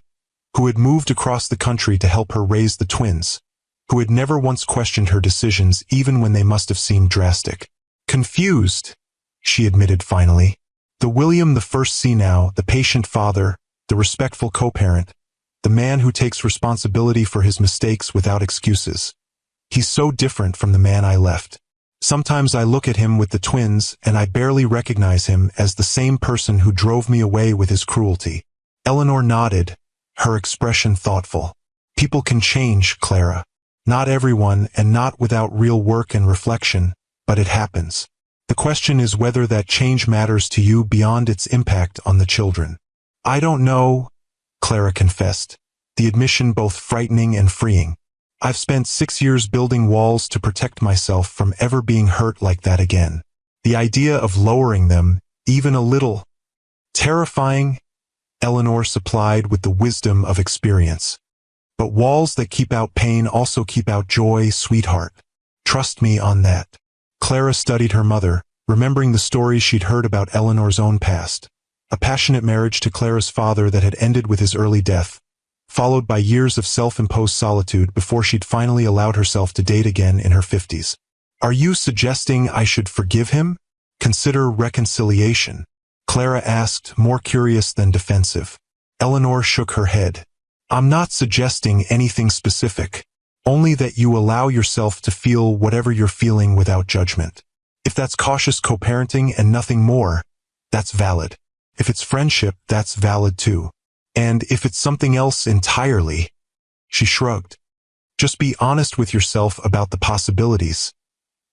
who had moved across the country to help her raise the twins, who had never once questioned her decisions even when they must have seemed drastic. Confused, she admitted finally. The William the first see now, the patient father, the respectful co-parent, the man who takes responsibility for his mistakes without excuses. He's so different from the man I left. Sometimes I look at him with the twins and I barely recognize him as the same person who drove me away with his cruelty. Eleanor nodded, her expression thoughtful. People can change, Clara. Not everyone, and not without real work and reflection, but it happens. The question is whether that change matters to you beyond its impact on the children. I don't know, Clara confessed, the admission both frightening and freeing. I've spent 6 years building walls to protect myself from ever being hurt like that again. The idea of lowering them, even a little, terrifying, Eleanor supplied with the wisdom of experience. But walls that keep out pain also keep out joy, sweetheart. Trust me on that. Clara studied her mother, remembering the stories she'd heard about Eleanor's own past. A passionate marriage to Clara's father that had ended with his early death, followed by years of self-imposed solitude before she'd finally allowed herself to date again in her 50s. Are you suggesting I should forgive him? Consider reconciliation? Clara asked, more curious than defensive. Eleanor shook her head. I'm not suggesting anything specific, only that you allow yourself to feel whatever you're feeling without judgment. If that's cautious co-parenting and nothing more, that's valid. If it's friendship, that's valid too. And if it's something else entirely, she shrugged. Just be honest with yourself about the possibilities.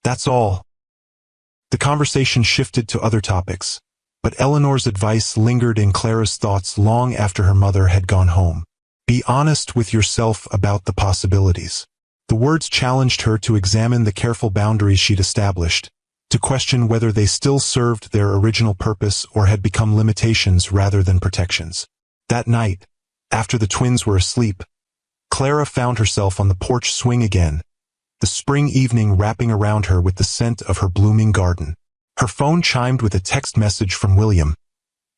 That's all. The conversation shifted to other topics, but Eleanor's advice lingered in Clara's thoughts long after her mother had gone home. Be honest with yourself about the possibilities. The words challenged her to examine the careful boundaries she'd established, to question whether they still served their original purpose or had become limitations rather than protections. That night, after the twins were asleep, Clara found herself on the porch swing again, the spring evening wrapping around her with the scent of her blooming garden. Her phone chimed with a text message from William.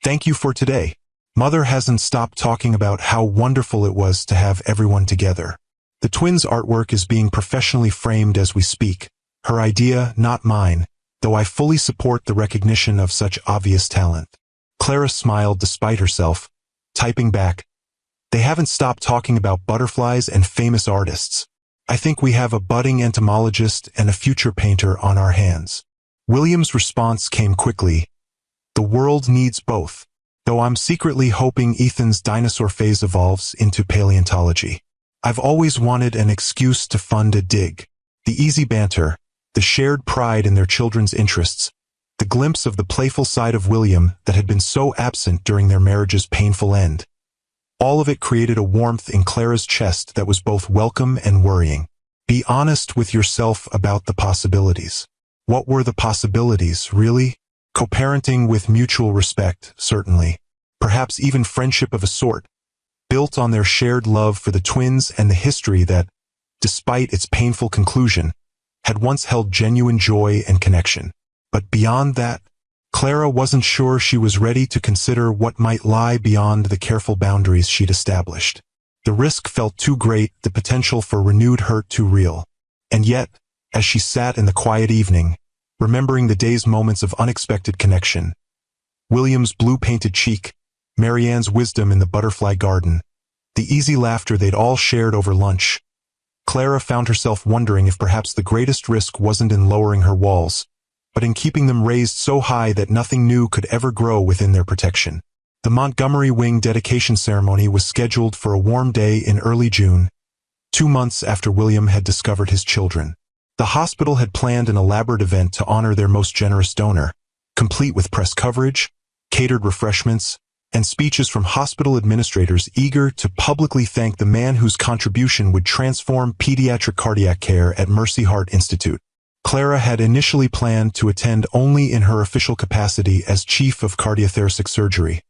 Thank you for today. Mother hasn't stopped talking about how wonderful it was to have everyone together. The twins' artwork is being professionally framed as we speak. Her idea, not mine, though I fully support the recognition of such obvious talent. Clara smiled despite herself, typing back, they haven't stopped talking about butterflies and famous artists. I think we have a budding entomologist and a future painter on our hands. William's response came quickly. The world needs both, though I'm secretly hoping Ethan's dinosaur phase evolves into paleontology. I've always wanted an excuse to fund a dig. The easy banter, the shared pride in their children's interests, the glimpse of the playful side of William that had been so absent during their marriage's painful end. All of it created a warmth in Clara's chest that was both welcome and worrying. Be honest with yourself about the possibilities. What were the possibilities, really? Co-parenting with mutual respect, certainly. Perhaps even friendship of a sort, built on their shared love for the twins and the history that, despite its painful conclusion, had once held genuine joy and connection. But beyond that, Clara wasn't sure she was ready to consider what might lie beyond the careful boundaries she'd established. The risk felt too great, the potential for renewed hurt too real. And yet, as she sat in the quiet evening, remembering the day's moments of unexpected connection, William's blue-painted cheek, Marianne's wisdom in the butterfly garden, the easy laughter they'd all shared over lunch. Clara found herself wondering if perhaps the greatest risk wasn't in lowering her walls, but in keeping them raised so high that nothing new could ever grow within their protection. The Montgomery Wing dedication ceremony was scheduled for a warm day in early June, 2 months after William had discovered his children. The hospital had planned an elaborate event to honor their most generous donor, complete with press coverage, catered refreshments, and speeches from hospital administrators eager to publicly thank the man whose contribution would transform pediatric cardiac care at Mercy Heart Institute. Clara had initially planned to attend only in her official capacity as chief of cardiothoracic surgery,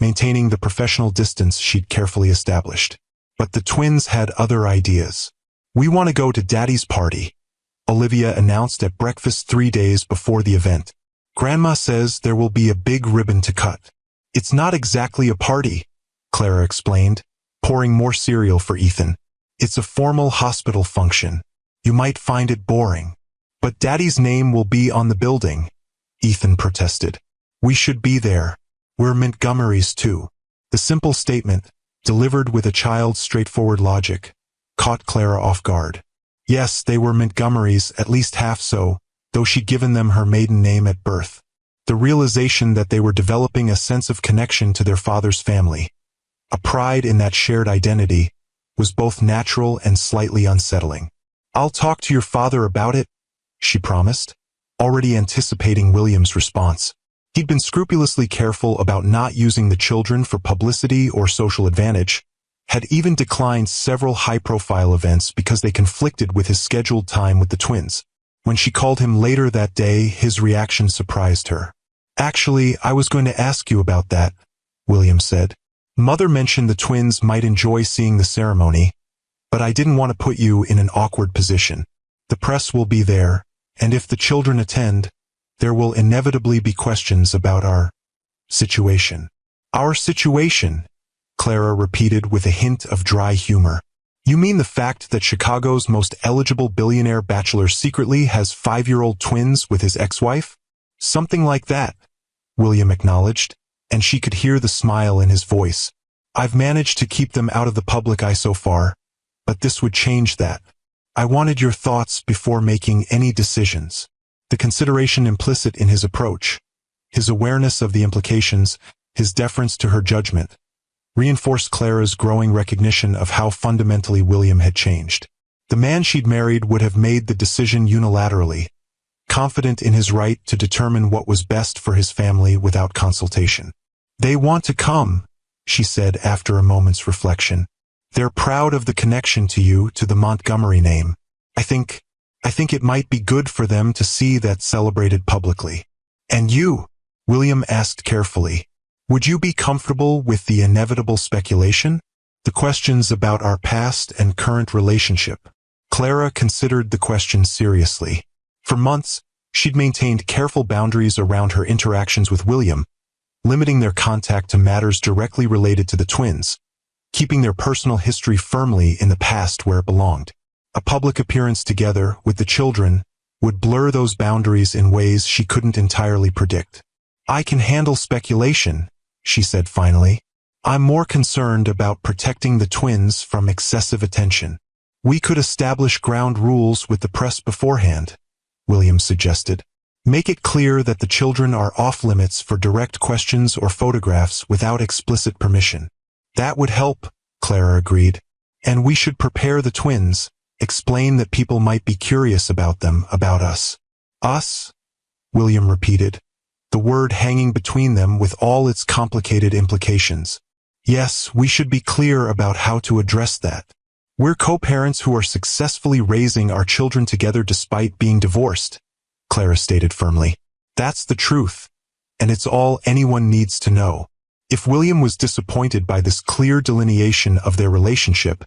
maintaining the professional distance she'd carefully established. But the twins had other ideas. "We want to go to Daddy's party," Olivia announced at breakfast 3 days before the event. "Grandma says there will be a big ribbon to cut." "It's not exactly a party," Clara explained, pouring more cereal for Ethan. "It's a formal hospital function. You might find it boring." "But Daddy's name will be on the building," Ethan protested. "We should be there. We're Montgomerys too." The simple statement, delivered with a child's straightforward logic, caught Clara off guard. Yes, they were Montgomerys, at least half so, though she'd given them her maiden name at birth. The realization that they were developing a sense of connection to their father's family, a pride in that shared identity, was both natural and slightly unsettling. "I'll talk to your father about it," she promised, already anticipating William's response. He'd been scrupulously careful about not using the children for publicity or social advantage, had even declined several high-profile events because they conflicted with his scheduled time with the twins. When she called him later that day, his reaction surprised her. "Actually, I was going to ask you about that," William said. "Mother mentioned the twins might enjoy seeing the ceremony, but I didn't want to put you in an awkward position. The press will be there, and if the children attend, there will inevitably be questions about our situation." "Our situation," Clara repeated with a hint of dry humor. "You mean the fact that Chicago's most eligible billionaire bachelor secretly has 5-year-old twins with his ex-wife?" "Something like that," William acknowledged, and she could hear the smile in his voice. "I've managed to keep them out of the public eye so far, but this would change that. I wanted your thoughts before making any decisions." The consideration implicit in his approach, his awareness of the implications, his deference to her judgment, reinforced Clara's growing recognition of how fundamentally William had changed. The man she'd married would have made the decision unilaterally, confident in his right to determine what was best for his family without consultation. "They want to come," she said after a moment's reflection. "They're proud of the connection to you, to the Montgomery name. I think it might be good for them to see that celebrated publicly." "And you?" William asked carefully. "Would you be comfortable with the inevitable speculation? The questions about our past and current relationship?" Clara considered the question seriously. For months, she'd maintained careful boundaries around her interactions with William, limiting their contact to matters directly related to the twins, keeping their personal history firmly in the past where it belonged. A public appearance together with the children would blur those boundaries in ways she couldn't entirely predict. "I can handle speculation," she said finally. "I'm more concerned about protecting the twins from excessive attention." "We could establish ground rules with the press beforehand," William suggested. "Make it clear that the children are off-limits for direct questions or photographs without explicit permission." "That would help," Clara agreed. "And we should prepare the twins, explain that people might be curious about them, about us." "Us?" William repeated, the word hanging between them with all its complicated implications. "Yes, we should be clear about how to address that. We're co-parents who are successfully raising our children together despite being divorced," Clara stated firmly. "That's the truth, and it's all anyone needs to know." If William was disappointed by this clear delineation of their relationship,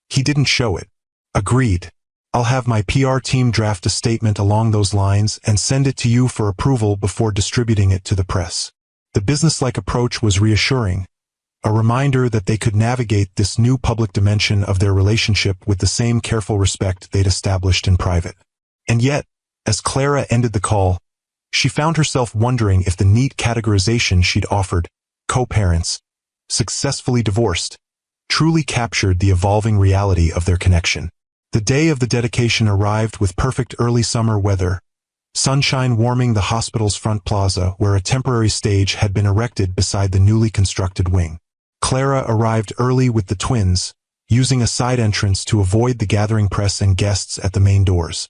he didn't show it. "Agreed. I'll have my PR team draft a statement along those lines and send it to you for approval before distributing it to the press." The businesslike approach was reassuring, a reminder that they could navigate this new public dimension of their relationship with the same careful respect they'd established in private. And yet, as Clara ended the call, she found herself wondering if the neat categorization she'd offered, co-parents, successfully divorced, truly captured the evolving reality of their connection. The day of the dedication arrived with perfect early summer weather, sunshine warming the hospital's front plaza where a temporary stage had been erected beside the newly constructed wing. Clara arrived early with the twins, using a side entrance to avoid the gathering press and guests at the main doors.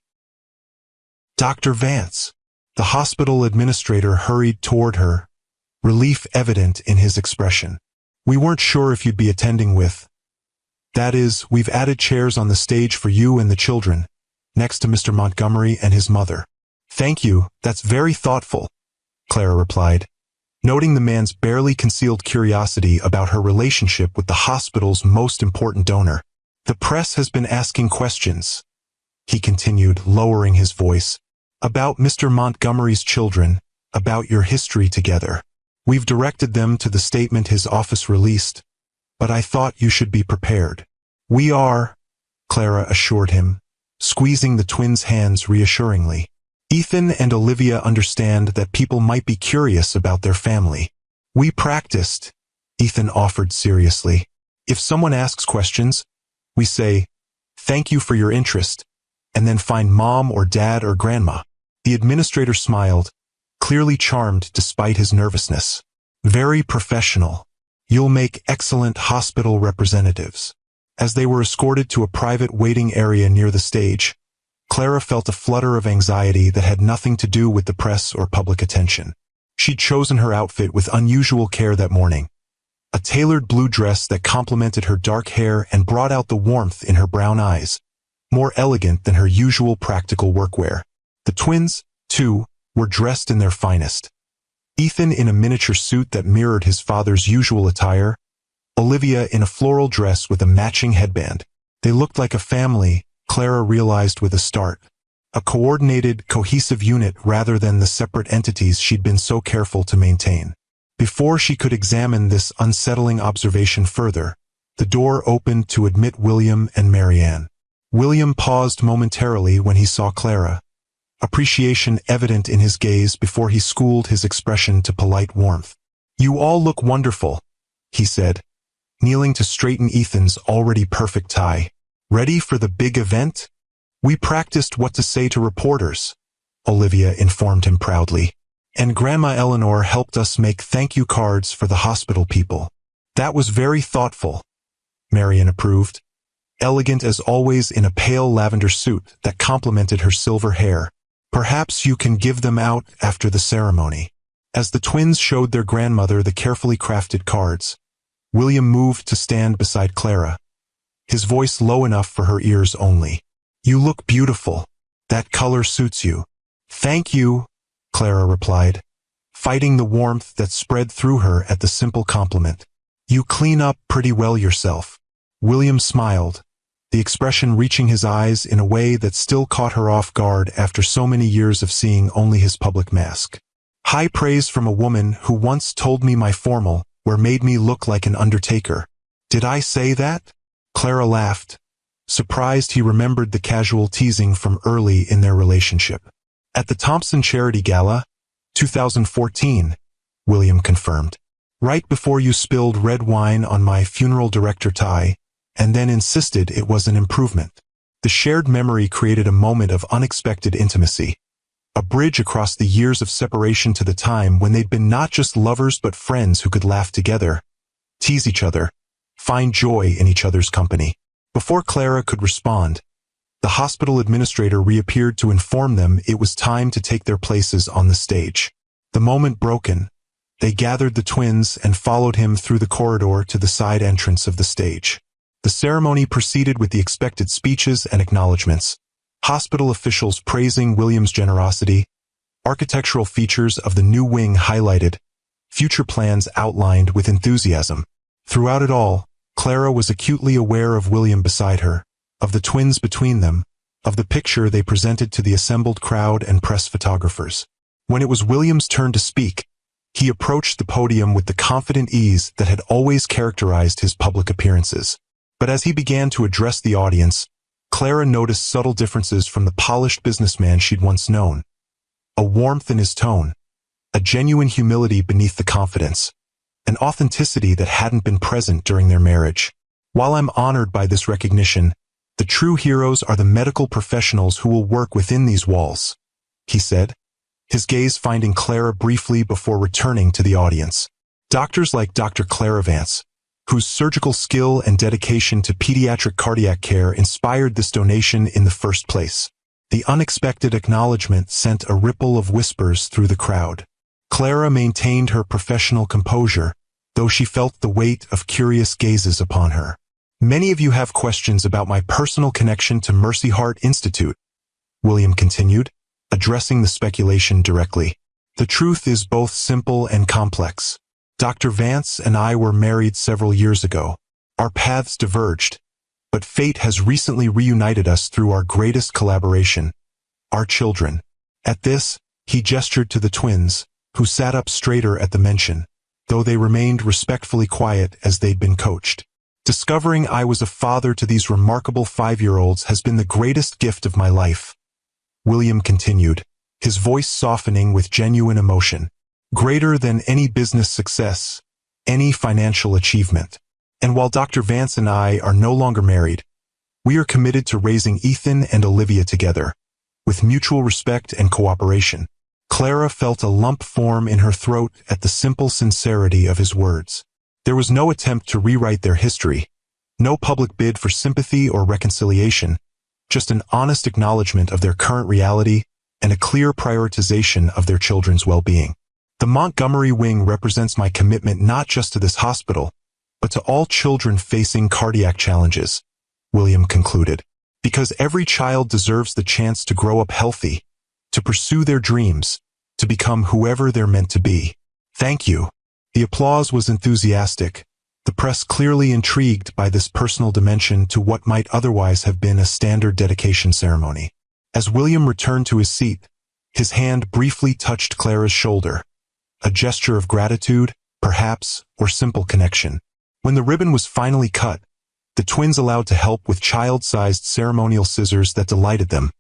Dr. Vance. The hospital administrator hurried toward her, relief evident in his expression. We weren't sure if you'd be attending with. That is, we've added chairs on the stage for you and the children, next to Mr. Montgomery and his mother. Thank you, that's very thoughtful, Clara replied, noting the man's barely concealed curiosity about her relationship with the hospital's most important donor. The press has been asking questions, he continued, lowering his voice, about Mr. Montgomery's children, about your history together. We've directed them to the statement his office released, but I thought you should be prepared. We are, Clara assured him, squeezing the twins' hands reassuringly. Ethan and Olivia understand that people might be curious about their family. We practiced, Ethan offered seriously. If someone asks questions, we say, thank you for your interest, and then find mom or dad or grandma. The administrator smiled, clearly charmed despite his nervousness. Very professional. You'll make excellent hospital representatives. As they were escorted to a private waiting area near the stage, Clara felt a flutter of anxiety that had nothing to do with the press or public attention. She'd chosen her outfit with unusual care that morning. A tailored blue dress that complemented her dark hair and brought out the warmth in her brown eyes, more elegant than her usual practical workwear. The twins, too, were dressed in their finest. Ethan in a miniature suit that mirrored his father's usual attire, Olivia in a floral dress with a matching headband. They looked like a family, Clara realized with a start. A coordinated, cohesive unit rather than the separate entities she'd been so careful to maintain. Before she could examine this unsettling observation further, the door opened to admit William and Marianne. William paused momentarily when he saw Clara, appreciation evident in his gaze before he schooled his expression to polite warmth. You all look wonderful, he said, kneeling to straighten Ethan's already perfect tie. Ready for the big event? We practiced what to say to reporters, Olivia informed him proudly. And Grandma Eleanor helped us make thank you cards for the hospital people. That was very thoughtful, Marian approved, elegant as always in a pale lavender suit that complemented her silver hair. Perhaps you can give them out after the ceremony. As the twins showed their grandmother the carefully crafted cards, William moved to stand beside Clara, his voice low enough for her ears only. You look beautiful. That color suits you. Thank you, Clara replied, fighting the warmth that spread through her at the simple compliment. You clean up pretty well yourself. William smiled, the expression reaching his eyes in a way that still caught her off guard after so many years of seeing only his public mask. High praise from a woman who once told me my formal wear made me look like an undertaker. Did I say that? Clara laughed, surprised he remembered the casual teasing from early in their relationship. At the Thompson Charity Gala, 2014, William confirmed. Right before you spilled red wine on my funeral director tie, and then insisted it was an improvement. The shared memory created a moment of unexpected intimacy, a bridge across the years of separation to the time when they'd been not just lovers but friends who could laugh together, tease each other, find joy in each other's company. Before Clara could respond, the hospital administrator reappeared to inform them it was time to take their places on the stage. The moment broken, they gathered the twins and followed him through the corridor to the side entrance of the stage. The ceremony proceeded with the expected speeches and acknowledgments, hospital officials praising William's generosity, architectural features of the new wing highlighted, future plans outlined with enthusiasm. Throughout it all, Clara was acutely aware of William beside her, of the twins between them, of the picture they presented to the assembled crowd and press photographers. When it was William's turn to speak, he approached the podium with the confident ease that had always characterized his public appearances. But as he began to address the audience, Clara noticed subtle differences from the polished businessman she'd once known. A warmth in his tone, a genuine humility beneath the confidence. an authenticity that hadn't been present during their marriage. While I'm honored by this recognition, the true heroes are the medical professionals who will work within these walls, he said, his gaze finding Clara briefly before returning to the audience. Doctors like Dr. Clara Vance, whose surgical skill and dedication to pediatric cardiac care inspired this donation in the first place. The unexpected acknowledgement sent a ripple of whispers through the crowd. Clara maintained her professional composure, though she felt the weight of curious gazes upon her. Many of you have questions about my personal connection to Mercy Heart Institute, William continued, addressing the speculation directly. The truth is both simple and complex. Dr. Vance and I were married several years ago. Our paths diverged, but fate has recently reunited us through our greatest collaboration, our children. At this, he gestured to the twins, who sat up straighter at the mention, though they remained respectfully quiet as they'd been coached. Discovering I was a father to these remarkable 5-year-olds has been the greatest gift of my life, William continued, his voice softening with genuine emotion. Greater than any business success, any financial achievement. And while Dr. Vance and I are no longer married, we are committed to raising Ethan and Olivia together, with mutual respect and cooperation. Clara felt a lump form in her throat at the simple sincerity of his words. There was no attempt to rewrite their history, no public bid for sympathy or reconciliation, just an honest acknowledgement of their current reality and a clear prioritization of their children's well-being. The Montgomery Wing represents my commitment not just to this hospital, but to all children facing cardiac challenges, William concluded, because every child deserves the chance to grow up healthy, to pursue their dreams, to become whoever they're meant to be. Thank you. The applause was enthusiastic, the press clearly intrigued by this personal dimension to what might otherwise have been a standard dedication ceremony. As William returned to his seat, his hand briefly touched Clara's shoulder, a gesture of gratitude, perhaps, or simple connection. When the ribbon was finally cut, the twins allowed to help with child-sized ceremonial scissors that delighted them.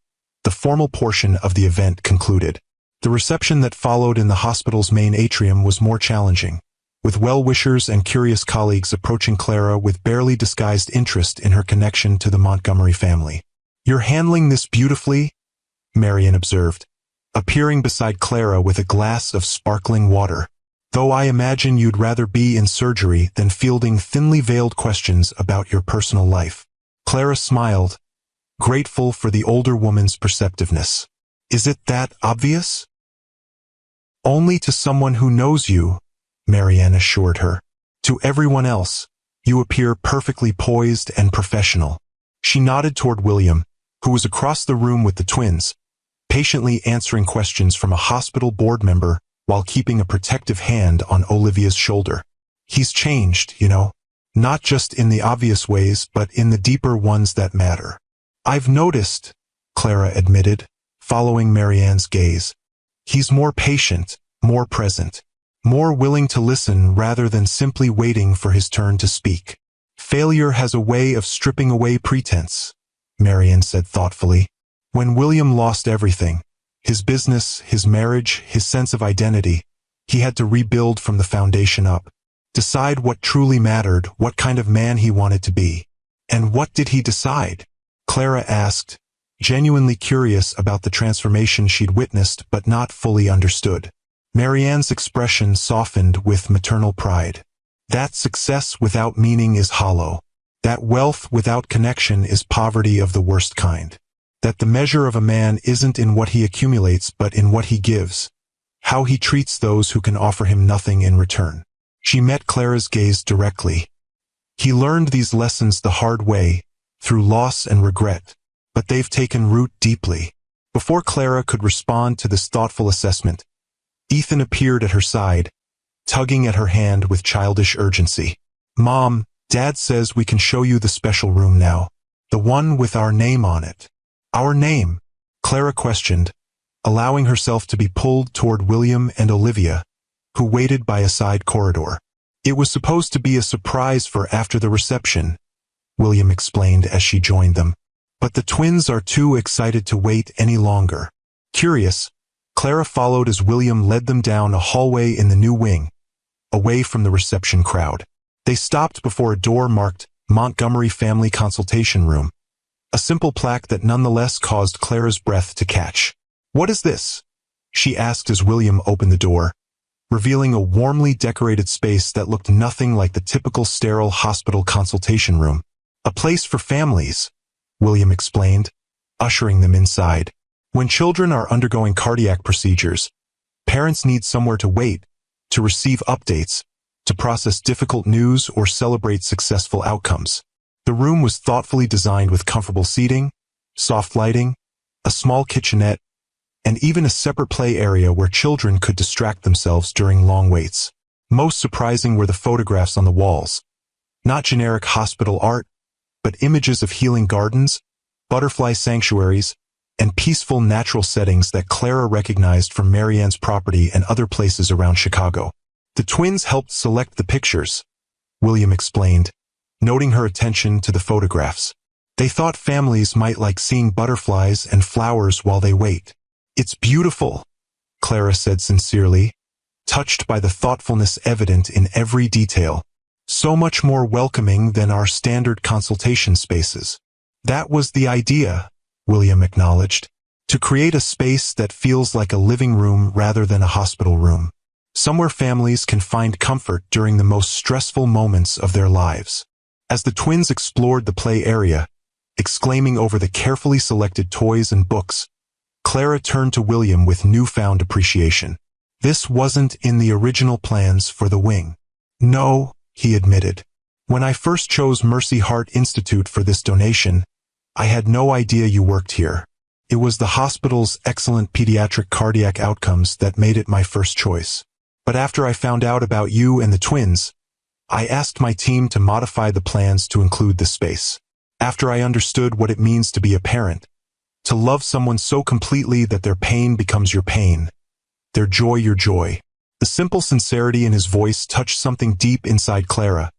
The formal portion of the event concluded. The reception that followed in the hospital's main atrium was more challenging, with well-wishers and curious colleagues approaching Clara with barely disguised interest in her connection to the Montgomery family. "You're handling this beautifully," Marian observed, appearing beside Clara with a glass of sparkling water. "Though I imagine you'd rather be in surgery than fielding thinly veiled questions about your personal life." Clara smiled, grateful for the older woman's perceptiveness. "Is it that obvious?" "Only to someone who knows you," Marianne assured her. "To everyone else, you appear perfectly poised and professional." She nodded toward William, who was across the room with the twins, patiently answering questions from a hospital board member while keeping a protective hand on Olivia's shoulder. "He's changed, you know, not just in the obvious ways but in the deeper ones that matter." "I've noticed," Clara admitted, following Marianne's gaze. "He's more patient, more present, more willing to listen rather than simply waiting for his turn to speak. Failure has a way of stripping away pretense," Marianne said thoughtfully. "When William lost everything, his business, his marriage, his sense of identity, he had to rebuild from the foundation up, decide what truly mattered, what kind of man he wanted to be." "And what did he decide?" Clara asked, genuinely curious about the transformation she'd witnessed but not fully understood. Marianne's expression softened with maternal pride. "That success without meaning is hollow. That wealth without connection is poverty of the worst kind. That the measure of a man isn't in what he accumulates but in what he gives, how he treats those who can offer him nothing in return." She met Clara's gaze directly. "He learned these lessons the hard way, through loss and regret, but they've taken root deeply." Before Clara could respond to this thoughtful assessment, Ethan appeared at her side, tugging at her hand with childish urgency. "Mom, Dad says we can show you the special room now. The one with our name on it." "Our name?" Clara questioned, allowing herself to be pulled toward William and Olivia, who waited by a side corridor. "It was supposed to be a surprise for after the reception," William explained as she joined them. "But the twins are too excited to wait any longer." Curious, Clara followed as William led them down a hallway in the new wing, away from the reception crowd. They stopped before a door marked Montgomery Family Consultation Room, a simple plaque that nonetheless caused Clara's breath to catch. "What is this?" she asked as William opened the door, revealing a warmly decorated space that looked nothing like the typical sterile hospital consultation room. "A place for families," William explained, ushering them inside. "When children are undergoing cardiac procedures, parents need somewhere to wait, to receive updates, to process difficult news or celebrate successful outcomes." The room was thoughtfully designed with comfortable seating, soft lighting, a small kitchenette, and even a separate play area where children could distract themselves during long waits. Most surprising were the photographs on the walls. Not generic hospital art, but images of healing gardens, butterfly sanctuaries, and peaceful natural settings that Clara recognized from Marianne's property and other places around Chicago. "The twins helped select the pictures," William explained, noting her attention to the photographs. "They thought families might like seeing butterflies and flowers while they wait." "It's beautiful," Clara said sincerely, touched by the thoughtfulness evident in every detail. "So much more welcoming than our standard consultation spaces." "That was the idea," William acknowledged, "to create a space that feels like a living room rather than a hospital room. Somewhere families can find comfort during the most stressful moments of their lives." As the twins explored the play area, exclaiming over the carefully selected toys and books, Clara turned to William with newfound appreciation. "This wasn't in the original plans for the wing." "No," he admitted. "When I first chose Mercy Heart Institute for this donation, I had no idea you worked here. It was the hospital's excellent pediatric cardiac outcomes that made it my first choice. But after I found out about you and the twins, I asked my team to modify the plans to include the space. After I understood what it means to be a parent, to love someone so completely that their pain becomes your pain, their joy your joy." The simple sincerity in his voice touched something deep inside Clara,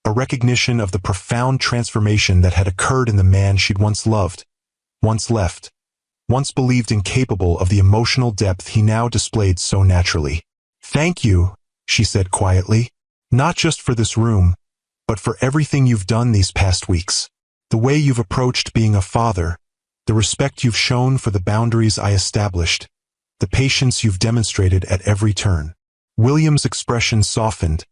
a recognition of the profound transformation that had occurred in the man she'd once loved, once left, once believed incapable of the emotional depth he now displayed so naturally. "Thank you," she said quietly, "not just for this room, but for everything you've done these past weeks. The way you've approached being a father, the respect you've shown for the boundaries I established, the patience you've demonstrated at every turn." William's expression softened,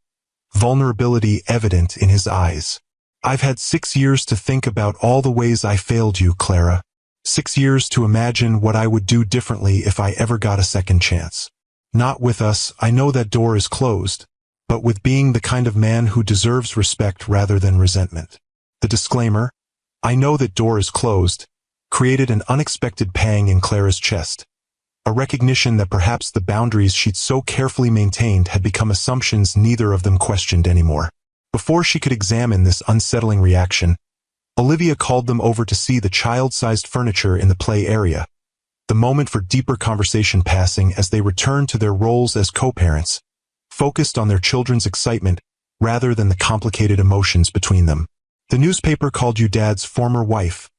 vulnerability evident in his eyes. "I've had 6 years to think about all the ways I failed you, Clara. 6 years to imagine what I would do differently if I ever got a second chance. Not with us, I know that door is closed, but with being the kind of man who deserves respect rather than resentment." The disclaimer, "I know that door is closed," created an unexpected pang in Clara's chest, a recognition that perhaps the boundaries she'd so carefully maintained had become assumptions neither of them questioned anymore. Before she could examine this unsettling reaction, Olivia called them over to see the child-sized furniture in the play area, the moment for deeper conversation passing as they returned to their roles as co-parents, focused on their children's excitement rather than the complicated emotions between them. "The newspaper called you Dad's former wife,"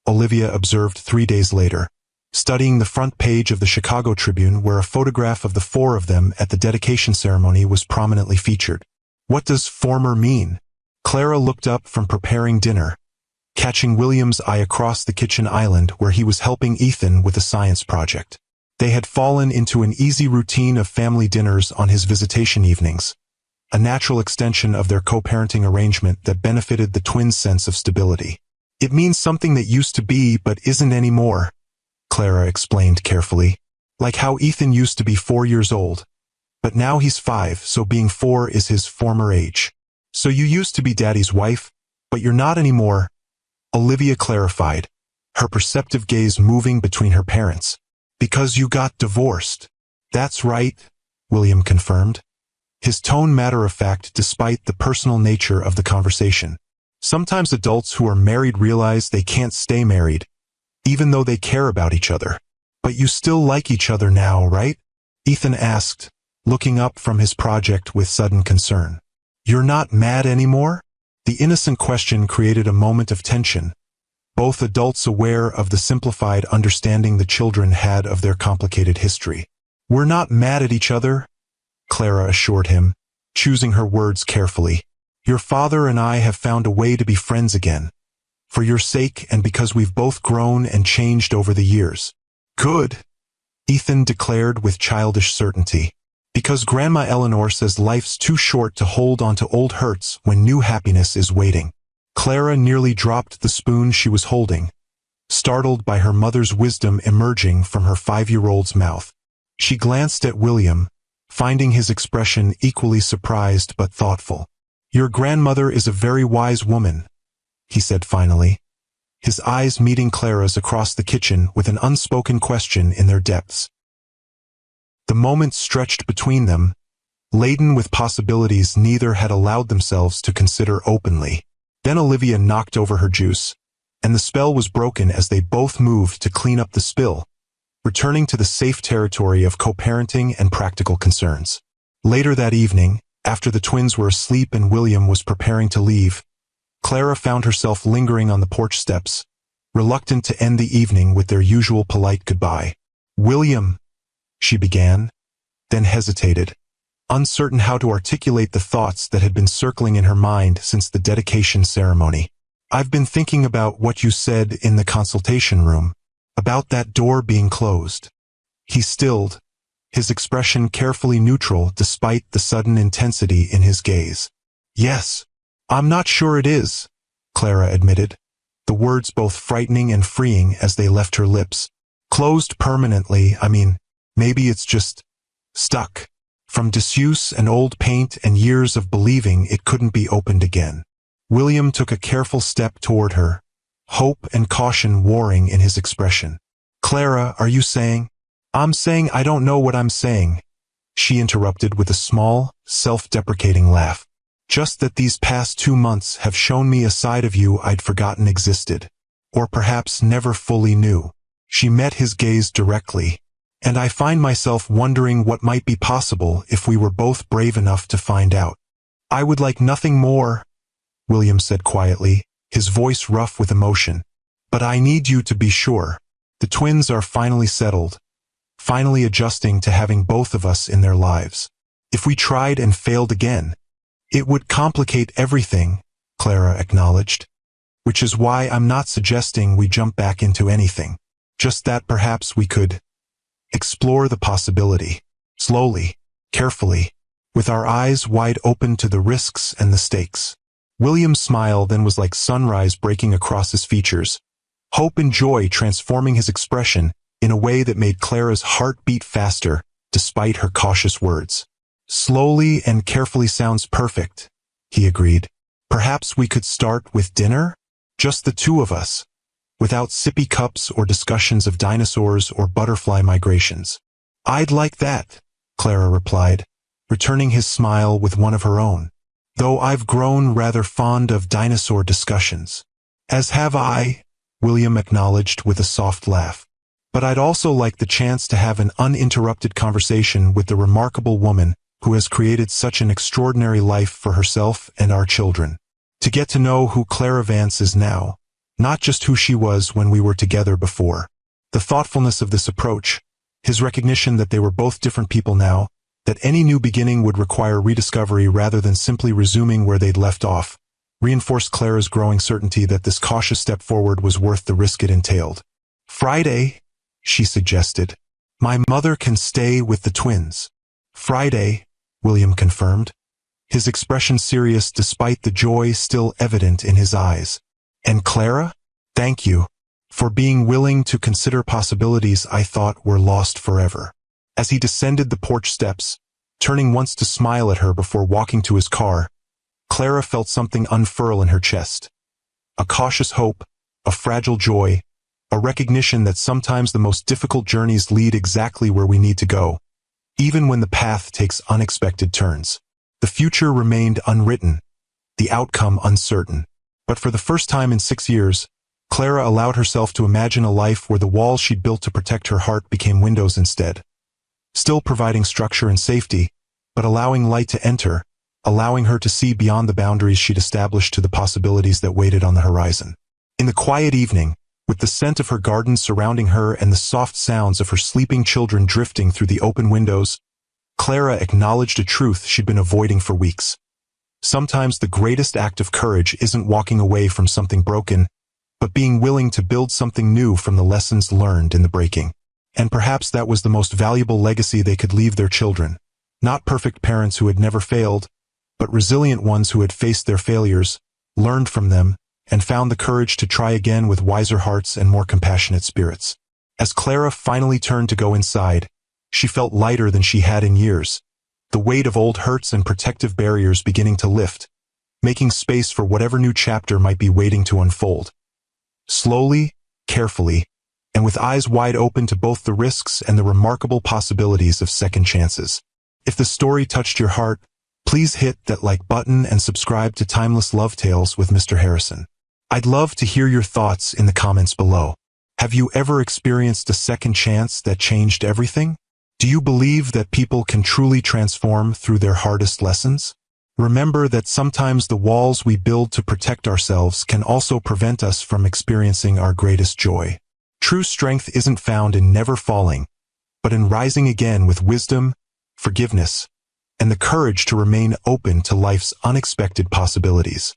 Olivia observed 3 days later, studying the front page of the Chicago Tribune where a photograph of the 4 of them at the dedication ceremony was prominently featured. "What does former mean?" Clara looked up from preparing dinner, catching William's eye across the kitchen island where he was helping Ethan with a science project. They had fallen into an easy routine of family dinners on his visitation evenings, a natural extension of their co-parenting arrangement that benefited the twins' sense of stability. "It means something that used to be but isn't anymore," Clara explained carefully. "Like how Ethan used to be 4 years old, but now he's 5, so being 4 is his former age. So you used to be Daddy's wife, but you're not anymore," Olivia clarified, her perceptive gaze moving between her parents. "Because you got divorced." "That's right," William confirmed, his tone matter-of-fact despite the personal nature of the conversation. "Sometimes adults who are married realize they can't stay married, even though they care about each other." "But you still like each other now, right?" Ethan asked, looking up from his project with sudden concern. "You're not mad anymore?" The innocent question created a moment of tension, both adults aware of the simplified understanding the children had of their complicated history. "We're not mad at each other," Clara assured him, choosing her words carefully. Your father and I have found a way to be friends again. For your sake and because we've both grown and changed over the years. Good, Ethan declared with childish certainty. Because Grandma Eleanor says life's too short to hold on to old hurts when new happiness is waiting. Clara nearly dropped the spoon she was holding, startled by her mother's wisdom emerging from her 5-year-old's mouth. She glanced at William, finding his expression equally surprised but thoughtful. Your grandmother is a very wise woman, he said finally, his eyes meeting Clara's across the kitchen with an unspoken question in their depths. The moment stretched between them, laden with possibilities neither had allowed themselves to consider openly. Then Olivia knocked over her juice, and the spell was broken as they both moved to clean up the spill, returning to the safe territory of co-parenting and practical concerns. Later that evening, after the twins were asleep and William was preparing to leave, Clara found herself lingering on the porch steps, reluctant to end the evening with their usual polite goodbye. William, she began, then hesitated, uncertain how to articulate the thoughts that had been circling in her mind since the dedication ceremony. I've been thinking about what you said in the consultation room, about that door being closed. He stilled, his expression carefully neutral despite the sudden intensity in his gaze. Yes, I'm not sure it is, Clara admitted, the words both frightening and freeing as they left her lips. Closed permanently, maybe it's just stuck. From disuse and old paint and years of believing it couldn't be opened again. William took a careful step toward her, hope and caution warring in his expression. Clara, are you saying? I'm saying I don't know what I'm saying, she interrupted with a small, self-deprecating laugh. Just that these past 2 months have shown me a side of you I'd forgotten existed, or perhaps never fully knew. She met his gaze directly, and I find myself wondering what might be possible if we were both brave enough to find out. I would like nothing more, William said quietly, his voice rough with emotion. But I need you to be sure. The twins are finally settled, finally adjusting to having both of us in their lives. If we tried and failed again, it would complicate everything, Clara acknowledged, which is why I'm not suggesting we jump back into anything. Just that perhaps we could explore the possibility, slowly, carefully, with our eyes wide open to the risks and the stakes. William's smile then was like sunrise breaking across his features, hope and joy transforming his expression in a way that made Clara's heart beat faster, despite her cautious words. Slowly and carefully sounds perfect, he agreed. Perhaps we could start with dinner? Just the two of us, without sippy cups or discussions of dinosaurs or butterfly migrations. I'd like that, Clara replied, returning his smile with one of her own. Though I've grown rather fond of dinosaur discussions. As have I, William acknowledged with a soft laugh. But I'd also like the chance to have an uninterrupted conversation with the remarkable woman who has created such an extraordinary life for herself and our children. To get to know who Clara Vance is now, not just who she was when we were together before. The thoughtfulness of this approach, his recognition that they were both different people now, that any new beginning would require rediscovery rather than simply resuming where they'd left off, reinforced Clara's growing certainty that this cautious step forward was worth the risk it entailed. Friday, she suggested. My mother can stay with the twins. Friday, William confirmed, his expression serious despite the joy still evident in his eyes. And Clara, thank you for being willing to consider possibilities I thought were lost forever. As he descended the porch steps, turning once to smile at her before walking to his car, Clara felt something unfurl in her chest. A cautious hope, a fragile joy, a recognition that sometimes the most difficult journeys lead exactly where we need to go, even when the path takes unexpected turns. The future remained unwritten, the outcome uncertain. But for the first time in 6 years, Clara allowed herself to imagine a life where the walls she'd built to protect her heart became windows instead. Still providing structure and safety, but allowing light to enter, allowing her to see beyond the boundaries she'd established to the possibilities that waited on the horizon. In the quiet evening, with the scent of her garden surrounding her and the soft sounds of her sleeping children drifting through the open windows, Clara acknowledged a truth she'd been avoiding for weeks. Sometimes the greatest act of courage isn't walking away from something broken, but being willing to build something new from the lessons learned in the breaking. And perhaps that was the most valuable legacy they could leave their children. Not perfect parents who had never failed, but resilient ones who had faced their failures, learned from them, and found the courage to try again with wiser hearts and more compassionate spirits. As Clara finally turned to go inside, she felt lighter than she had in years, the weight of old hurts and protective barriers beginning to lift, making space for whatever new chapter might be waiting to unfold. Slowly, carefully, and with eyes wide open to both the risks and the remarkable possibilities of second chances. If the story touched your heart, please hit that like button and subscribe to Timeless Love Tales with Mr. Harrison. I'd love to hear your thoughts in the comments below. Have you ever experienced a second chance that changed everything? Do you believe that people can truly transform through their hardest lessons? Remember that sometimes the walls we build to protect ourselves can also prevent us from experiencing our greatest joy. True strength isn't found in never falling, but in rising again with wisdom, forgiveness, and the courage to remain open to life's unexpected possibilities.